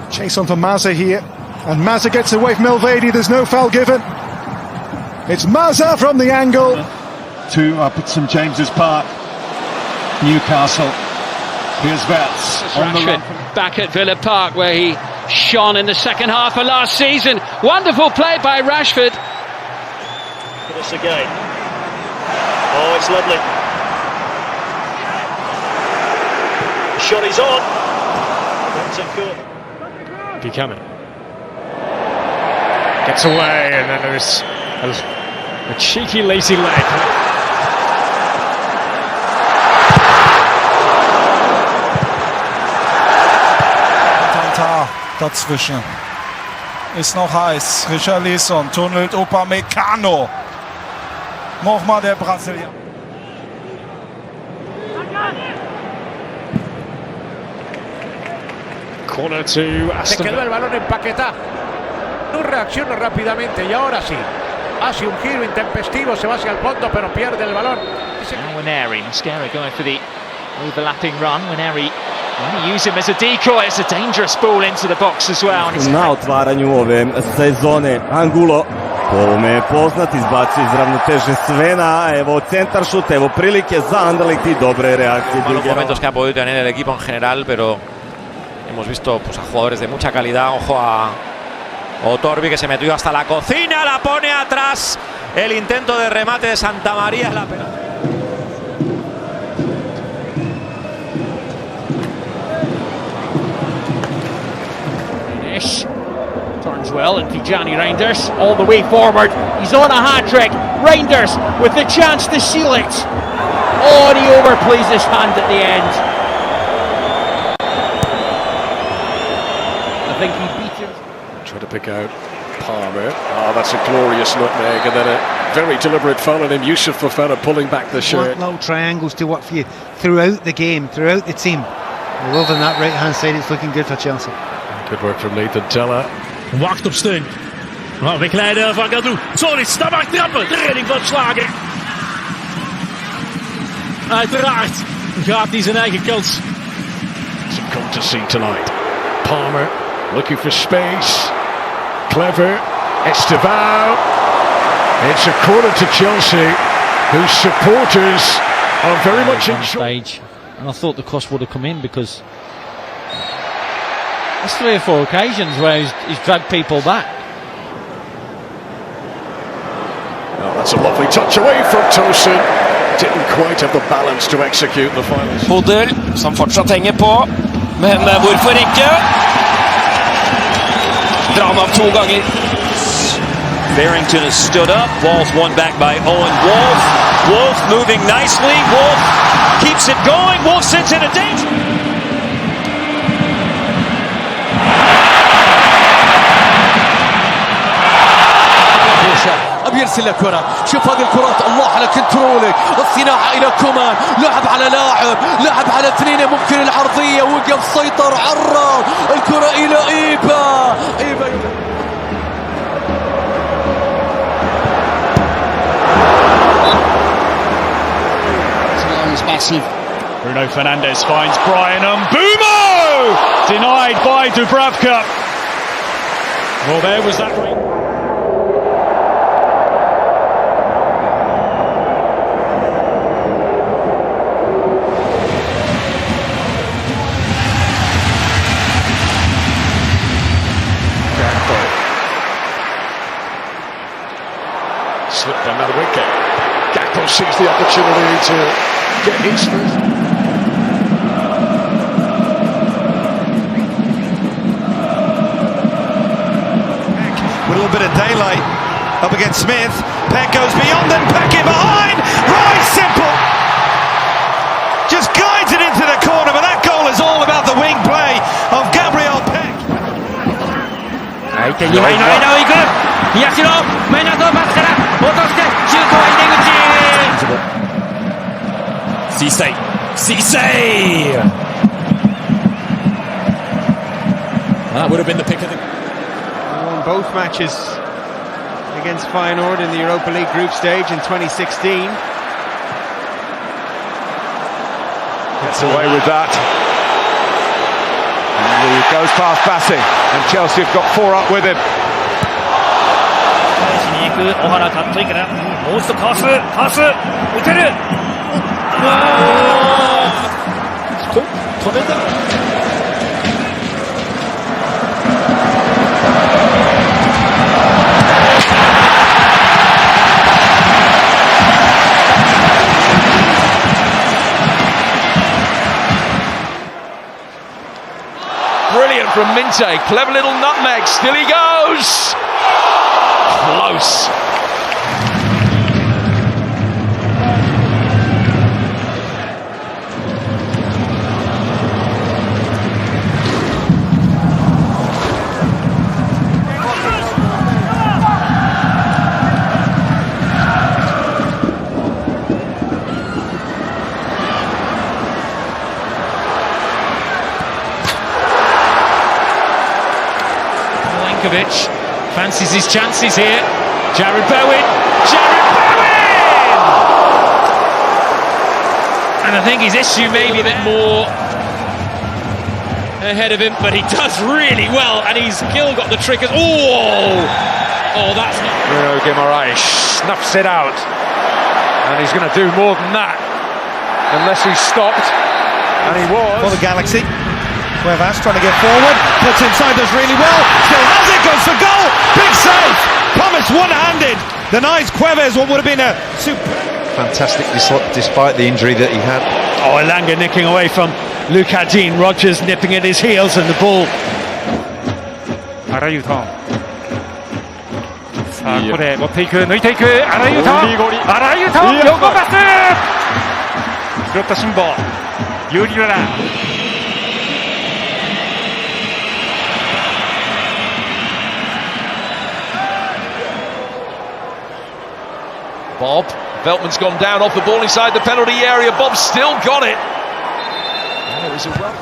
Chase on for Mazza here, and Mazza gets away from Elvedi. There's no foul given. It's Mazza from the angle. Up at St James's Park, Newcastle. Here's Vats on the run. Back at Villa Park, where he shone in the second half of last season. Wonderful play by Rashford. This again. Oh, it's lovely. Shot is on. That's a good. Buchanan gets away, and then there's a cheeky, lazy leg. Tantar dazwischen. Ist noch heiß. Richarlison tunnelt Upamecano. Nochmal der Brasilianer. Corner to Se quedó el balón en Paquetá. No reacciona rápidamente y ahora sí. Hace un giro intempestivo, se va hacia el fondo, pero pierde el balón. Now Waneri, Mosquera going for the overlapping run. Waneri only use him as a decoy. It's a dangerous ball into the box as well. Na otvaranju ove sezone Angulo. Po ovome je poznat, izbacio iz ravnoteže Svena, evo centar šut, evo prilike za Anderlecht y dobre reakcije. Malos momentos que ha podido tener el equipo en general, pero hemos visto pues, a jugadores de mucha calidad. Ojo a Otorbi, que se metió hasta la cocina, la pone atrás el intento de remate de Santa María. La pelota. Turns well, and Tijani Reinders all the way forward. He's on a hat-trick. Reinders with the chance to seal it. Oh, and he overplays his hand at the end. I think he beat him. Trying to pick out Palmer. Oh, that's a glorious nutmeg, and then a very deliberate foul on him. Yusuf Fofana pulling back the shirt. Little triangles to work for you throughout the game, throughout the team. Over on that right-hand side, it's looking good for Chelsea. Good work from Nathan Tella. Wacht op steun. Nou, wegleiden van Gadou. Sorry, Stabak trappen. De redding van Slager. Uiteraard gaat hij zijn eigen kans. It's a come to see tonight. Palmer looking for space. Clever. Estevao. It's a corner to Chelsea, whose supporters are very much in stage. And I thought the cross would have come in because there's 3 or 4 occasions where he's dragged people back. Oh, that's a lovely touch away from Tosin. Didn't quite have the balance to execute the final. Hoddle, som fortsatt henger på. Men hvorfor ikke? Drar han av 2 ganger. Barrington has stood up. Ball's won back by Owen Wolf. Wolf moving nicely. Wolf keeps it going. Wolf sits in a danger. يرسل كرة. شوف هذه الكرات، الله على كنترولك، الصناعة إلى كومان، لعب على لاعب على 2، ممكن العرضية، وقف سيطر، عرض الكرة إلى إيبا. Massive. Bruno Fernandes finds Brian Mbeumo! Denied by Dubravka. Well, there was that ring. Slipped another wicket. Gakpo sees the opportunity to get his first. With a little bit of daylight up against Smith. Peck goes beyond and Peck in behind. Right, simple. Just guides it into the corner, but that goal is all about the wing play of Gabriel Peck. Cisse! That would have been the pick of the... Won both matches against Feyenoord in the Europa League group stage in 2016. Gets away with that. And he goes past Bassi, and Chelsea have got 4 up with him. 小原カットインからもう一度かわす打てる。止めた。Brilliant from Minte, clever little nutmeg, still he goes! Close. Fancies his chances here. Jared Bowen! And I think his issue may be a bit more ahead of him, but he does really well, and he's still got the triggers. Oh, that's not. Bruno Guimaraes snuffs it out, and he's going to do more than that unless he's stopped, and he was. For the Galaxy. Cuevas trying to get forward, puts inside, does really well, still has it, goes for goal, big save, Thomas one-handed, Denies Cuevas what would have been a super... Fantastic despite the injury that he had. Oh, Elanga nicking away from Luka Dean. Rodgers nipping at his heels and the ball. アラユートン。さあここで持っていく、抜いていく、アラユートン、アラユートン、横パス。拾った辛抱、ユーリララ。Bob, Veltman's gone down off the ball inside the penalty area. Bob's still got it. And it was a run.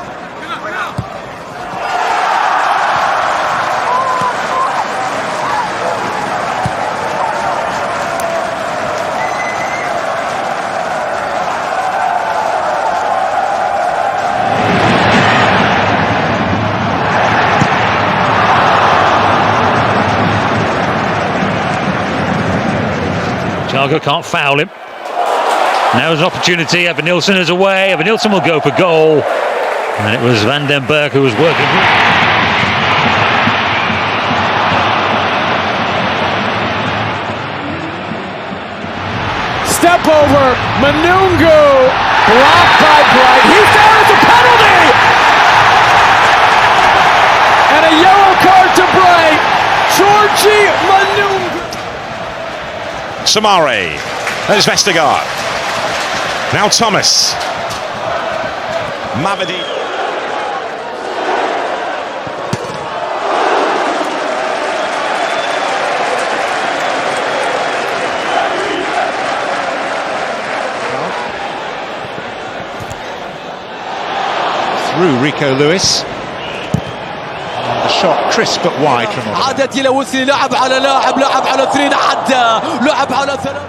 Thiago can't foul him. Now there's an opportunity. Evan Nilsson is away. Evan Nilsson will go for goal. And it was Van den Berg who was working. Step over, Manungu, blocked by Bright. He's there as a penalty! And a yellow card to Bright. Georgie Manungu. Samare, there's Vestergaard. Now Thomas. Mavidi. Through Rico Lewis. And the shot crisp but wide from him. عادت إلى وسيلة لعب على لاعب على اثنين عدى لعب على ثلاث.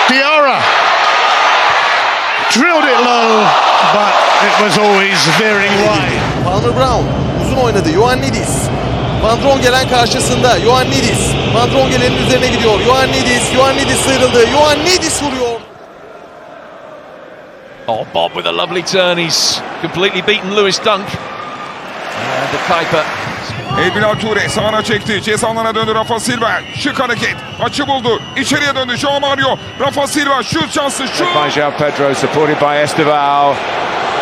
Diarra drilled it low, but it was always veering wide. Palmer Brown uzun oynadı. Ioannidis. Van Drongelen karşısında. Ioannidis. Van Drongelen'in üzerine gidiyor. Ioannidis sıyrıldı. Ioannidis vuruyor. Oh, Bob with a lovely turn. He's completely beaten Lewis Dunk. And the Kuiper. Elbilal Toure sağına çekti. Ceza alanına döndü Rafa Silva. Şık hareket. Açı buldu. İçeriye döndü. João Mario. Rafa Silva şut şansı. Şut. By João Pedro, supported by Estevao,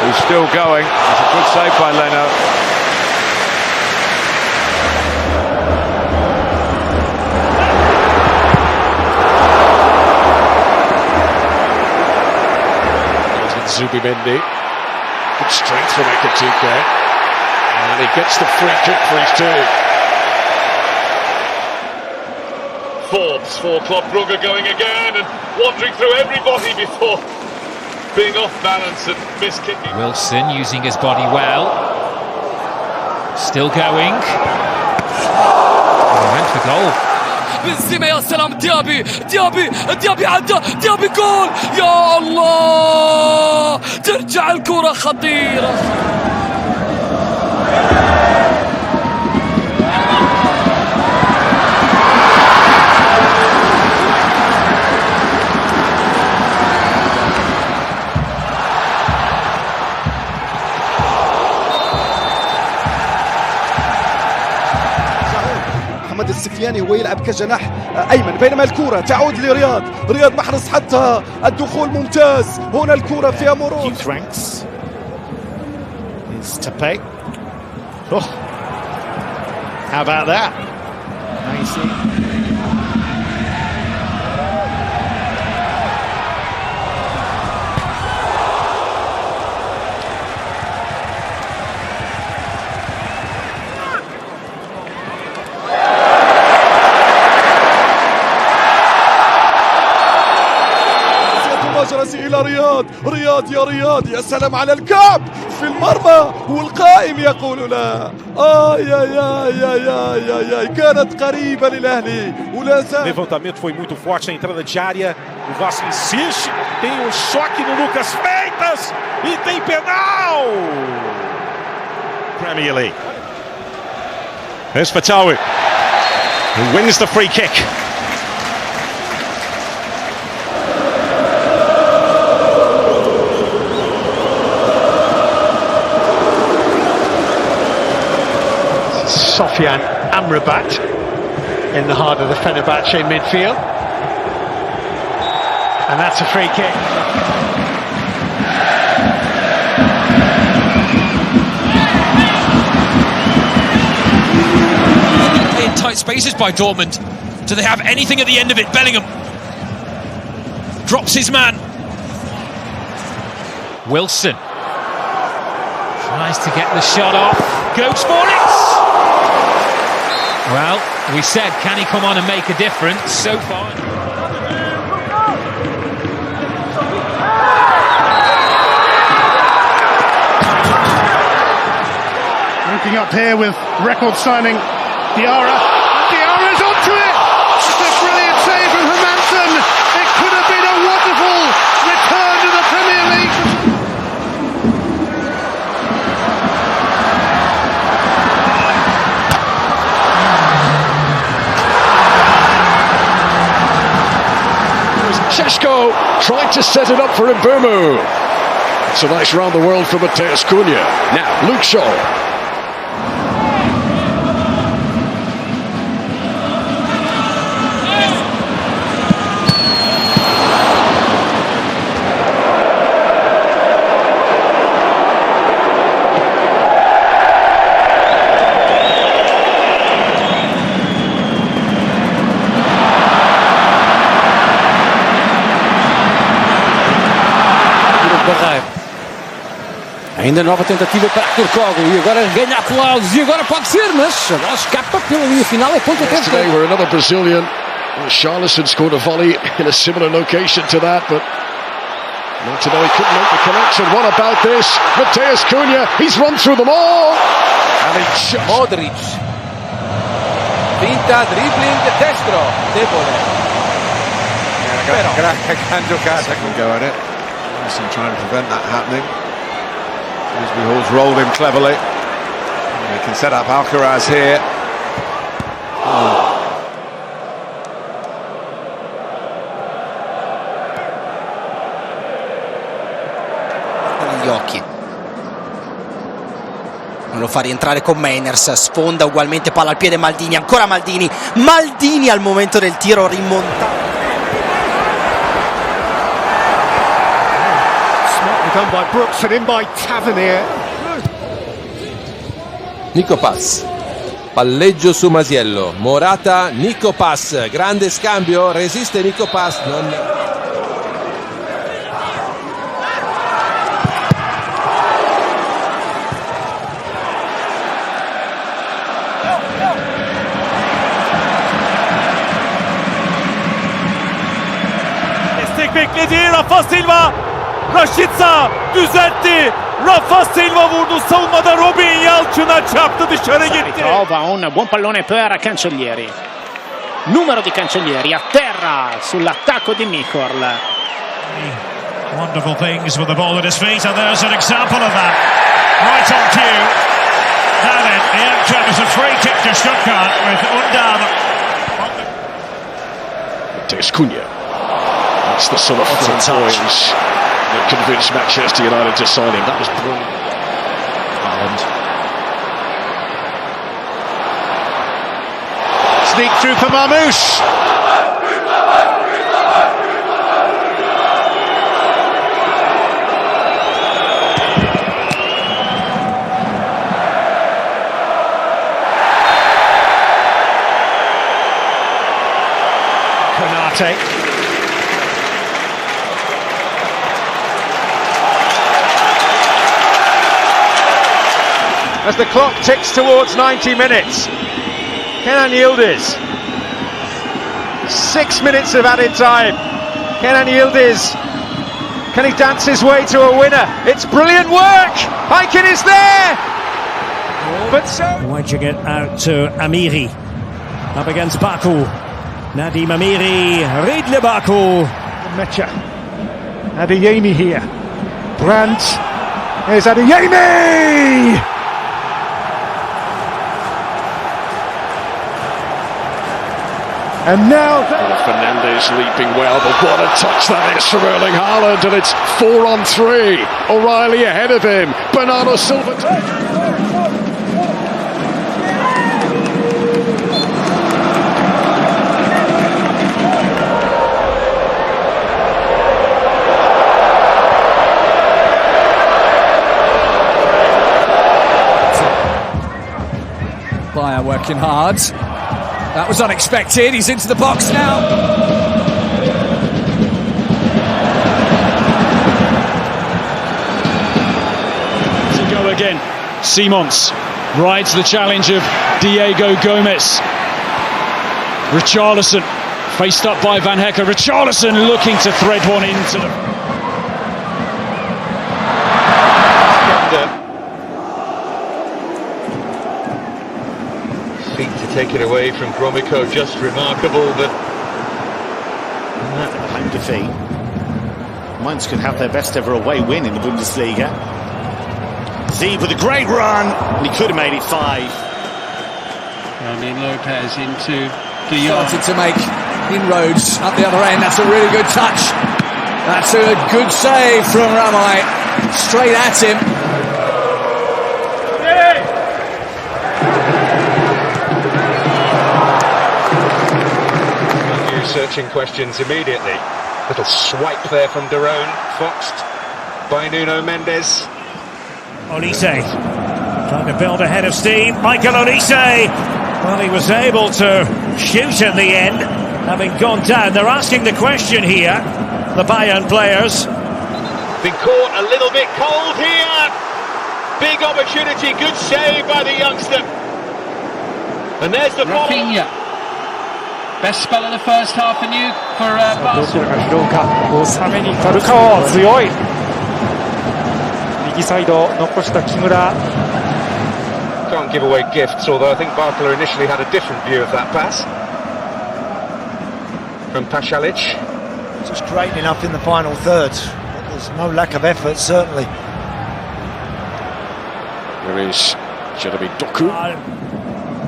who's still going. It's a good save by Leno. Zubimendi. Good strength from Ekatike. And he gets the free kick for his team. Forbes for Club Brugge going again and wandering through everybody before being off balance and miskicking. Wilson using his body well. Still going. He went for goal. بنزيما يا سلام ديابي عدى ديابي جول يا الله ترجع الكرة خطيرة محمد السفياني هو يلعب كجناح أيمن بينما الكرة تعود لرياض محرز حتى الدخول ممتاز هنا الكرة فيها مرور. Keeps ranks. Is Tape. Oh. How about that? Nicely. إلى رياض يا سلام على الكعب في المرمى والقائم يقول لا يا كانت قريبة للأهلي ولا زال. Levantamento foi muito forte, a entrada de área, o Vasco insiste, tem um choque no Lucas Freitas e tem penal! Premier League. There's Fatawi. who wins the free kick. Sofian Amrabat in the heart of the Fenerbahce midfield. And that's a free kick. In tight spaces by Dortmund. Do they have anything at the end of it? Bellingham drops his man. Wilson tries to get the shot off. Goes for it. Well, we said, can he come on and make a difference? So far. Looking up here with record signing Diarra. Diarra's onto it! It's a brilliant save from Hermansen. It could have been a wonderful return to the Premier League. Šeško tried to set it up for Mbeumo. It's a nice round the world for Matheus Cunha. Now, Luke Shaw. Ainda nova tentativa para Turcogo e agora ganha aplausos e agora pode ser, mas agora escapa pela linha final, é ponto até Today where another Brazilian, Charleston, scored a volley in a similar location to that, but Martinelli couldn't make the connection. What about this? Matheus Cunha, he's run through them all. And he just... Modric. Finta, dribbling, destro, debole. Gran giocata can go at it. Messi trying to prevent that happening. Hall's rolled him cleverly. They can set up Alcaraz here. Negli occhi. Non lo fa rientrare con Mainers, sfonda ugualmente, palla al piede Maldini, ancora Maldini. Maldini al momento del tiro rimontato. Done by Brooks and in by Tavernier. Nico Pass, palleggio su Masiello, Morata, Nico Pass, grande scambio, resiste Nico Pass, non... Destek bekledi Rafa Silva. Rashica düzeltti. Rafa Silva vurdu. Savunmada Robin Yalçın'a çarptı, dışarı gitti. Trova un buon pallone per Cancellieri. Numero di Cancellieri a terra sull'attacco di Mikol. Wonderful things with the ball at his feet, and there's an example of that. Right on cue. Now then, the outcome is a free kick to Stuttgart with Undam. Matheus Cunha. That's the sort of flamboyance that convinced Manchester United to sign him. That was brilliant. Sneak through for Marmoush. Konate. As the clock ticks towards 90 minutes, Kenan Yildiz, 6 minutes of added time. Kenan Yildiz, can he dance his way to a winner? It's brilliant work. Hiken is there, but so wedging it out to Amiri, up against Baku. Nadim Amiri, Riedle Baku. Mecha, Adeyemi here. Brandt, there's Adeyemi. And now Fernandes leaping well, but what a touch that is from Erling Haaland, and it's 4-on-3. O'Reilly ahead of him. Bernardo Silva. Bayer working hard. That was unexpected. He's into the box now. To go again. Simons rides the challenge of Diego Gomez. Richarlison faced up by Van Hecker. Richarlison looking to thread one into the... Feet to take it away from Gromyko, just remarkable that home defeat. Mainz could have their best ever away win in the Bundesliga. Zeeb with a great run, and he could have made it 5. Lamine Lopez into De Jong. Started to make inroads up the other end. That's a really good touch. That's a good save from Ramai. Straight at him. Searching questions immediately. Little swipe there from Daron, foxed by Nuno Mendes. Olise trying to build ahead of steam. Michael Olise, well, he was able to shoot in the end, having gone down. They're asking the question here, the Bayern players. Been caught a little bit cold here. Big opportunity, good save by the youngster. And there's the ball. Best spell of the first half for you for Barcelona. Can't give away gifts, although I think Barcelona initially had a different view of that pass. From Pasalic. Just great enough in the final third. There's no lack of effort, certainly. There is Jeremy Doku.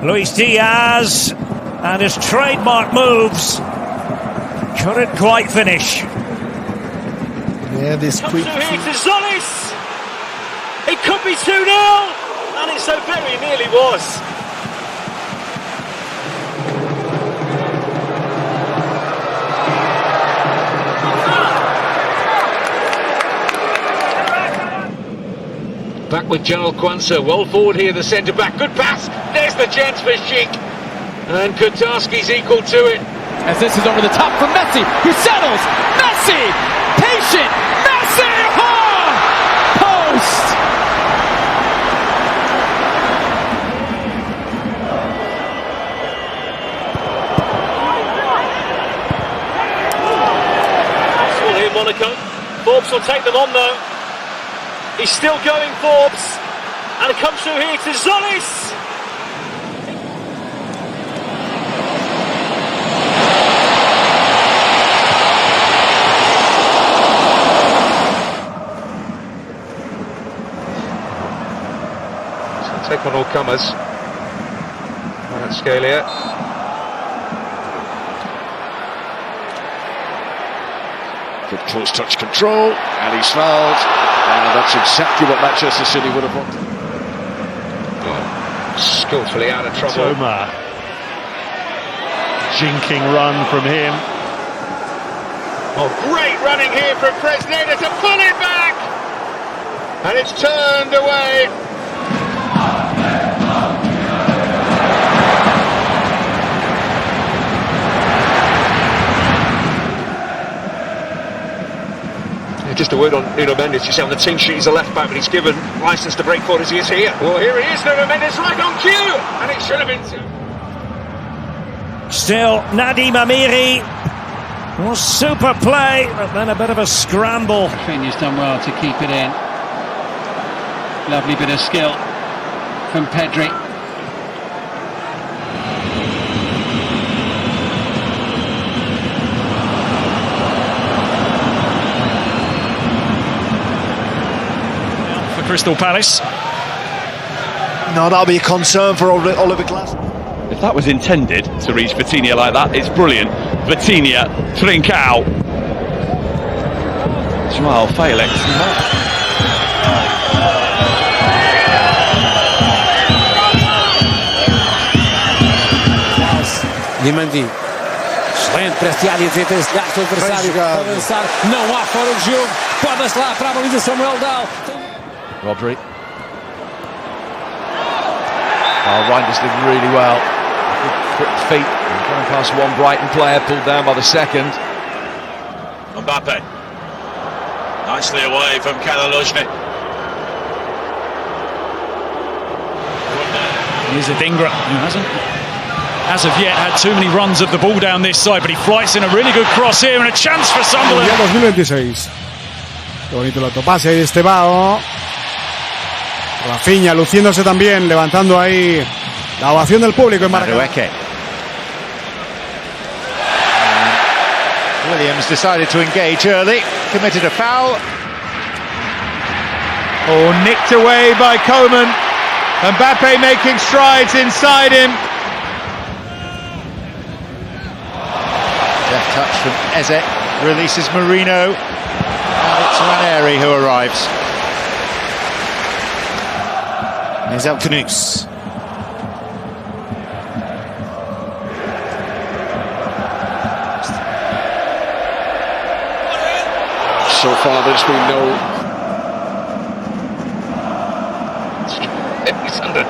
Luis Diaz. And his trademark moves couldn't quite finish. Yeah, this quick. Here to Zolis. It could be 2-0, and it so very nearly was. Back with Joel Kwanzaa, well forward here, the centre back. Good pass. There's the chance for Sheik. And Kutarski's equal to it. As this is over the top from Messi, who settles. Messi! Patient! Messi! Oh! Post! Well, here Monaco. Forbes will take them on though. He's still going, Forbes. And it comes through here to Zolis. Take on all comers. Scalia. Good close touch control, and he's fouled. And that's exactly what Manchester City would have wanted. Skillfully out of trouble. Toma. Jinking run from him. Oh, great running here from Fresneda to pull it back! And it's turned away. Just a word on Nuno Mendes. You see on the team sheet he's a left back, but he's given licence to break forward as he is here. Well, here he is, Nuno Mendes, right on cue, and it should have been two. Still, Nadim Amiri. Well, super play, but then a bit of a scramble. Rafinha's done well to keep it in. Lovely bit of skill from Pedri. Crystal Palace. No, that'll be a concern for Oliver Glasner. If that was intended to reach Vitinha like that, it's brilliant. Vitinha, Trincao, Joao Felix. Limandi. Excelente para este área, tenta ensinar o adversário para avançar. Não há fora de jogo. Pode-se lá para a baliza Samuel Doue. Rodri. Oh, Reinders did really well. Quick feet, going past one Brighton player, pulled down by the second. Mbappe, nicely away from Kylian. Here's Adingra, who hasn't, as of yet, had too many runs of the ball down this side, but he flights in a really good cross here and a chance for Sunderland. Ya 2026. Qué bonito el autopase ahí de Estebao. Rafinha luciéndose también, levantando ahí la ovación del público en Barcelona. Williams decided to engage early, committed a foul. Oh, nicked away by Coman. Mbappe making strides inside him. Left touch from Eze, releases Marino. And it's Ranieri who arrives. Ezel Knus. So far, there's been no. He's under.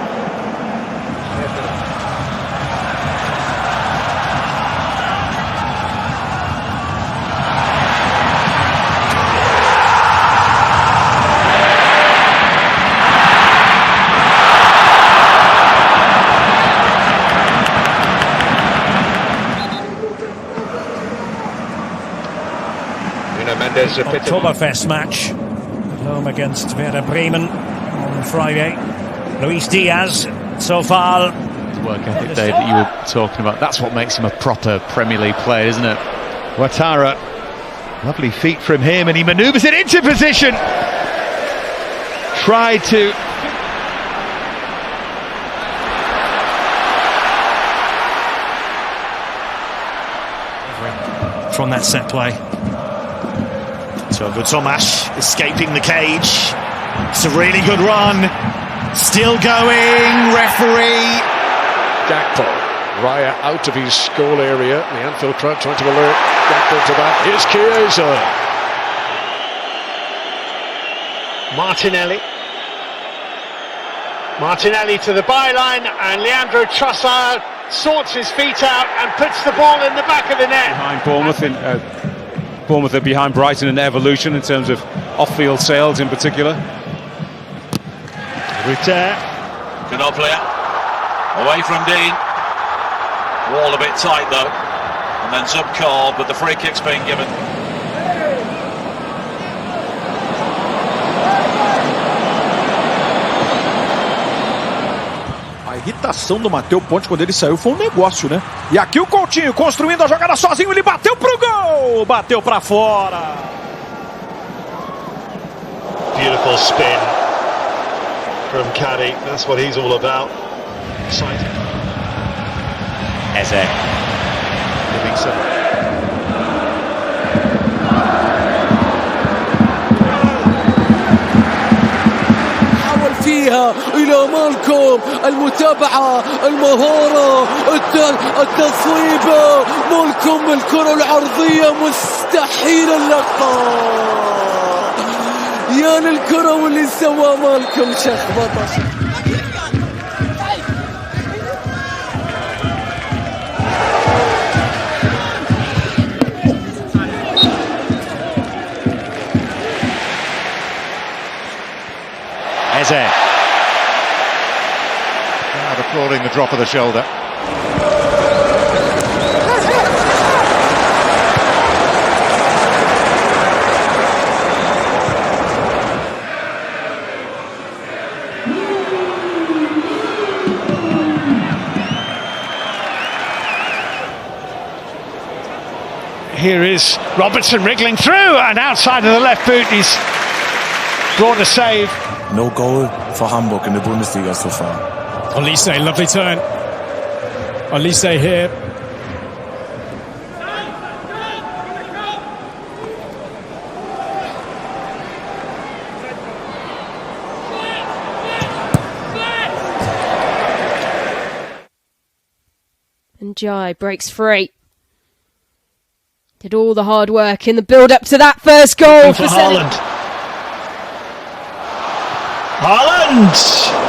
Oktoberfest match at home against Werder Bremen on Friday. Luis Diaz, so far. Work ethic, Dave, that you were talking about. That's what makes him a proper Premier League player, isn't it? Ouattara, lovely feet from him, and he manoeuvres it into position. Tried to. From that set play. So good Tomash escaping the cage. It's a really good run. Still going. Referee. Gakpo. Raya out of his goal area. The Anfield crowd trying to alert Gakpo to that. Here's Chiesa. Martinelli. Martinelli to the byline, and Leandro Trossard sorts his feet out and puts the ball in the back of the net. Behind Bournemouth, Bournemouth are behind Brighton in their evolution in terms of off-field sales in particular. Canoplia, away from Dean. Wall a bit tight though, and then sub call, but the free kick's being given. A irritação do Matheus Ponte quando ele saiu foi um negócio, né? E aqui o Coutinho construindo a jogada sozinho, ele bateu pro gol! Bateu pra fora! Beautiful spin from Caddy, that's what he's all about. Exciting. Eze. Livingston. حاول فيها إلى مالكوم، المتابعة، المهارة، التصويبة، مالكوم الكرة العرضية مستحيل اللقاء. يا للكرة واللي سواه مالكوم شخبطة. Eze. Crowd applauding the drop of the shoulder. Here is Robertson wriggling through, and outside of the left boot he's brought a save. No goal for Hamburg in the Bundesliga so far. Olise, lovely turn. Olise here. And Jai breaks free. Did all the hard work in the build-up to that first goal for Haaland. Haaland!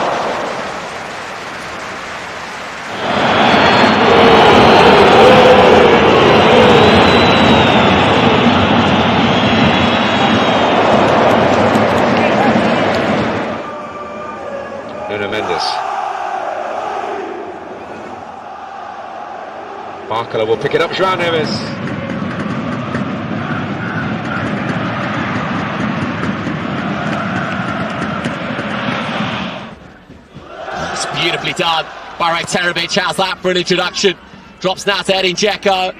Barcola will pick it up, João Neves. It's beautifully done by Rakterovic. How's that for an introduction? Drops now to Edin Dzeko.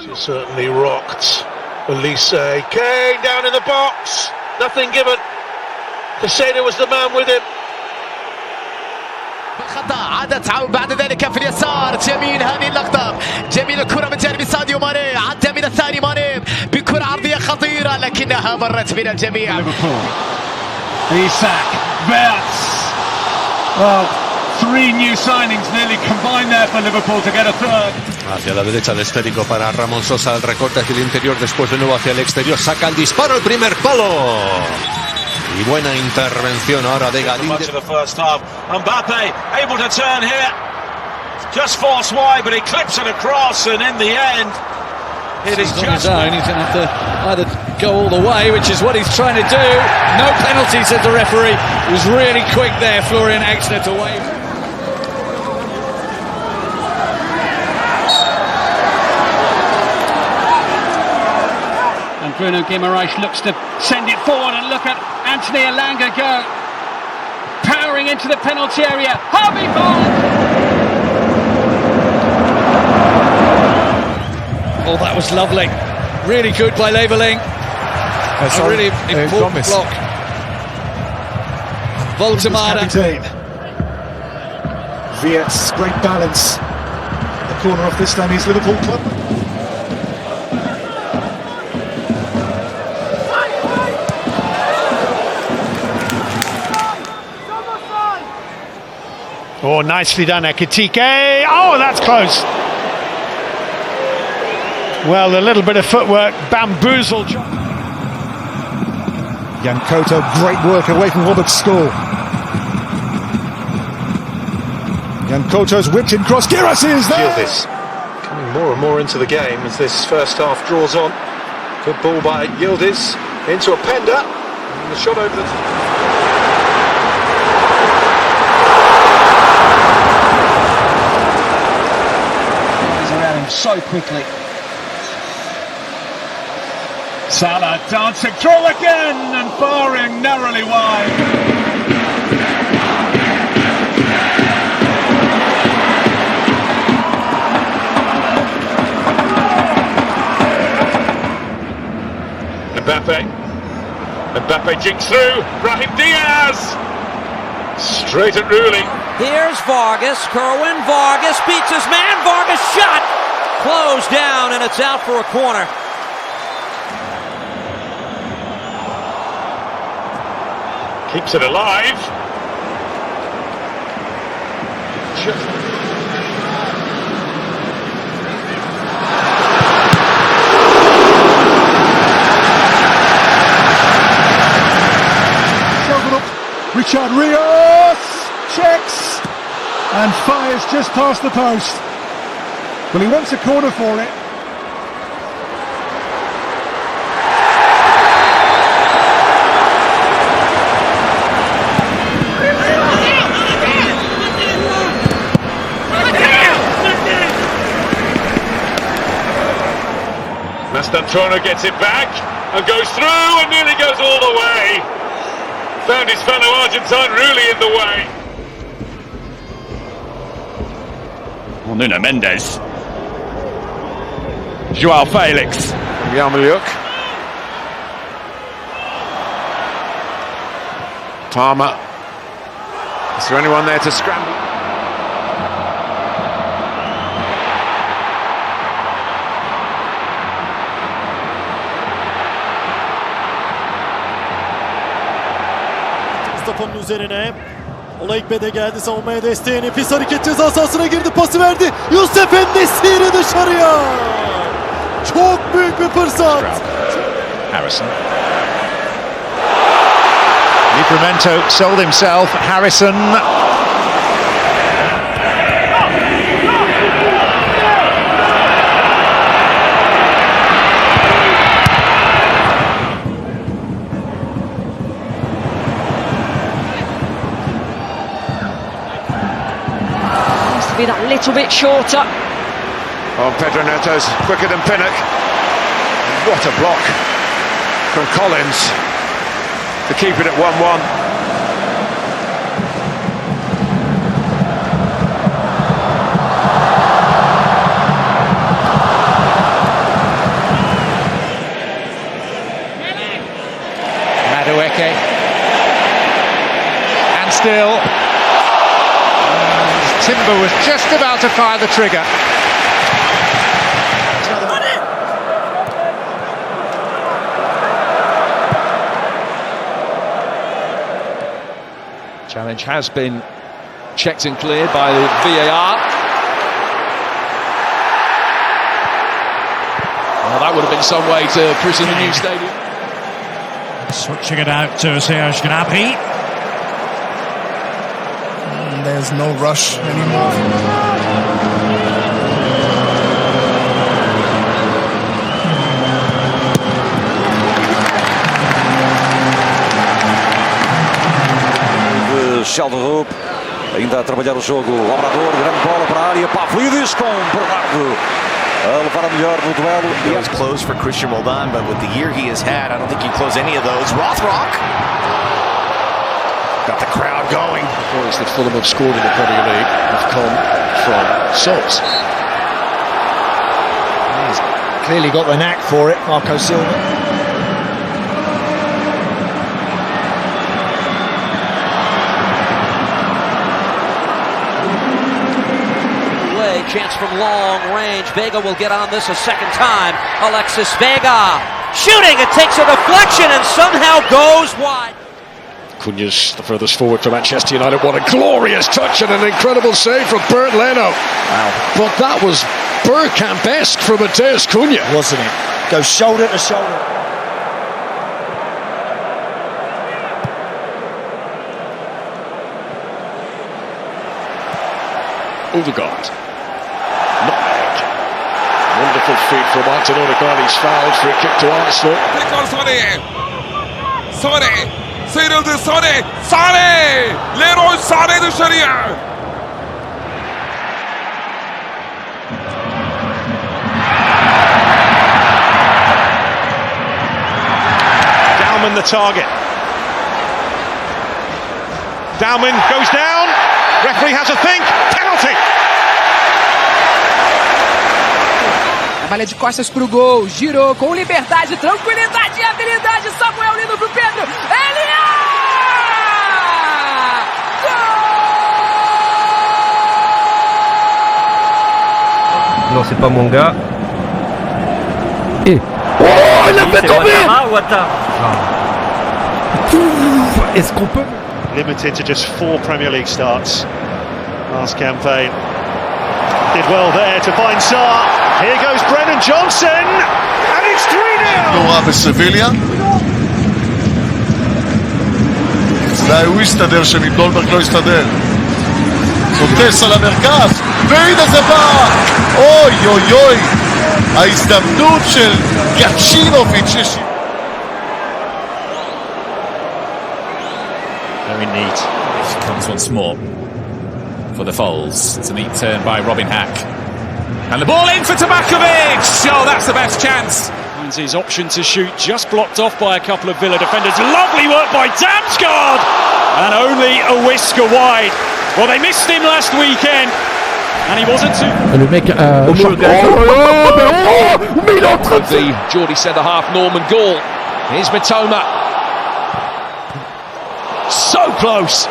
She certainly rocked. Olise. Kane down in the box. Nothing given. Casado was the man with him. خطأ عادت تعود بعد ذلك في اليسار. جميل هذه اللقطة، جميل الكرة من جانب ساديو ماني، عدى من الثاني ماني بكرة عرضية خطيرة لكنها مرت من الجميع. Isak, Verts. Well, 3 new signings nearly combined there for Liverpool to get a third. Hacia la derecha el esférico para Ramón Sosa, el recorte hacia el interior, después de nuevo hacia el exterior, saca el disparo, el primer palo. Y buena intervención ahora de Galín. Much of the first half. Mbappe able to turn here. Just force wide, but he clips it across, and in the end, it is on just his own. He's going to have to either go all the way, which is what he's trying to do. No penalty, says the referee. He was really quick there, Florian Exner, to wave. And Bruno Guimaraes looks to send it forward, and look at Anthony Elanga go. Powering into the penalty area. Harvey Barnes! Oh, that was lovely. Really good by Leveling. A really important block. Voltemada. Viet's great balance. The corner of this time is Liverpool club. Oh, nicely done, Ekitike. Oh, that's close. Well, a little bit of footwork bamboozled. Yankoto, great work away from Robert's score. Yankoto's whipped in cross. Giras is there. Yildiz coming more and more into the game as this first half draws on. Good ball by Yildiz into Openda. And the shot over the... So quickly. Salah dancing through again and firing narrowly wide. Mbappe jinks through. Brahim Diaz straight at Rooney. Here's Vargas. Kerwin Vargas beats his man. Vargas shot. Closed down, and it's out for a corner. Keeps it alive. Richard Rios checks and fires just past the post. Well, he wants a corner for it. Mastantuono gets it back and goes through and nearly goes all the way. Found his fellow Argentine really in the way. Well, Nuno Mendes. João Felix. Yarmouk. Palmer. Is there anyone there to scramble? Mustafa'nın üzerine. Olaikbe de geldi savunmaya desteğini. Pis hareket ceza sahasına girdi. Pası verdi. Yusuf En-Nesyri dışarıya. Çok büyük bir fırsat. Harrison. Livramento sold himself. Harrison. Be that little bit shorter. Oh, Pedro Neto's quicker than Pinnock. What a block from Collins to keep it at 1-1. Madueke. And still. Timber was just about to fire the trigger. Challenge has been checked and cleared by the VAR. Well, that would have been some way to christen the new stadium. Switching it out to Serge Gnabry. There's no rush anymore. Sheldon ainda a trabalhar o jogo. O Obrador, grande bola para a área. Pavlidis com Bernardo a levar a melhor no duelo. He was close for Christian Roldan, but with the year he has had, I don't think you close any of those. Rothrock got the crowd going. The points that Fulham have scored in the Premier League have come from subs. He's clearly got the knack for it, Marco Silva. Chance from long range. Vega will get on this a second time. Alexis Vega shooting. It takes a deflection and somehow goes wide. Cunha's the furthest forward for Manchester United. What a glorious touch and an incredible save from Bernd Leno. Wow. But that was Bergkamp-esque from Matheus Cunha. Wasn't it? Goes shoulder to shoulder. Odegaard. Wonderful feed from Martin Odegaard. He's fouled. Free kick to Arsenal. Tekrar Sané. Sané. Sıyrıldı Sané. Sané. Leroy Sané dışarıya. Dauman the target. Dauman goes down. Referee has a think. Penalty. Malha de costas pro gol, girou com liberdade, tranquilidade e habilidade. Samuel lindo pro Pedro. Non, c'est pas mon gars. Et oh, il a fait tomber. Est-ce qu'on peut Limited to just 4 Premier League starts last campaign. Did well there to find Sarr. Here goes Brennan Johnson, and it's 3-0. נורא בסביליה. אולי הוא יסתדר שמדולברג לא יסתדר. נוטס על המרכז, והנה זה בא! אוי אוי אוי! ההזדמנות של גצ'ינוביץ'. Very neat. It comes once more for the Foles. It's a neat turn by Robin Hack. And the ball in for Tabakovic! Oh, that's the best chance. Finds his option to shoot, just blocked off by a couple of Villa defenders. Lovely work by Damsgaard! And only a whisker wide. Well, they missed him last weekend. And he wasn't too... Le mec the Geordie centre-half Norman Gall. Here's Mitoma. So close.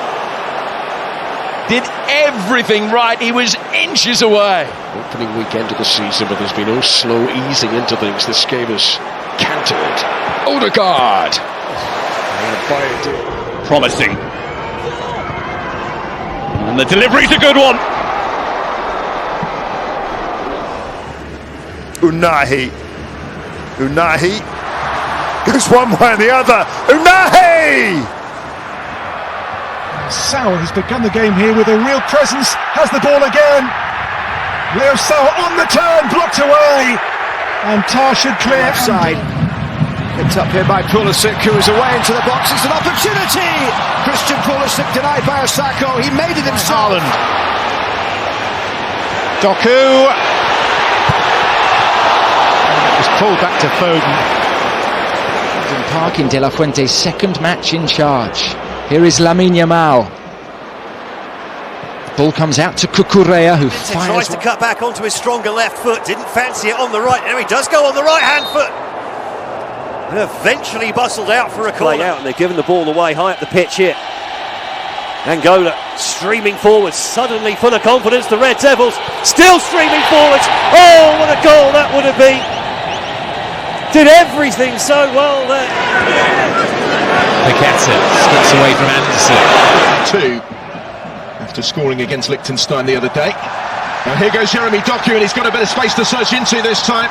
Did everything right. He was inches away. Opening weekend of the season, but there's been no slow easing into things. This game is cantered. Odegaard. Promising. And the delivery's a good one. Unahi goes one way and the other. Unahi! Sauer has begun the game here with a real presence, has the ball again. Leo Sauer on the turn, blocked away. And Tar should clear. Offside. Picked up here by Pulisic, who is away into the box. It's an opportunity! Christian Pulisic denied by Osako. He made it himself. Haaland. Doku. It was pulled back to Foden. Park in De La Fuente's second match in charge. Here is Lamine Yamal. The ball comes out to Cucurella, who tries to cut back onto his stronger left foot. Didn't fancy it on the right. There he does go on the right hand foot. And eventually bustled out for a corner. Out, and they're giving the ball away high up the pitch here. Angola streaming forwards, suddenly full of confidence. The Red Devils still streaming forwards. Oh, what a goal that would have been! Did everything so well there. Paqueta skips away from Anderson. 2 after scoring against Liechtenstein the other day. Now here goes Jeremy Doku, and he's got a bit of space to search into this time.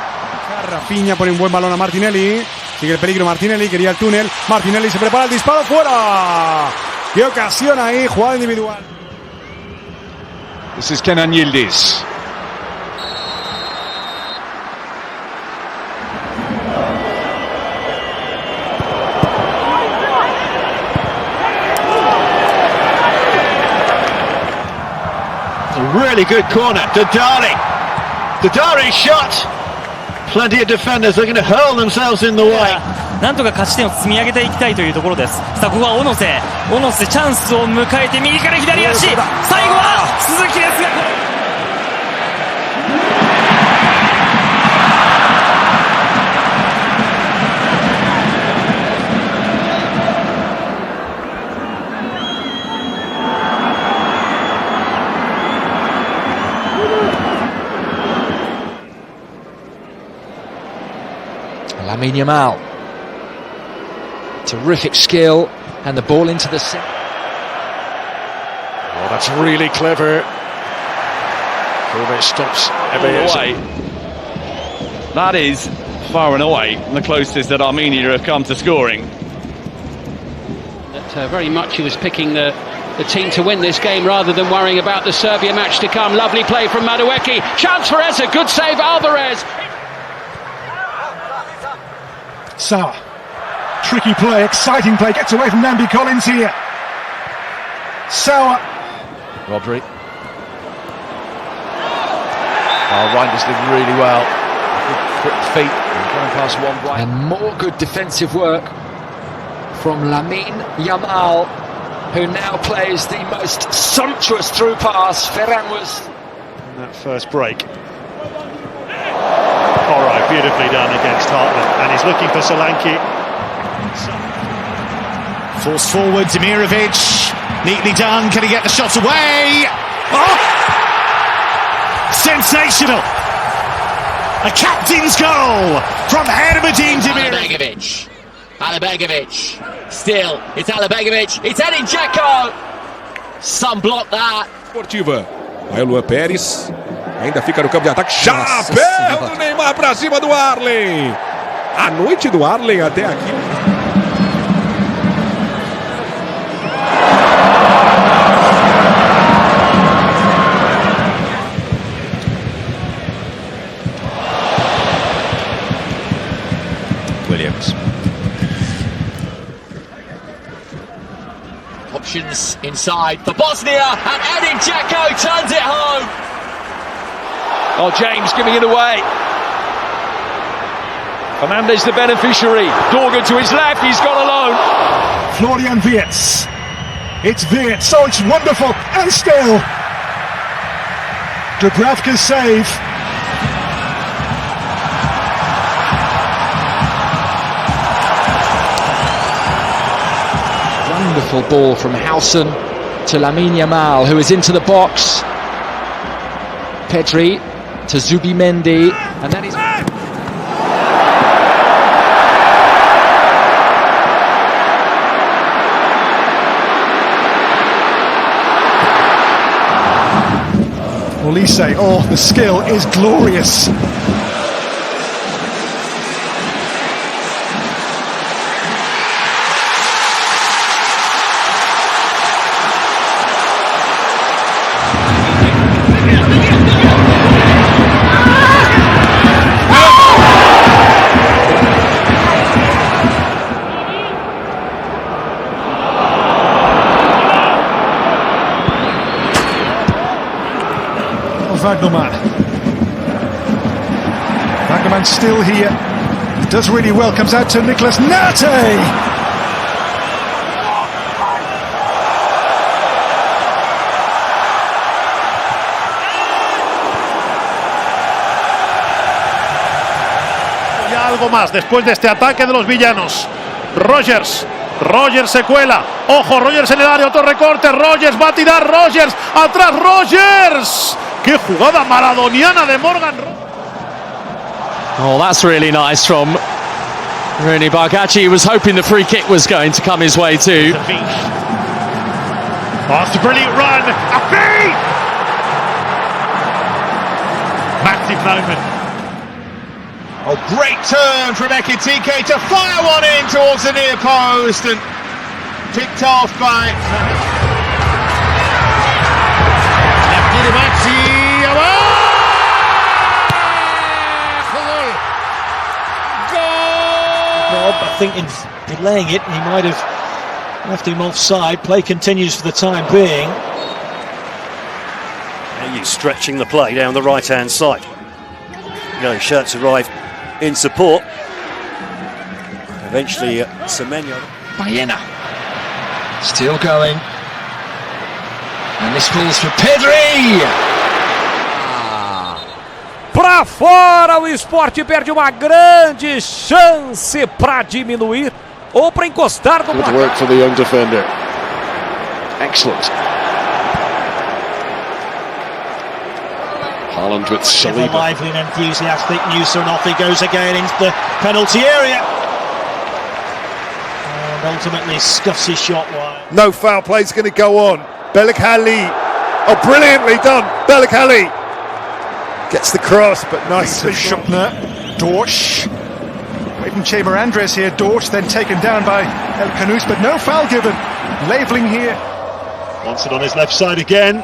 Rafinha pone un buen balón a Martinelli. Sigue el peligro Martinelli, quería el túnel. Martinelli se prepara el disparo, fuera. Qué ocasión ahí, jugada individual. This is Kenan Yildiz. Really good corner. Dadari shot. Plenty of defenders are going to hurl themselves in the way. なんとか勝ち点を積み上げていきたいというところです。さあここは小野瀬チャンスを迎えて右から左足、最後は鈴木ですがLamine Yamal. Terrific skill, and the ball into the set. Oh, that's really clever. Kobe stops Away. That is far and away the closest that Armenia have come to scoring. Very much he was picking the team to win this game rather than worrying about the Serbia match to come. Lovely play from Madueke. Chance for Eza, good save Alvarez. Sauer. Tricky play, exciting play, gets away from Nambi Collins here. Sauer. Rodri. Oh, Reinders did really well. Good quick feet, going past one right. And more good defensive work from Lamine Yamal, who now plays the most sumptuous through pass. Ferran was in that first break. Porro, beautifully done against Hartman, and he's looking for Solanke. Forced forward, Demirovic, neatly done, can he get the shot away? Oh! Sensational! A captain's goal from Hermedin Demirovic. Alabegovic, still, it's Alabegovic, it's Edin Dzeko! Some block that. Esportiva. Aí o Luan Pérez ainda fica no campo de ataque. Chapéu do Neymar pra cima do Arlen. A noite do Arlen até aqui. Williams. Options inside for Bosnia, and Edin Dzeko turns it home. Oh, James giving it away. Fernandez the beneficiary. Dorgan to his left, he's gone alone. Florian Wirtz. It's Wirtz, oh, it's wonderful, and still. Dubravka's save. Wonderful ball from Howson to Lamine Yamal, who is into the box. Pedri to Zubimendi, and then he's... Olise, oh, the skill is glorious. Wagnerman still here, does really well, comes out to Nicolas Nate! Ya algo más después de este ataque de los villanos. Rogers se cuela, ojo, Rogers en el área, otro recorte, Rogers va a tirar, Rogers, atrás Rogers. ¡Qué jugada maradoniana de Morgan! Oh, that's really nice from Rooney Bargachi. He was hoping the free kick was going to come his way too. Oh, it's a brilliant run. A feet! Massive moment. Oh, great turn from Ekitike to fire one in towards the near post and picked off by I think in delaying it, he might have left him offside. Play continues for the time being. He's stretching the play down the right-hand side. Yellow shirts arrive in support. Eventually, Semenyo. Baena still going, and this falls for Pedri. Pra fora, o Sport perde uma grande chance para diminuir ou para encostar no placar. Good work for the young defender. Excellent. Haaland with Saliba. Lively and enthusiastic. Newson, off he goes again into the penalty area. And ultimately scuffs his shot wide. No foul play is going to go on. Belakhali. Oh, brilliantly done. Belakhali. Gets the cross, but nice. Schupner, Dorsch. Away from Chamber Andres here. Dorsch then taken down by El Canous, but no foul given. Laveling here. Wants it on his left side again.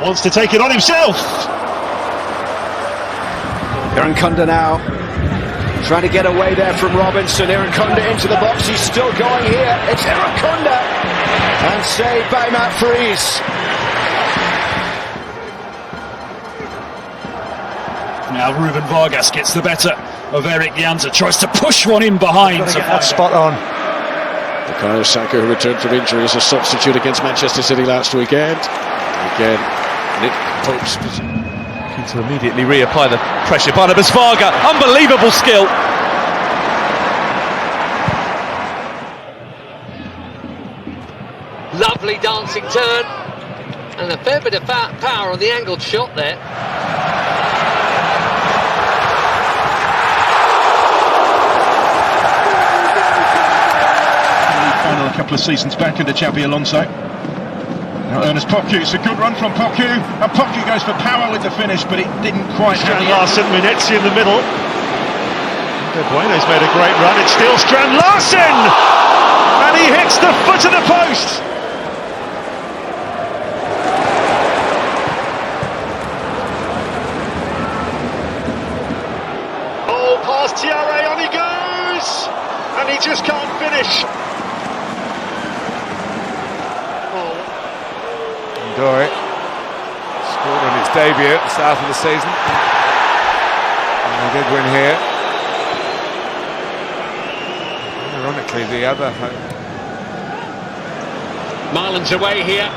Wants to take it on himself. Irankunda now. Trying to get away there from Robinson. Irankunda into the box. He's still going here. It's Irankunda. And saved by Matt Fries. Now Ruben Vargas gets the better of Eric Janza, tries to push one in behind. Get that spot on. Bukayo Saka, who returned from injury as a substitute against Manchester City last weekend. Again, Nick Pope's looking to immediately reapply the pressure. Barnabas Varga, unbelievable skill. Lovely dancing turn, and a fair bit of power on the angled shot there. A couple of seasons back in the Champions Alonso. Now Ernest Poku, it's a good run from Poku, and Poku goes for power with the finish, but it didn't quite Strand Larsen, Minetzi in the middle. De Bruyne's made a great run, it's still Strand Larsen! And he hits the foot of the post! Oh, past Thierry, on he goes! And he just can't finish. Doue scored on its debut at the start of the season. And they did win here. Ironically, the other Marlon's away here,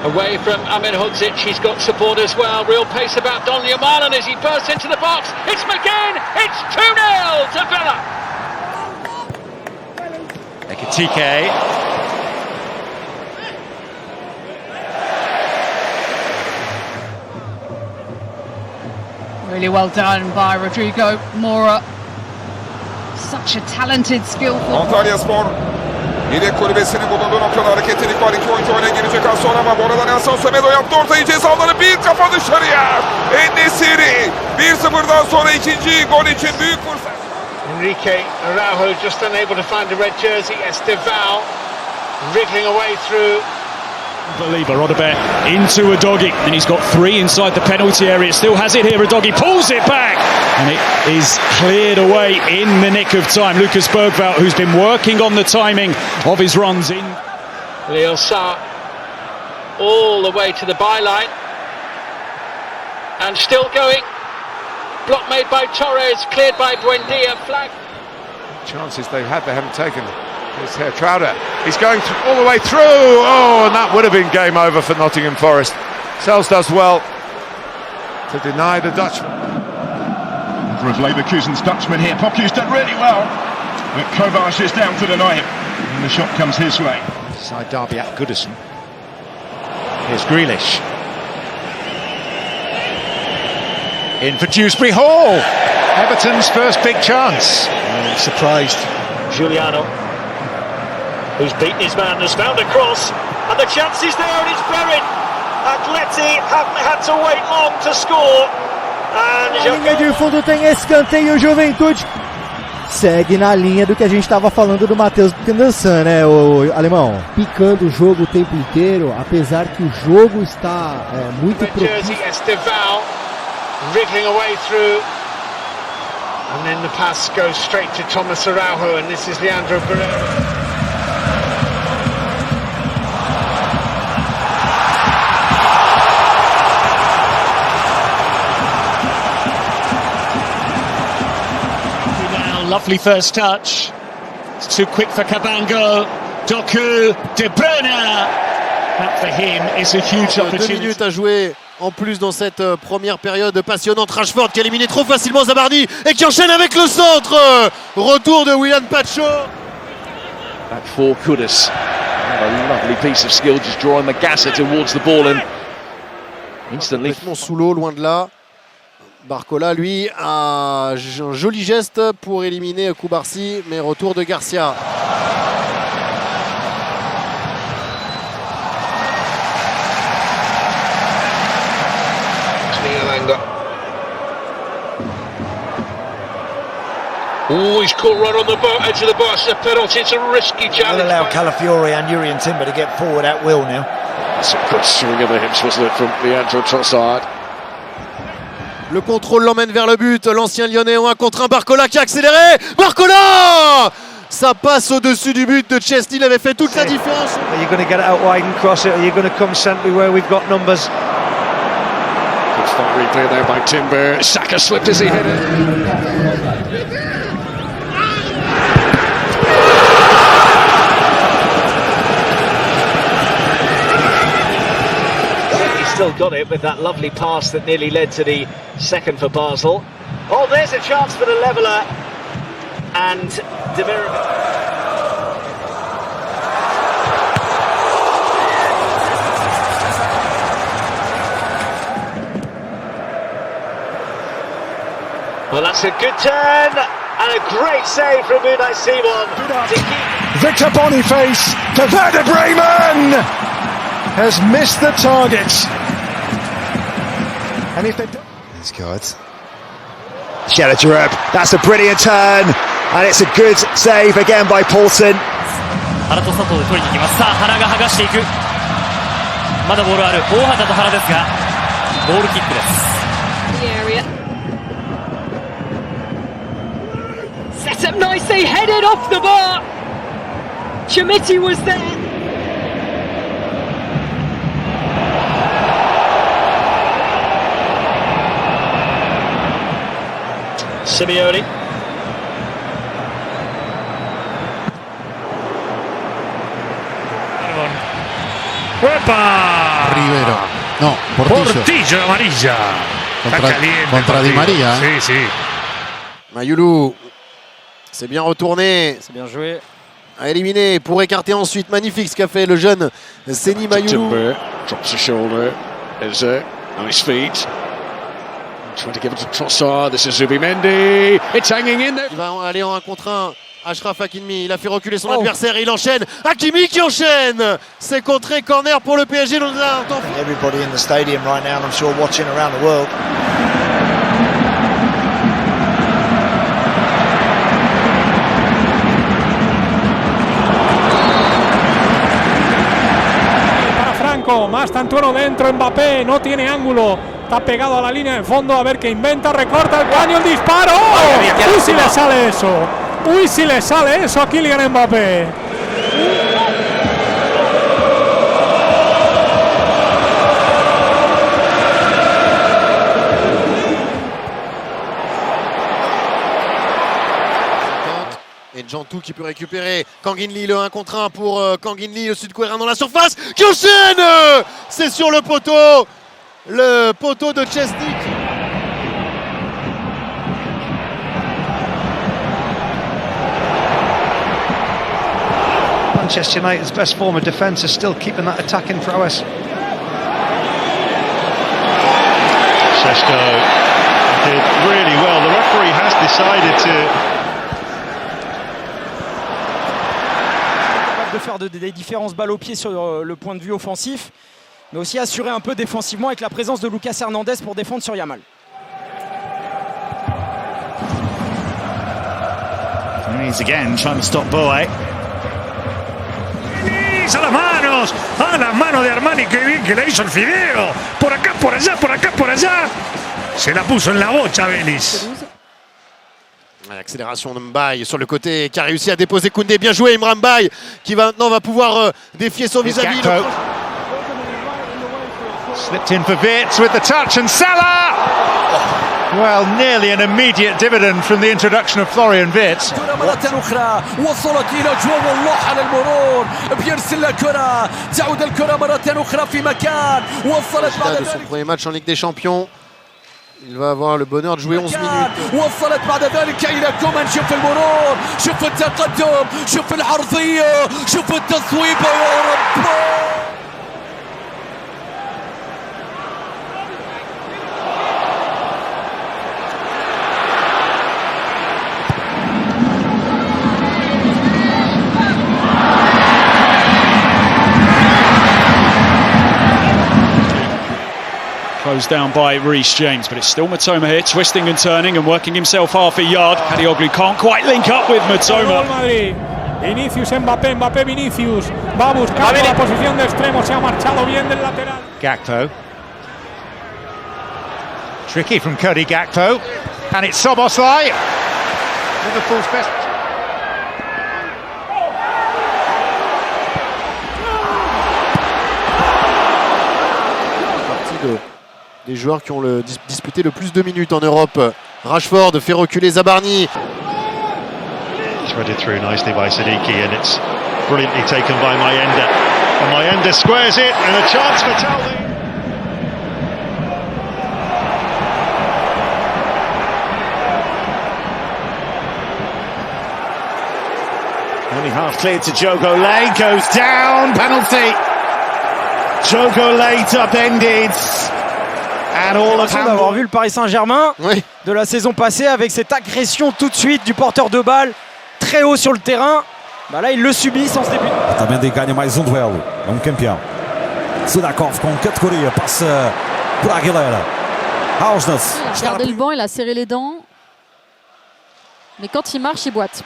away from Ahmed Hodzic. He's got support as well. Real pace about Don Yamal, and as he bursts into the box, it's McGinn. It's 2-0 to Villa. Ekitike. Really well done by Rodrigo Mora. Such a talented, skillful. Antalya Spor Yedek kulübesinin bulunduğu noktada hareketli var. İki oyuncu oyuna girecek az sonra ama bu arada Nelson Semedo yaptı ortayı cezaları bir kafa dışarıya. En-Nesyri 1-0'dan sonra ikinci gol için büyük fırsat. Enrique Araujo just unable to find a red jersey. Estevao wriggling away through. Believer, Rodabert into Udogie, and he's got three inside the penalty area. Still has it here. Udogie pulls it back, and it is cleared away in the nick of time. Lucas Bergvall, who's been working on the timing of his runs in. Leo Sa all the way to the byline, and still going. Block made by Torres, cleared by Buendia. Flag. Chances they've had, they haven't taken. Here's Crowder. He's going all the way through. Oh, and that would have been game over for Nottingham Forest. Sells does well to deny the Dutchman. For Leverkusen's Dutchman here. Popu's done really well. But Kovac is down to deny him. And the shot comes his way. Side derby at Goodison. Here's Grealish. In for Dewsbury Hall. Everton's first big chance. Surprised. Giuliano, who's beaten his man, has found a cross, and the chance is there, and it's buried. Atleti haven't had to wait long to score. Na linha de fundo tem escanteio, Juventude. Segue na linha do que a gente estava falando do Matheus Candançan, né, o alemão? Picando o jogo o tempo inteiro, apesar que o jogo está muito propício. Estevao wriggling away through. And then the pass goes straight to Thomas Araujo, and this is Leandro Barreira. Lovely first touch. It's too quick for Cabango. Doku, De Bruyne. That for him is a huge opportunity. 2 minutes à jouer en plus dans cette première période passionnante. Rashford qui a éliminé trop facilement Zabardi et qui enchaîne avec le centre. Retour de Willian Pacho. Back for Kudus. A lovely piece of skill, just drawing Magassa towards the ball and instantly. Sous l'eau, loin de là. Barcola, lui, a un joli geste pour éliminer Koubarsi, mais retour de Garcia. Oh, he's caught right on the edge of the box. It's a penalty. It's a risky challenge. They'll allow Calafiori and Urian Timber to get forward at will now. Some good swing of the hips, wasn't it, from Leandro Trossard? Le contrôle l'emmène vers le but. L'ancien Lyonnais en 1 contre 1. Barcola qui a accéléré. Barcola! Ça passe au-dessus du but de Chesney. Il avait fait toute la différence. Are you going to get it out wide and cross it? Or are you going to come centrally where we've got numbers? Good stop replay there by Timber. Saka slipped as he hit it. Still got it with that lovely pass that nearly led to the second for Basel. Oh, there's a chance for the leveller, and Demirovic. Well, that's a good turn and a great save from Unai Simon. Victor Boniface to Werder Bremen has missed the target. And if they These guys. Shelajareb, that's a brilliant turn, and it's a good save again by Paulson. 原と佐藤で取りに行きます。さあ原が剥がしていく。まだボールある。大畑と原ですがボールキックです。 Set up nicely, headed off the bar. Chimiti was there. Simeone. ¡Epa! Rivero. No, Portillo. Portillo amarilla. Está caliente. Contra Di María. Sí, sí. Mayoulou. C'est bien retourné. C'est bien joué. A éliminé pour écarter ensuite. Magnifique ce qu'a fait le jeune Seni Mayoulou. Timber drops the shoulder. There's nice feet. Trying to give it to Trossard. This is Zubimendi. It's hanging in there. Il va aller en 1 contre 1 Achraf Hakimi, il a fait reculer son adversaire et il enchaîne. Hakimi qui enchaîne. C'est contré, corner pour le PSG. Everybody in the stadium right now, and I'm sure watching around the world. Para Franco, más tantuero dentro, Mbappé, no tiene ángulo. Está pegado a la línea de fondo, a ver qué inventa, recorta el caño, el disparo. ¡Uy, si le sale eso! ¡Uy, si le sale eso a Kylian Mbappé! Et Jantou qui peut récupérer. Kangin Lee, le 1 contre 1 pour Kangin Lee, le sud-coréen dans la surface. Qui enchaîne. C'est sur le poteau. Le poteau de Chesnik. Manchester United's best form of defence is still keeping that attacking prowess. Šeško did really well. The referee has decided de faire des différences balles au pied sur le point de vue offensif, mais aussi assurer un peu défensivement avec la présence de Lucas Hernandez pour défendre sur Yamal. He's again trying to stop doue. A las manos de Armani, qué bien que le hizo el fideo. Por acá, por allá, por acá, por allá. Se la puso en la bocha, Vélez. L'accélération de Mbaye sur le côté qui a réussi à déposer Koundé. Bien joué Imran Mbaye qui maintenant va pouvoir défier son vis-à-vis. Slipped in for Wirtz with the touch and Salah! Well, nearly an immediate dividend from the introduction of Florian Wirtz. مرة أخرى وصلت إلى جو والله على المرور بيرسل الكرة تعود الكرة مرة أخرى في مكان وصلت بعد de son premier match en Ligue des Champions. Il va avoir le bonheur de jouer 11 minutes. وصلت بعد ذلك إلى كومان. شوف المرور، شوف التقدم، شوف العرضية، شوف التصويبة يا رب. Closed down by Reece James, but it's still Matoma here, twisting and turning and working himself half a yard. Kadioglu can't quite link up with Matoma. Vinicius, Mbappé, Mbappé, Vinicius. Va buscando la posición de extremo, se ha marchado bien del lateral. Gakpo. Tricky from Cody Gakpo. And it's Szoboszlai. Liverpool's best. Des joueurs qui ont disputé le plus de minutes en Europe. Rashford fait reculer Zabarni. threaded through nicely by Siddiqui, and it's brilliantly taken by Mayenda. And Mayenda squares it, and a chance for Taldi. Only half cleared to Jogo Lay, goes down, penalty. Jogo Lay upended. D'avoir vu le Paris Saint-Germain de la saison passée avec cette agression tout de suite du porteur de balle très haut sur le terrain. Bah là, il le subit sans ce début. Otamendi ganha mais duelo. É campeão. Sudakov com categoria passe por Aguilera. Hausness. Il a gardé le banc, il a serré les dents. Mais quand il marche, il boite.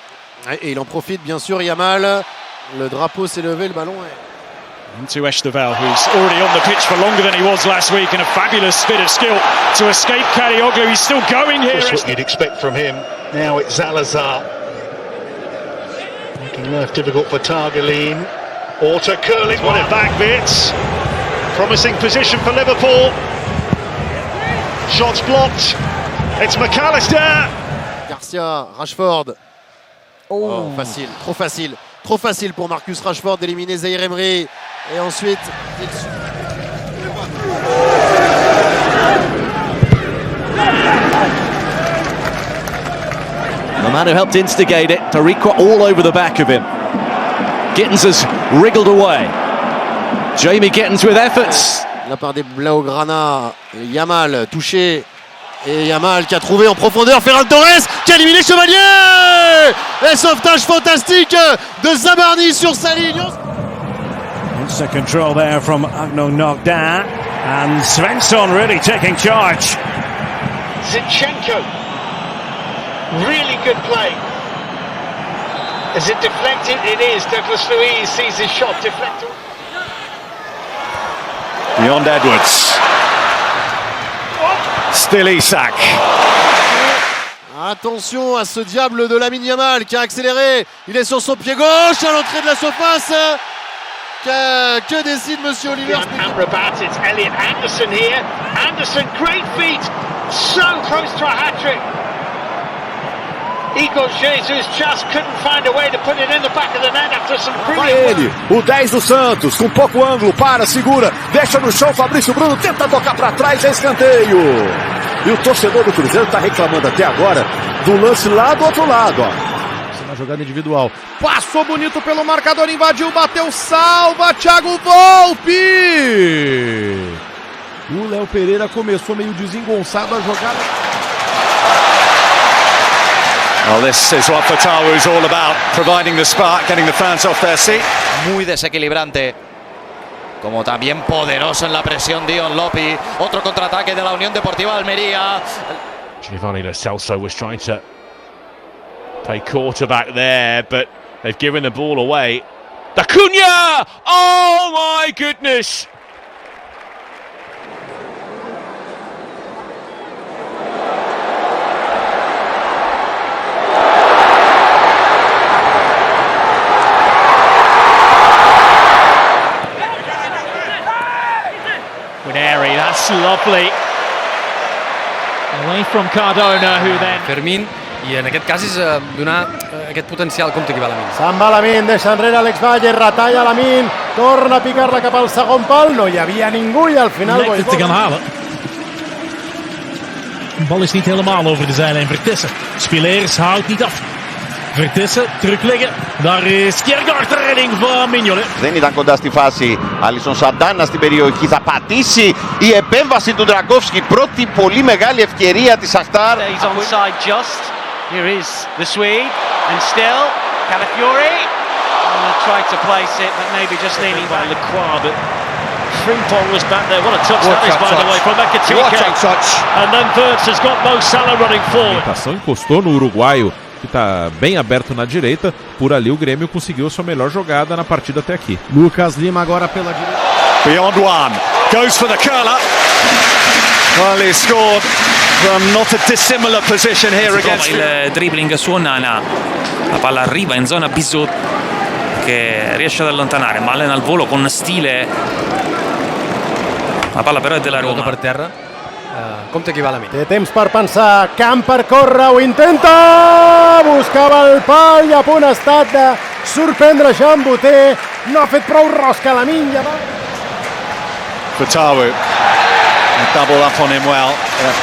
Et il en profite bien sûr, Yamal. Le drapeau s'est levé, le ballon est... Into Esteval, who's already on the pitch for longer than he was last week, and a fabulous bit of skill to escape Kadioglu. He's still going here. That's what you'd expect from him. Now it's Zalazar. Making life difficult for Targaline. Auto curling. Won it back, Bits. Promising position for Liverpool. Shots blocked. It's McAllister. Garcia, Rashford. Oh, facile, trop facile. Trop facile pour Marcus Rashford d'éliminer Zaïre Emery. Et ensuite, The man who helped instigate it, Tariqa all over the back of him. Gittins has wriggled away. Jamie Gittins with efforts. La part des Blaugrana, Yamal touché. Et Yamal qui a trouvé en profondeur Ferran Torres qui a éliminé Chevalier. Et sauvetage fantastique de Zabarni sur sa ligne. Instant control there from Agno Nogda, and Svensson really taking charge. Zinchenko, really good play. Is it deflected? It is. Douglas Luiz sees his shot deflected. Beyond Edwards. Still Isak. Attention à ce diable de Lamine Yamal qui a accéléré. Il est sur son pied gauche à l'entrée de la surface. Que décide Monsieur Oliver? Amrabat, it's Elliot Anderson here. Anderson, great feet. So close to a hat-trick. Igor Jesus just couldn't find a way to put it in the back of the net after some brilliant ele, o 10 do Santos, com pouco ângulo, para, segura, deixa no chão, Fabrício Bruno tenta tocar para trás, é escanteio. E o torcedor do Cruzeiro está reclamando até agora do lance lá do outro lado, ó. Na jogada individual, passou bonito pelo marcador, invadiu, bateu, salva, Thiago Volpi! O Léo Pereira começou meio desengonçado a jogada. Well, this is what Fatawu is all about, providing the spark, getting the fans off their seat. Muy desequilibrante, como también poderoso en la presión Dion Lopi. Otro contraataque de la Unión Deportiva Almería. Giovanni Lo Celso was trying to play quarterback there, but they've given the ball away. Acuna! Oh my goodness! Wineri, that's lovely. Away from Cardona, who then... Fermín, i en aquest cas és donar aquest potencial compte que va Lamine. Se'n va Lamine, deixa enrere Alex Valle, retalla Lamine, torna a picar-la cap al segon pal, no hi havia ningú i al final... Lijkt het te gaan halen. De bal is niet helemaal over de zijlijn. Vertessen, Spileers houdt niet af. Vertessen, terug liggen. Daar is Kiergaard, de redding van Mignolet. Δεν ήταν κοντά στη φάση. Άλισον Σαντάνα στην περιοχή. Θα πατήσει η επέμβαση του Ντραγκόφσκι. Πρώτη πολύ μεγάλη ευκαιρία της Αχτάρ. He's onside just. Here is the Swede. And still, Calafiori. And tried to place it, but maybe just leaning back. But Frimpong was back there. What a touch that is, by the way, from Ekitike. And then Wirtz has got Mo Salah running forward. A encostou no uruguaio, que está bem aberto na direita. Por ali o Grêmio conseguiu a sua melhor jogada na partida até aqui. Lucas Lima agora pela direita. Beyond one, goes for the curler. Well, he scored from not a dissimilar position here against... Il dribbling su Onana. La palla arriva in zona Bisot, che riesce ad allontanare. Malen al volo con stile. La palla però è della Roma. Per terra. Compte que va Lamine. Té temps per pensar, camp per córrer, ho intenta! Buscava el pal i a punt ha estat de sorprendre Jean Boutet. No ha fet prou rosca Lamine. Ja va. Fatawu. Double up on him well.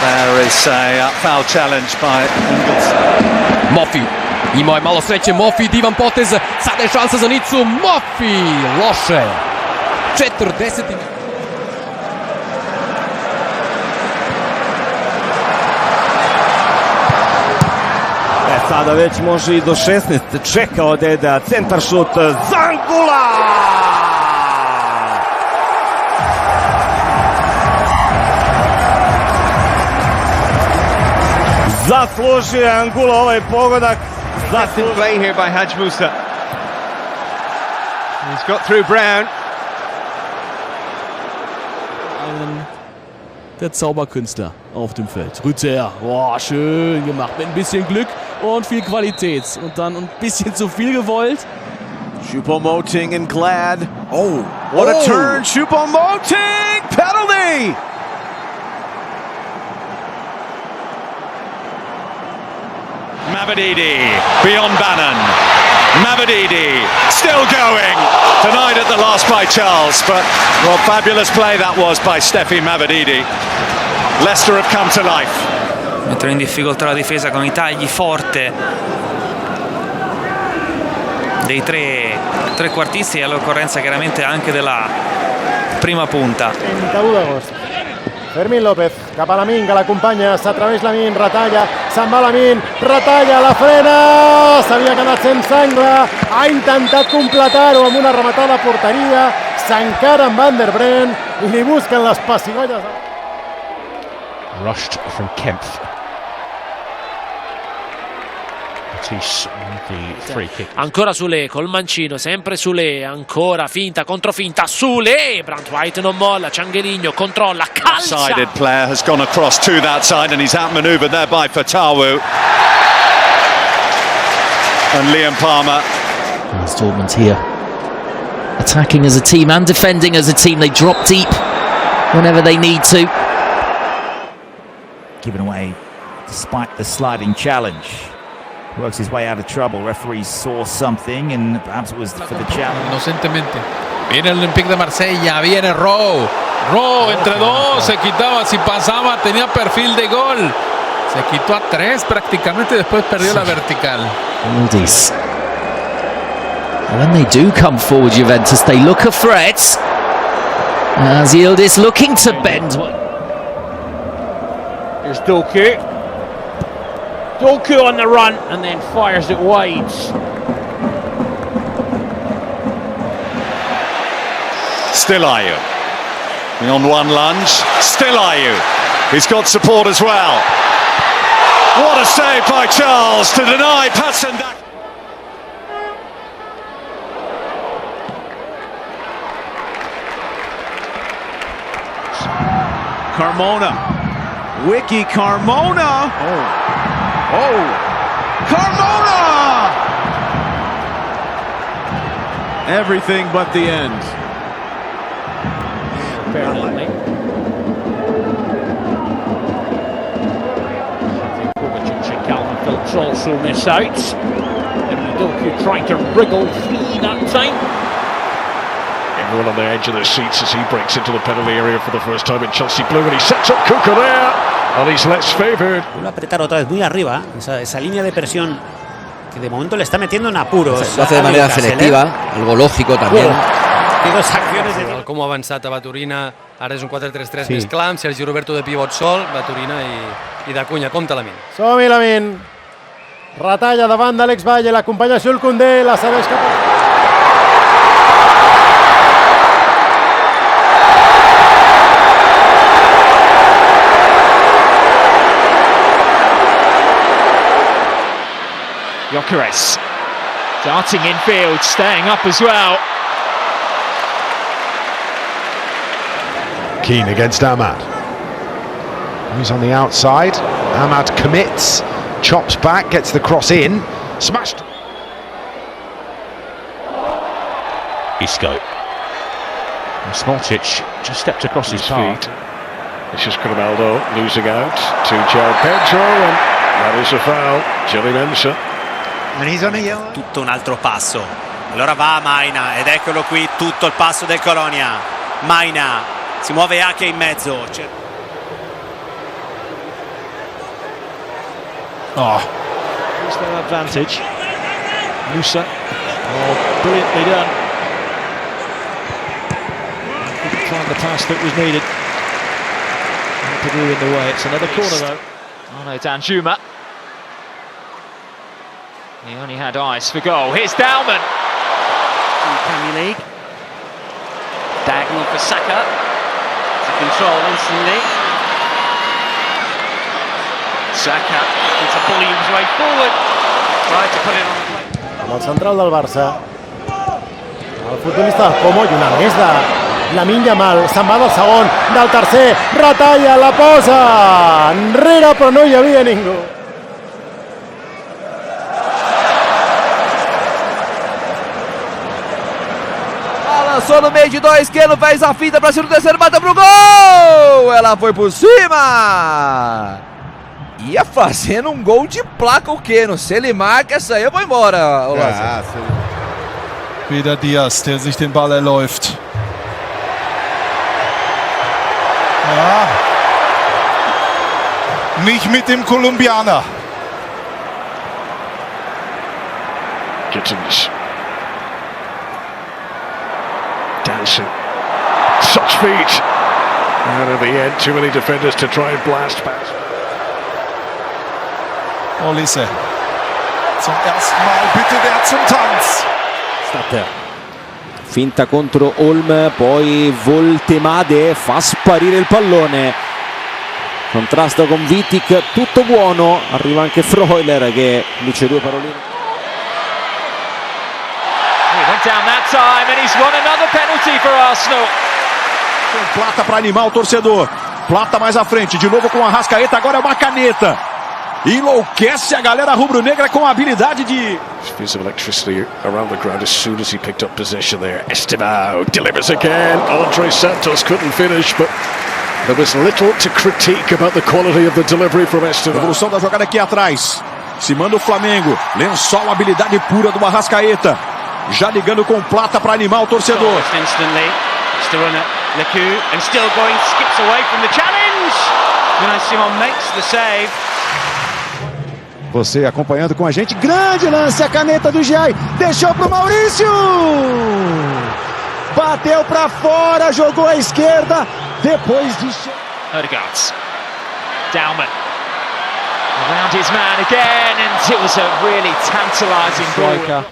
There is a foul challenge by Mofi. Imao je malo sreće, Mofi, divan potez, sada je šansa za Nicu, Mofi, loše. 40. Sada već može i do 16. Čekao Deda, centar šut, Zangula! Zaslužio je Angula ovaj pogodak. Zaslužio play here by Hadj Musa. He's got through Brown. Der Zauberkünstler auf dem Feld. Rüther, oh, schön gemacht, mit ein bisschen Glück und viel Qualität. Und dann ein bisschen zu viel gewollt. Choupo-Moting and Glad. Oh, what a turn. Choupo-Moting, penalty. Mavididi, beyond Bannon. Mavididi, still going. Denied at the last by Charles, but well, fabulous play that was by Steffi Mavididi. Leicester have come to life. Mettono in difficoltà la difesa con i tagli forte dei tre quartisti e all'occorrenza chiaramente anche della prima punta. 31 d'agost. Fermín López, cap a Lamine, que l'acompanya, s'atreveix Lamine, retalla, se'n va Lamine, retalla, la frena, s'havia quedat sense angle, ha intentat completar-ho amb una rematada a porteria, s'encara amb Van der Bren, i li busquen les pessigolles. Rushed from Kempf. Ancora Sule col mancino, sempre Sule, ancora finta, controfinta, Sule, Brandt White non molla, Ciangeligno controlla, calcia. Sided player has gone across to that side and he's outmaneuvered there by Fatawu. And Liam Palmer. As Dortmund here, attacking as a team and defending as a team. They drop deep whenever they need to. Given away despite the sliding challenge. Works his way out of trouble. Referees saw something and perhaps it was for the challenge. Inocentemente. Viene el Olympique de Marsella, viene Rowe. Rowe entre dos, se quitaba, si pasaba tenía perfil de gol. Se quitó a 3 prácticamente, después perdió la vertical. Oldies. And when they do come forward, Juventus, they look a threat. As Yildiz looking to bend. Here's Doku. Doku on the run and then fires it wide. Still Ayew. On one lunge. Still Ayew. He's got support as well. What a save by Charles to deny Patsendak. Carmona. Wiki Carmona. Oh, Carmona! Everything but the end. Apparently. Kovacic and Calvin Phillips also miss out. Doku trying to wriggle free that time. Everyone on the edge of their seats as he breaks into the penalty area for the first time in Chelsea blue, and he sets up Kuka there, and he's less favoured. Vuelve a apretar otra vez muy arriba, esa línea de presión que de momento le está metiendo en apuros. Lo hace de manera selectiva, algo lógico también. Té dos acciones de... Com ha avançat a Baturina, ara és un 4-3-3 més clar, amb Sergi Roberto de pivot sol, Baturina i d'Acunya, compta Lamine. Som-hi, Lamine. Retalla davant d'Àlex Valle, l'acompanya Jules Koundé, la cedeix cap a... Gyökeres darting infield, staying up as well. Keane against Ahmad. He's on the outside. Ahmad commits, chops back, gets the cross in, smashed. Isco. Smolcic just stepped across his feet. This is Ronaldo losing out to João Pedro, and that is a foul. Gilly Mensa. Tutto un altro passo. Allora va Maina ed eccolo qui tutto il passo del Colonia. Maina si muove anche in mezzo. Here's their advantage. Musa. Oh, brilliantly done. Couldn't find the pass that was needed. To do in the way. It's another corner though. Oh no, Danjuma. He only had eyes for goal. Here's Dauman. Premier League. Diagonal for Saka. To control instantly. Saka needs to bully his way forward. Tried to put it on the plate. Amb el central del Barça. El futbolista del Como i una més de Lamine Yamal. Se'n va del segon, del tercer. Retalla, la posa. Enrere, però no hi havia ningú. Lançou no meio de dois, esquerdo, fez a finta pra cima do terceiro, mata pro gol! Ela foi por cima! Ia fazendo um gol de placa o Keno. Se ele marca essa aí, eu vou embora. Ja, wieder Diaz, der sich den Ball erläuft. Ja. Nicht mit dem Kolumbianer. Gittins. Dancing. Such feet. And at the end, too many defenders to try and blast past. Olise. Zum ersten Mal bitte der zum Tanz. Statter. Finta contro Olm, poi Voltemade fa sparire il pallone. Contrasto con Vitic, tutto buono. Arriva anche Freuler che dice due paroline. He went down that time and he's won another penalty for Arsenal. Plata para animar o torcedor. Plata mais à frente, de novo com a Arrascaeta, agora é uma caneta. Enlouquece a galera rubro-negra com a habilidade de... Fizz of electricity around the ground as soon as he picked up possession there. Estevao delivers again. Andre Santos couldn't finish, but there was little to critique about the quality of the delivery from Estevao. Evolução da jogada aqui atrás. Se manda o Flamengo. Lençol, habilidade pura do Arrascaeta. Já ligando com Plata para animar o torcedor. Instantly, still on Doku and still going, skips away from the challenge. Unai Simon makes the save. Você acompanhando com a gente, grande lance, a caneta do Giai, deixou pro Maurício, bateu para fora, jogou à esquerda, depois de... Odegaard, Dauman, around his man again, and it was a really tantalising striker.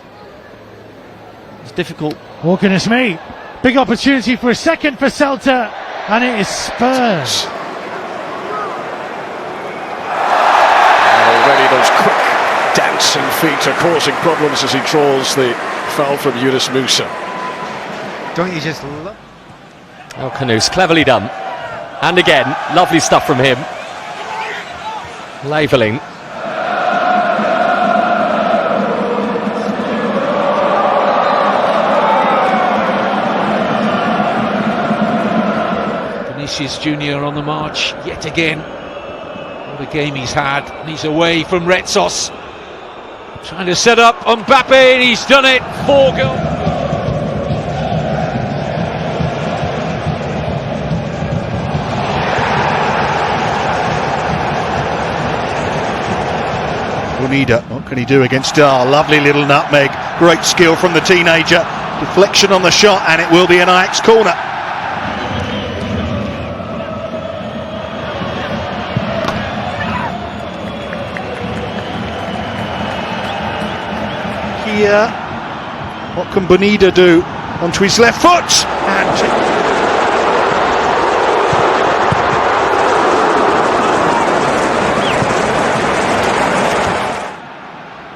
It's difficult. Oh goodness me, big opportunity for a second for Celta, and it is Spurs. Those quick dancing feet are causing problems as he draws the foul from Yunus Musa. Don't you just love... El Khanous, cleverly done. And again, lovely stuff from him. Labelling. Vinicius Junior on the march yet again. What a game he's had, and he's away from Retsos. Trying to set up on Mbappe, and he's done it. 4 goals. Bonida, what can he do against Dar? Lovely little nutmeg, great skill from the teenager. Deflection on the shot, and it will be an Ajax corner. Here, what can Bonida do onto his left foot? And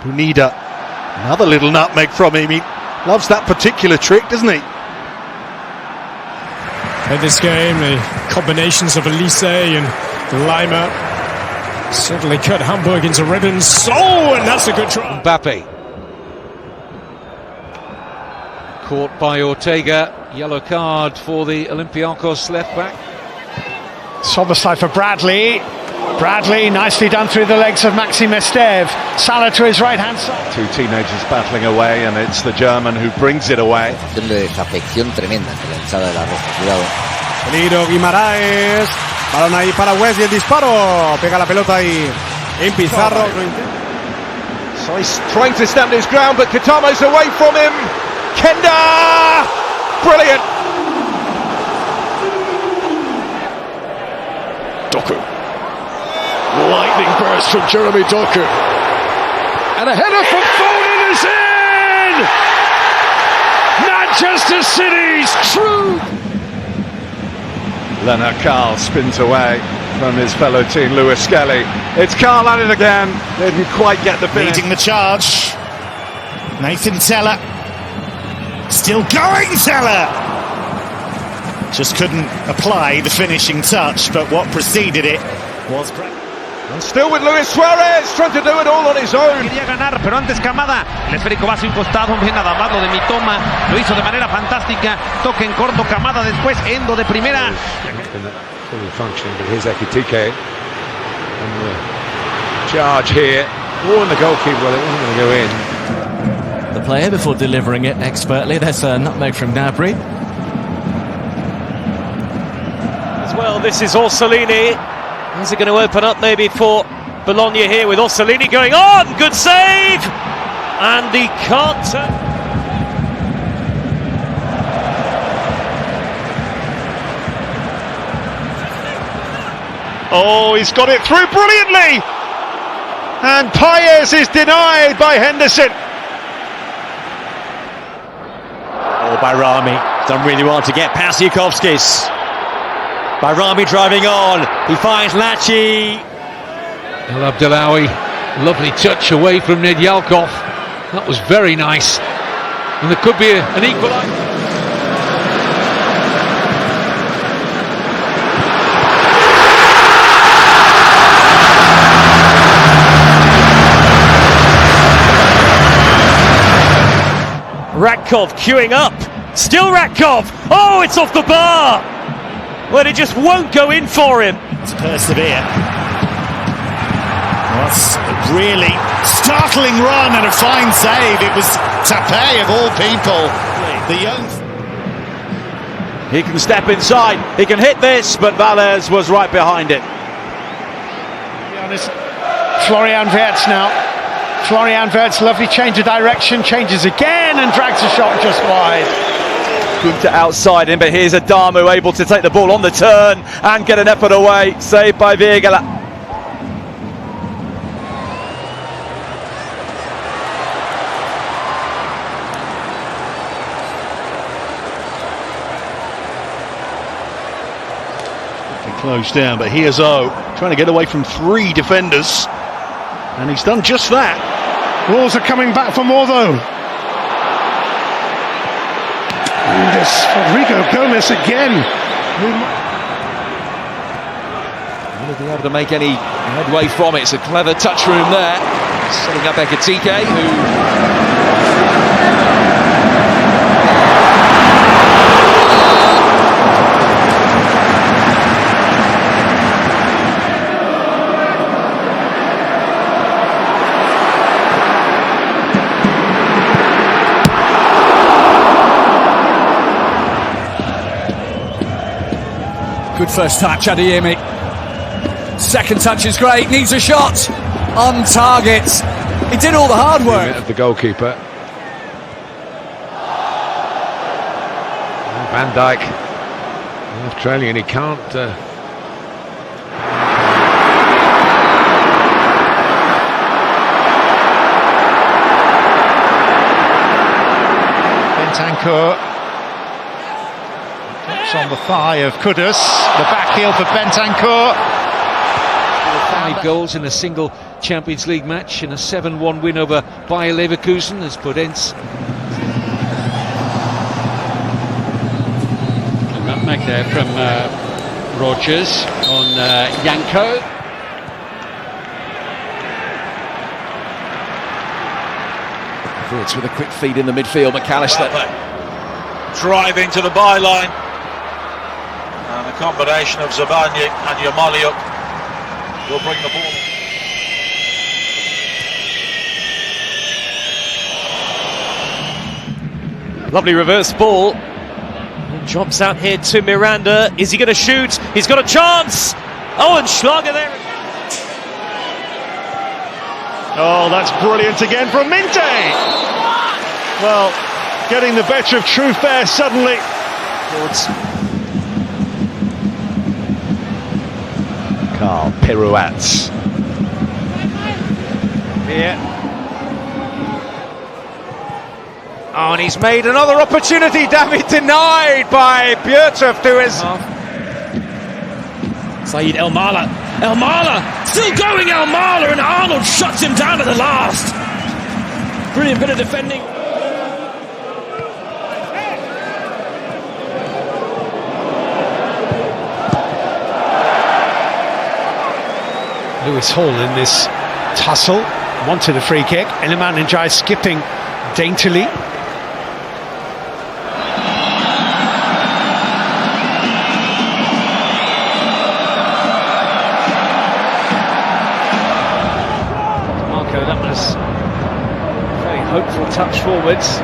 Bonida, another little nutmeg from him. He loves that particular trick, doesn't he? In this game, the combinations of Elise and Lima certainly cut Hamburg into ribbons. Oh, and that's a good try. Mbappe. Caught by Ortega, yellow card for the Olympiacos left back. It's on the side for Bradley. Bradley, nicely done through the legs of Maxim Estev. Salah to his right hand side. Two teenagers battling away, and it's the German who brings it away. De desafección tremenda entre la hinchada de la Roja. Cuidado. Peligro Guimaraes. Balón ahí para West y el disparo. Pega la pelota ahí en Pizarro. So he's trying to stand his ground, but Katamo's away from him. Kenda! Brilliant! Doku. Lightning burst from Jeremy Doku. And a header from Foden is in! Manchester City's true... Leonard Carl spins away from his fellow team Lewis Skelly. It's Carl at it again. Didn't quite get the finish. Leading the charge. Nathan Teller. Still going, Teller! Just couldn't apply the finishing touch, but what preceded it was... And still with Luis Suarez, trying to do it all on his own. Quería ganar, pero antes Camada. El esférico va hacia un costado, ve nada más lo de Mitoma. Lo hizo de manera fantástica. Toque en corto, Camada después, Endo de primera. Fully functioning, but here's Ekitike. And the charge here. Oh, and the goalkeeper, well, it wasn't going to go in. The player before delivering it expertly. There's a nutmeg from Gnabry. As well, this is Orsolini. Is it going to open up maybe for Bologna here with Orsolini going on? Good save! And he can't turn. Oh, he's got it through brilliantly! And Paez is denied by Henderson. Oh, Bayrami done really well to get past Yukovskis. Bayrami driving on. He finds Lachi. El Abdelawi, lovely touch away from Nedyalkov. That was very nice. And there could be an equaliser. Ratkov queuing up, still Ratkov, oh, it's off the bar! Well, it just won't go in for him. To persevere. That's a really startling run and a fine save. It was Tape of all people. The young... He can step inside, he can hit this, but Valles was right behind it. To be honest, Florian Wirtz now. Florian Wirtz, lovely change of direction, changes again and drags a shot just wide. Good to outside him, but here's Adamu able to take the ball on the turn and get an effort away, saved by Virgala. Closed down, but here's O trying to get away from 3 defenders, and he's done just that. Wolves are coming back for more though. And it's Rodrigo Gomez again. Will he be able to make any headway from it? It's a clever touch room there, setting up Ekitike, who... Good first touch, Adeyemi. Second touch is great, needs a shot. On target. He did all the hard work. Of the goalkeeper. Van Dijk. Half trailing and he can't... Bentancur. On the thigh of Kudus, the back heel for Bentancur. 5 goals in a single Champions League match in a 7-1 win over Bayer Leverkusen as Podence. A nutmeg there from Rogers on Yanko. It's with a quick feed in the midfield, McAllister. Driving to the byline. And the combination of Zabani and Yamali will bring the ball. Lovely reverse ball. Drops out here to Miranda. Is he going to shoot? He's got a chance. Oh, and Schlager there. Oh, that's brilliant again from Minte. Well, getting the better of truth there suddenly. Carl pirouettes. Here. Oh, and he's made another opportunity. David denied by Bjertrup to his... Saeed El Mala. El Mala! Still going El Mala, and Arnold shuts him down at the last. Brilliant bit of defending. Lewis Hall in this tussle, wanted a free kick. Iliman Ndiaye skipping daintily. Marco, that was a very hopeful touch forwards.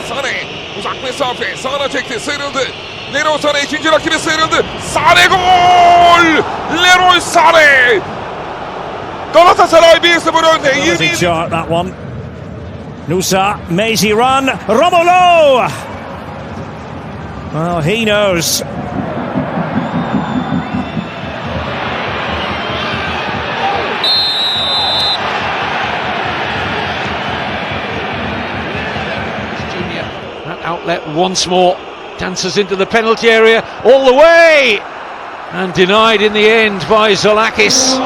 Sane uzak mesafe sağına çekti, sıyrıldı. Leroy Sané ikinci rakibi sıyrıldı. Sané gol! Leroy Sané! Galatasaray 1-0 önde. Big shot, that one. Nusa, Mazy run. Romolo! Well, he knows. That outlet once more dances into the penalty area all the way, and denied in the end by Zolakis.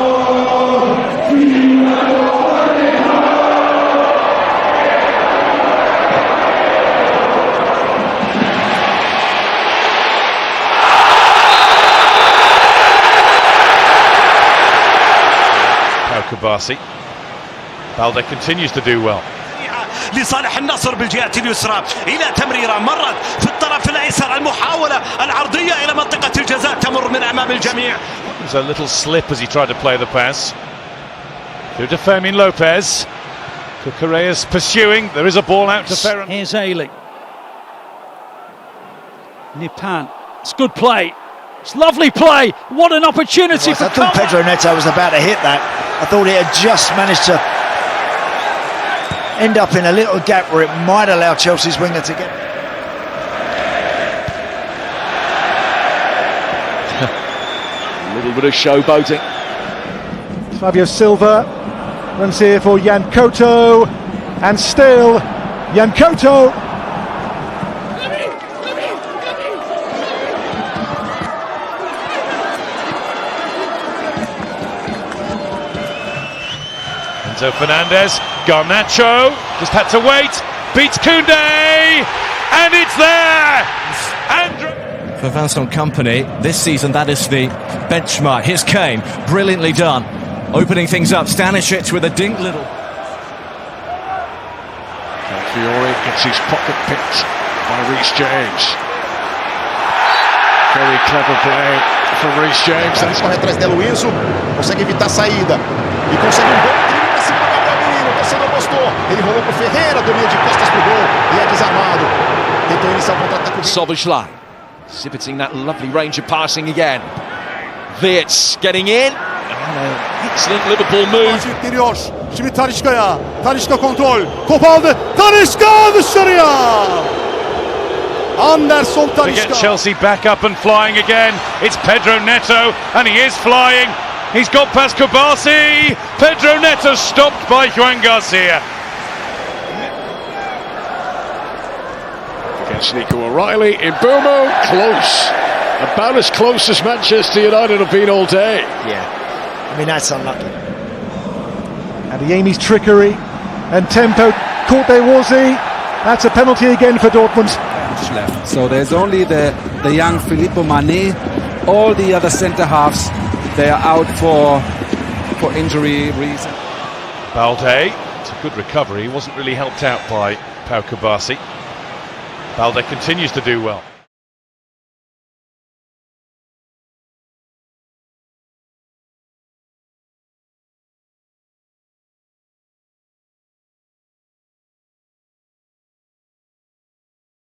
Kabasi. Balde continues to do well. لصالح النصر بالجهة اليسرى إلى تمريرة مرت في الطرف الأيسر المحاولة العرضية إلى منطقة الجزاء تمر من أمام الجميع. There's a little slip as he tried to play the pass. Through to Fermin Lopez. Cucurella's pursuing. There is a ball out to Ferran. Here's Ailey. Nipan. It's good play. It's lovely play. What an opportunity for I thought Pedro Neto was about to hit that. I thought it had just managed to end up in a little gap where it might allow Chelsea's winger to get. A little bit of showboating. Fabio Silva runs here for Jan Koto, and still Jan Koto. Enzo Fernandez, Garnacho, just had to wait, beats Koundé, and it's there! For Vincent Kompany, this season that is the benchmark. Here's Kane, brilliantly done. Opening things up, Stanisic with a dink little. Fiore gets his pocket picked by Reece James. Very clever play from Reece James. Corre atrás de Luizo, consegue evitar a saída e consegue bom drible pra cima do Gabriel. O torcedor gostou. Ele rolou pro Ferreira, domina de costas pro gol e é desarmado. Tentou iniciar o contra-ataque. Soboslai exhibiting that lovely range of passing again. Wirtz getting in. Excellent Liverpool move. Geliyor. Şimdi Talisca'ya. Talisca kontrol. Top aldı. Talisca dışarıya. Anderson To Talisca. get Chelsea back up and flying again, it's Pedro Neto, and he is flying. He's got past Kabasi. Pedro Neto stopped by Juan Garcia. Against Nico O'Reilly in Burmo, close. About as close as Manchester United have been all day. Yeah, I mean that's unlucky. And Adeyemi's trickery and tempo caught there, was he? That's a penalty again for Dortmund. Left. So there's only the young Filippo Mane. All the other centre halves, they are out for injury reason. Balde, it's a good recovery. He wasn't really helped out by Pau Kabasi. Balde continues to do well.